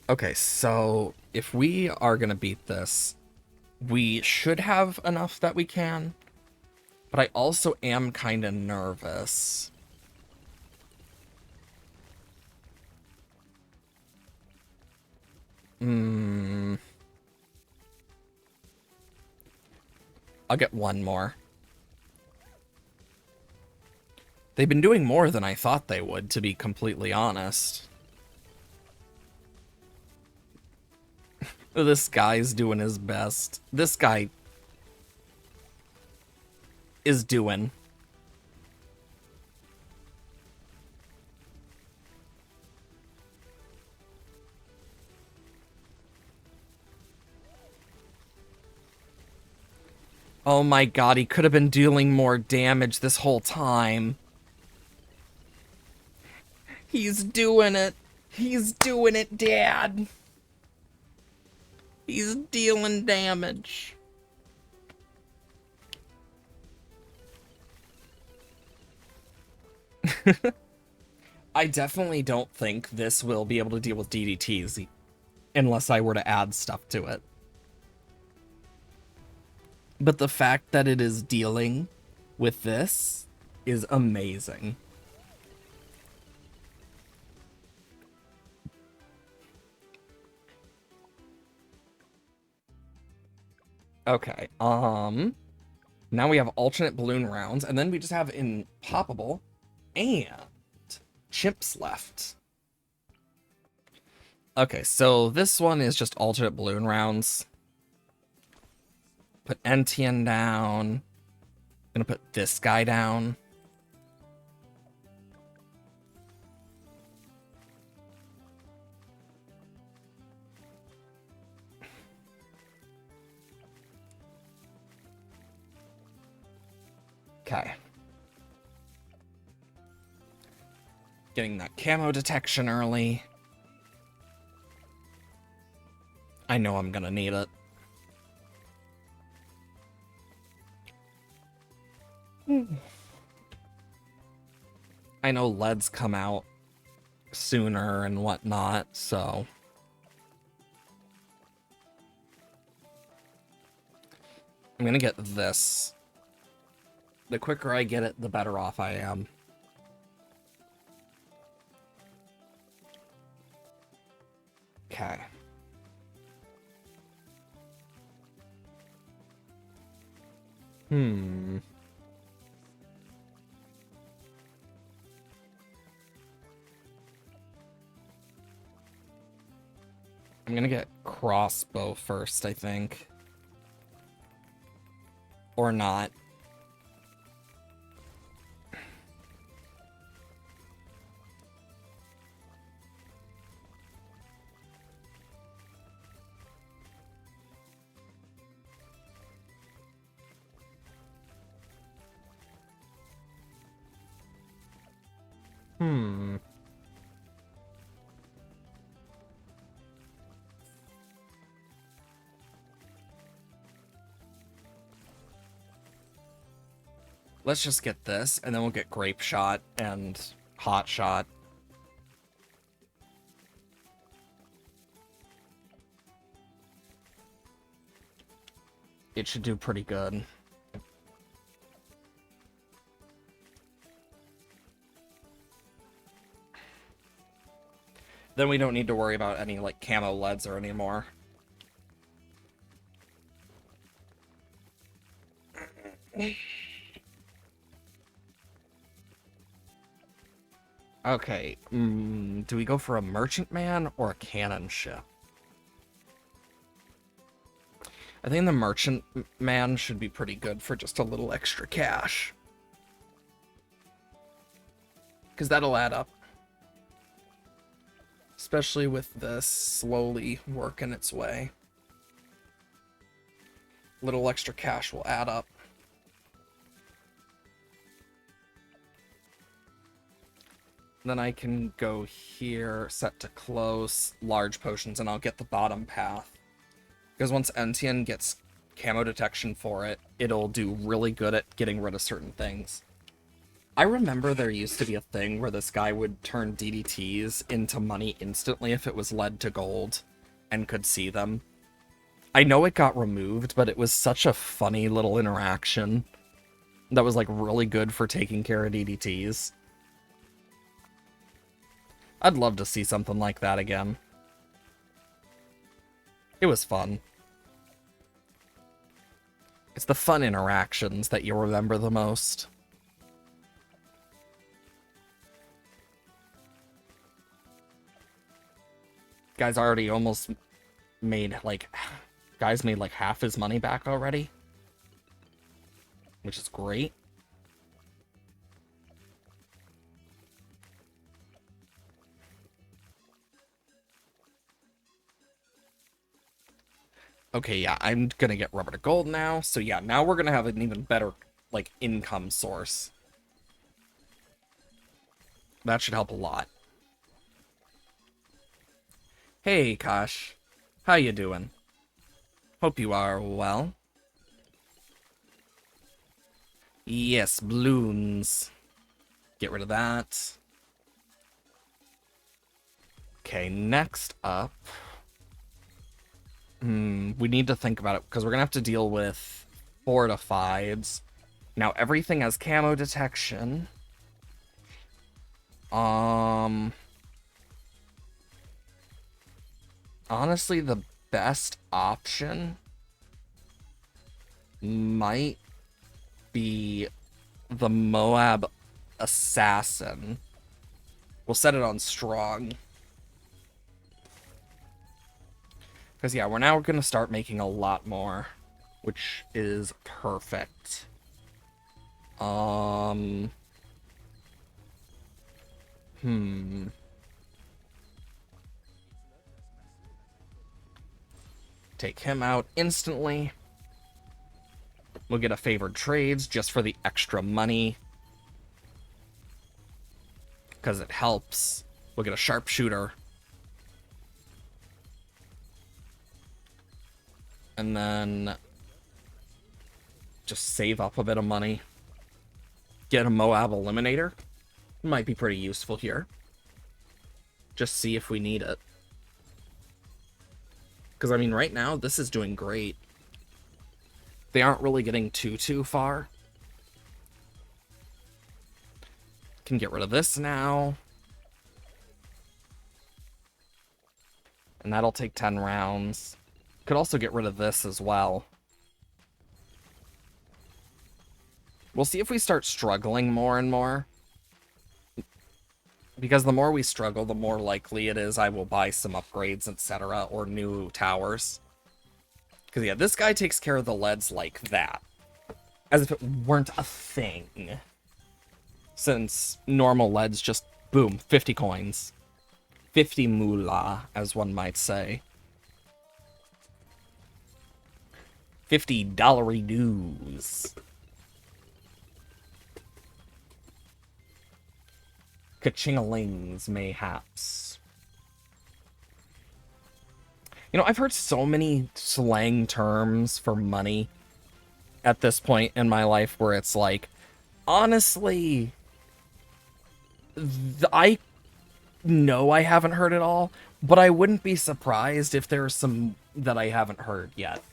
Okay, so if we are gonna beat this, we should have enough that we can, but I also am kind of nervous. I'll get one more. They've been doing more than I thought they would, to be completely honest. This guy's doing his best. This guy is doing. Oh my god, he could have been dealing more damage this whole time. He's doing it. He's doing it, Dad. He's dealing damage. I definitely don't think this will be able to deal with DDTs unless I were to add stuff to it. But the fact that it is dealing with this is amazing. Okay, now we have alternate balloon rounds, and then we just have Impoppable and Chimps left. Okay, so this one is just alternate balloon rounds. Put Entian down. Gonna put this guy down. Okay. Getting that camo detection early. I know I'm gonna need it. I know leads come out sooner and whatnot, so... I'm gonna get this. The quicker I get it, the better off I am. Okay. I'm gonna get crossbow first, I think. Or not. Hmm. Let's just get this, and then we'll get grape shot and hot shot. It should do pretty good. Then we don't need to worry about any, like, camo leads or anymore. Okay, do we go for a merchantman or a cannon ship? I think the merchantman should be pretty good for just a little extra cash. Because that'll add up. Especially with this slowly working its way. Little extra cash will add up. Then I can go here, set to close, large potions, and I'll get the bottom path. Because once Entian gets camo detection for it, it'll do really good at getting rid of certain things. I remember there used to be a thing where this guy would turn DDTs into money instantly if it was led to gold and could see them. I know it got removed, but it was such a funny little interaction that was like really good for taking care of DDTs. I'd love to see something like that again. It was fun. It's the fun interactions that you remember the most. Guy's already almost made, like... Guy's made, like, half his money back already. Which is great. Okay, yeah, I'm gonna get rubber to gold now. So yeah, now we're gonna have an even better, like, income source. That should help a lot. Hey, Kosh. How you doing? Hope you are well. Yes, Bloons. Get rid of that. Okay, next up... we need to think about it, because we're gonna have to deal with fortifieds. Now, everything has camo detection. Honestly, the best option might be the Moab Assassin. We'll set it on strong. Because, yeah, we're now going to start making a lot more, which is perfect. Take him out instantly. We'll get a favored trades just for the extra money. Because it helps. We'll get a sharpshooter. And then just save up a bit of money. Get a Moab Eliminator. Might be pretty useful here. Just see if we need it. Because, I mean, right now, this is doing great. They aren't really getting too far. Can get rid of this now. And that'll take 10 rounds. Could also get rid of this as well. We'll see if we start struggling more and more. Because the more we struggle, the more likely it is I will buy some upgrades, etc., or new towers. Because, yeah, this guy takes care of the leads like that. As if it weren't a thing. Since normal leads just, boom, 50 coins. 50 moolah, as one might say. $50 dues. Ka-ching-a-lings, mayhaps. You know, I've heard so many slang terms for money at this point in my life where it's like, honestly, I know I haven't heard it all, but I wouldn't be surprised if there's some that I haven't heard yet.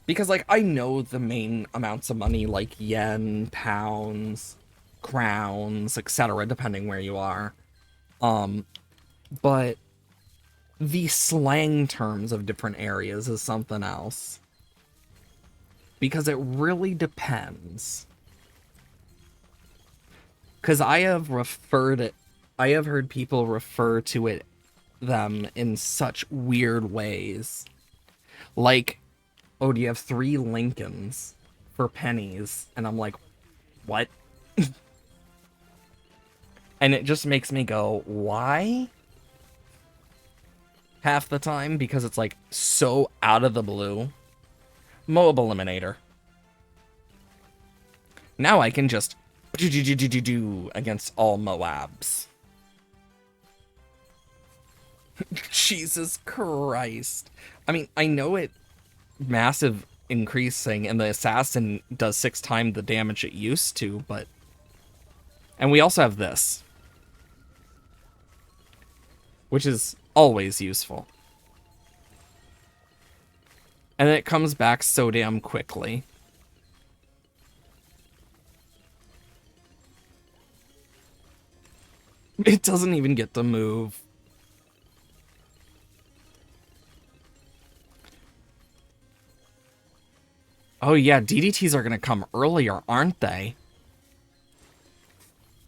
Because, like, I know the main amounts of money, like yen, pounds, crowns, etc., depending where you are. But the slang terms of different areas is something else. Because it really depends. Because I have heard people refer to them in such weird ways. Like, oh, do you have 3 Lincolns for pennies? And I'm like, what? And it just makes me go, why? Half the time, because it's like so out of the blue. Moab Eliminator. Now I can just do against all Moabs. Jesus Christ. I mean, I know it massive increasing and the assassin does 6 times the damage it used to, but... And we also have this. Which is always useful. And then it comes back so damn quickly. It doesn't even get to move. Oh yeah, DDTs are gonna come earlier, aren't they?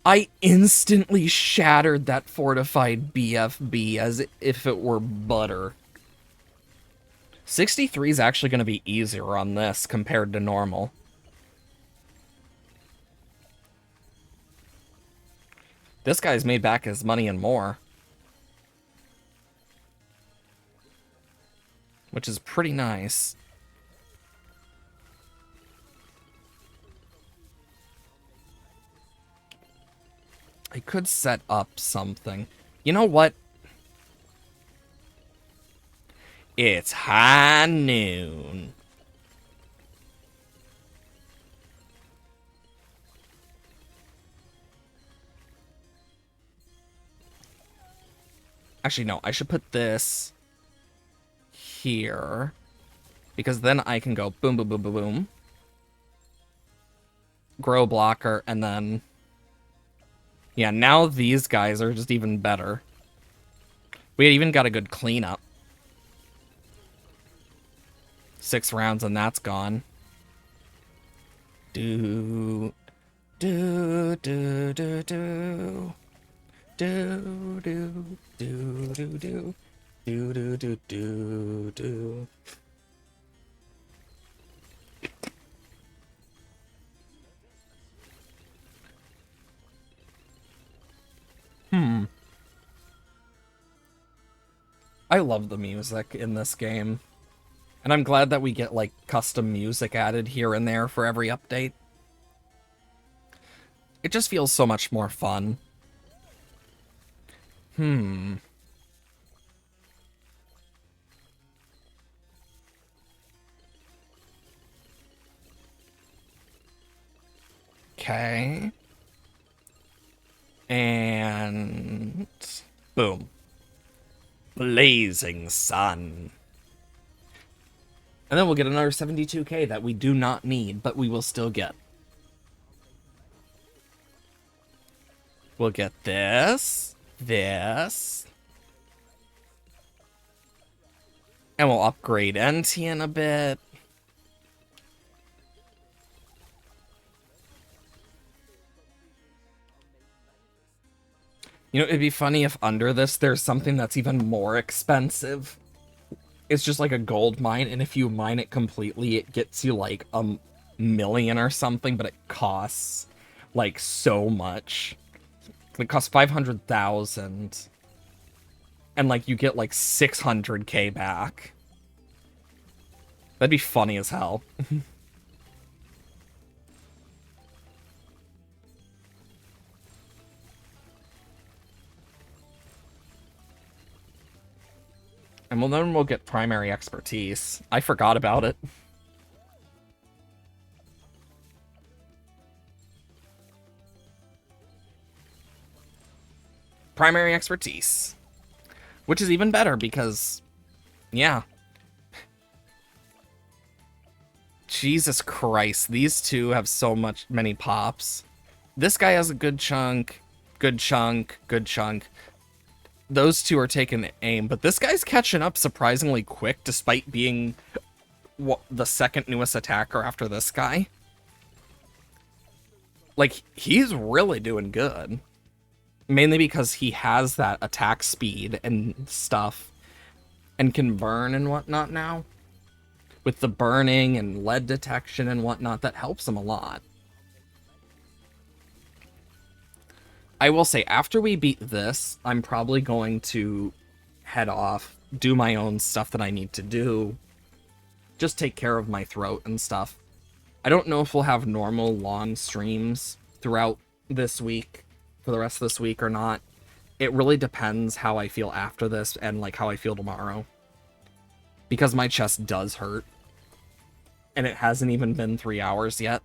I instantly shattered that fortified BFB as if it were butter. 63 is actually going to be easier on this compared to normal. This guy's made back his money and more. Which is pretty nice. I could set up something. You know what? It's high noon. Actually, no. I should put this here. Because then I can go boom, boom, boom, boom, boom. Grow blocker, and then... Yeah, now these guys are just even better. We even got a good cleanup. 6 rounds and that's gone. Do do do do do do do do do do do do do do. I love the music in this game. And I'm glad that we get, like, custom music added here and there for every update. It just feels so much more fun. Okay. And... boom. Blazing sun. And then we'll get another 72k that we do not need, but we will still get. We'll get this, this. And we'll upgrade Entian a bit. You know, it'd be funny if under this there's something that's even more expensive. It's just like a gold mine, and if you mine it completely, it gets you like a million or something, but it costs like so much. It costs 500,000, and like you get like 600k back. That'd be funny as hell. And well, then we'll get primary expertise. I forgot about it. Primary expertise. Which is even better because, yeah. Jesus Christ, these two have so many pops. This guy has a good chunk, good chunk, good chunk. Those two are taking aim, but this guy's catching up surprisingly quick despite being the second newest attacker after this guy. Like, he's really doing good. Mainly because he has that attack speed and stuff and can burn and whatnot now. With the burning and lead detection and whatnot, that helps him a lot. I will say, after we beat this, I'm probably going to head off, do my own stuff that I need to do, just take care of my throat and stuff. I don't know if we'll have normal long streams throughout this week, for the rest of this week or not. It really depends how I feel after this and like how I feel tomorrow. Because my chest does hurt. And it hasn't even been 3 hours yet.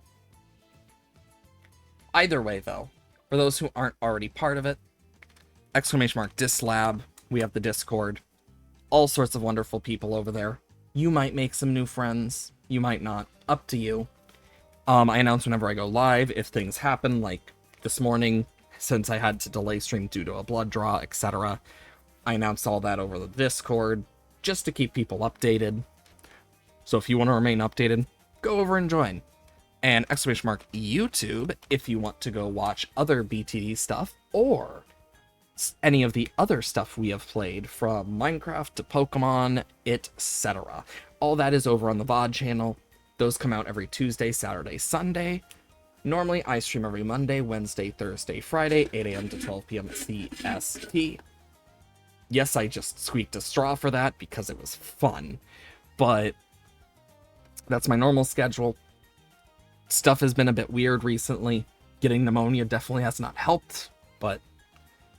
Either way, though, for those who aren't already part of it, !Dislab, we have the Discord, all sorts of wonderful people over there. You might make some new friends, you might not, up to you. I announce whenever I go live, if things happen, like this morning, since I had to delay stream due to a blood draw, etc. I announced all that over the Discord, just to keep people updated. So if you want to remain updated, go over and join. And !YouTube if you want to go watch other BTD stuff, or any of the other stuff we have played, from Minecraft to Pokemon, etc. All that is over on the VOD channel. Those come out every Tuesday, Saturday, Sunday. Normally, I stream every Monday, Wednesday, Thursday, Friday, 8 a.m. to 12 p.m. CST. Yes, I just squeaked a straw for that because it was fun, but that's my normal schedule. Stuff has been a bit weird recently. Getting pneumonia definitely has not helped, but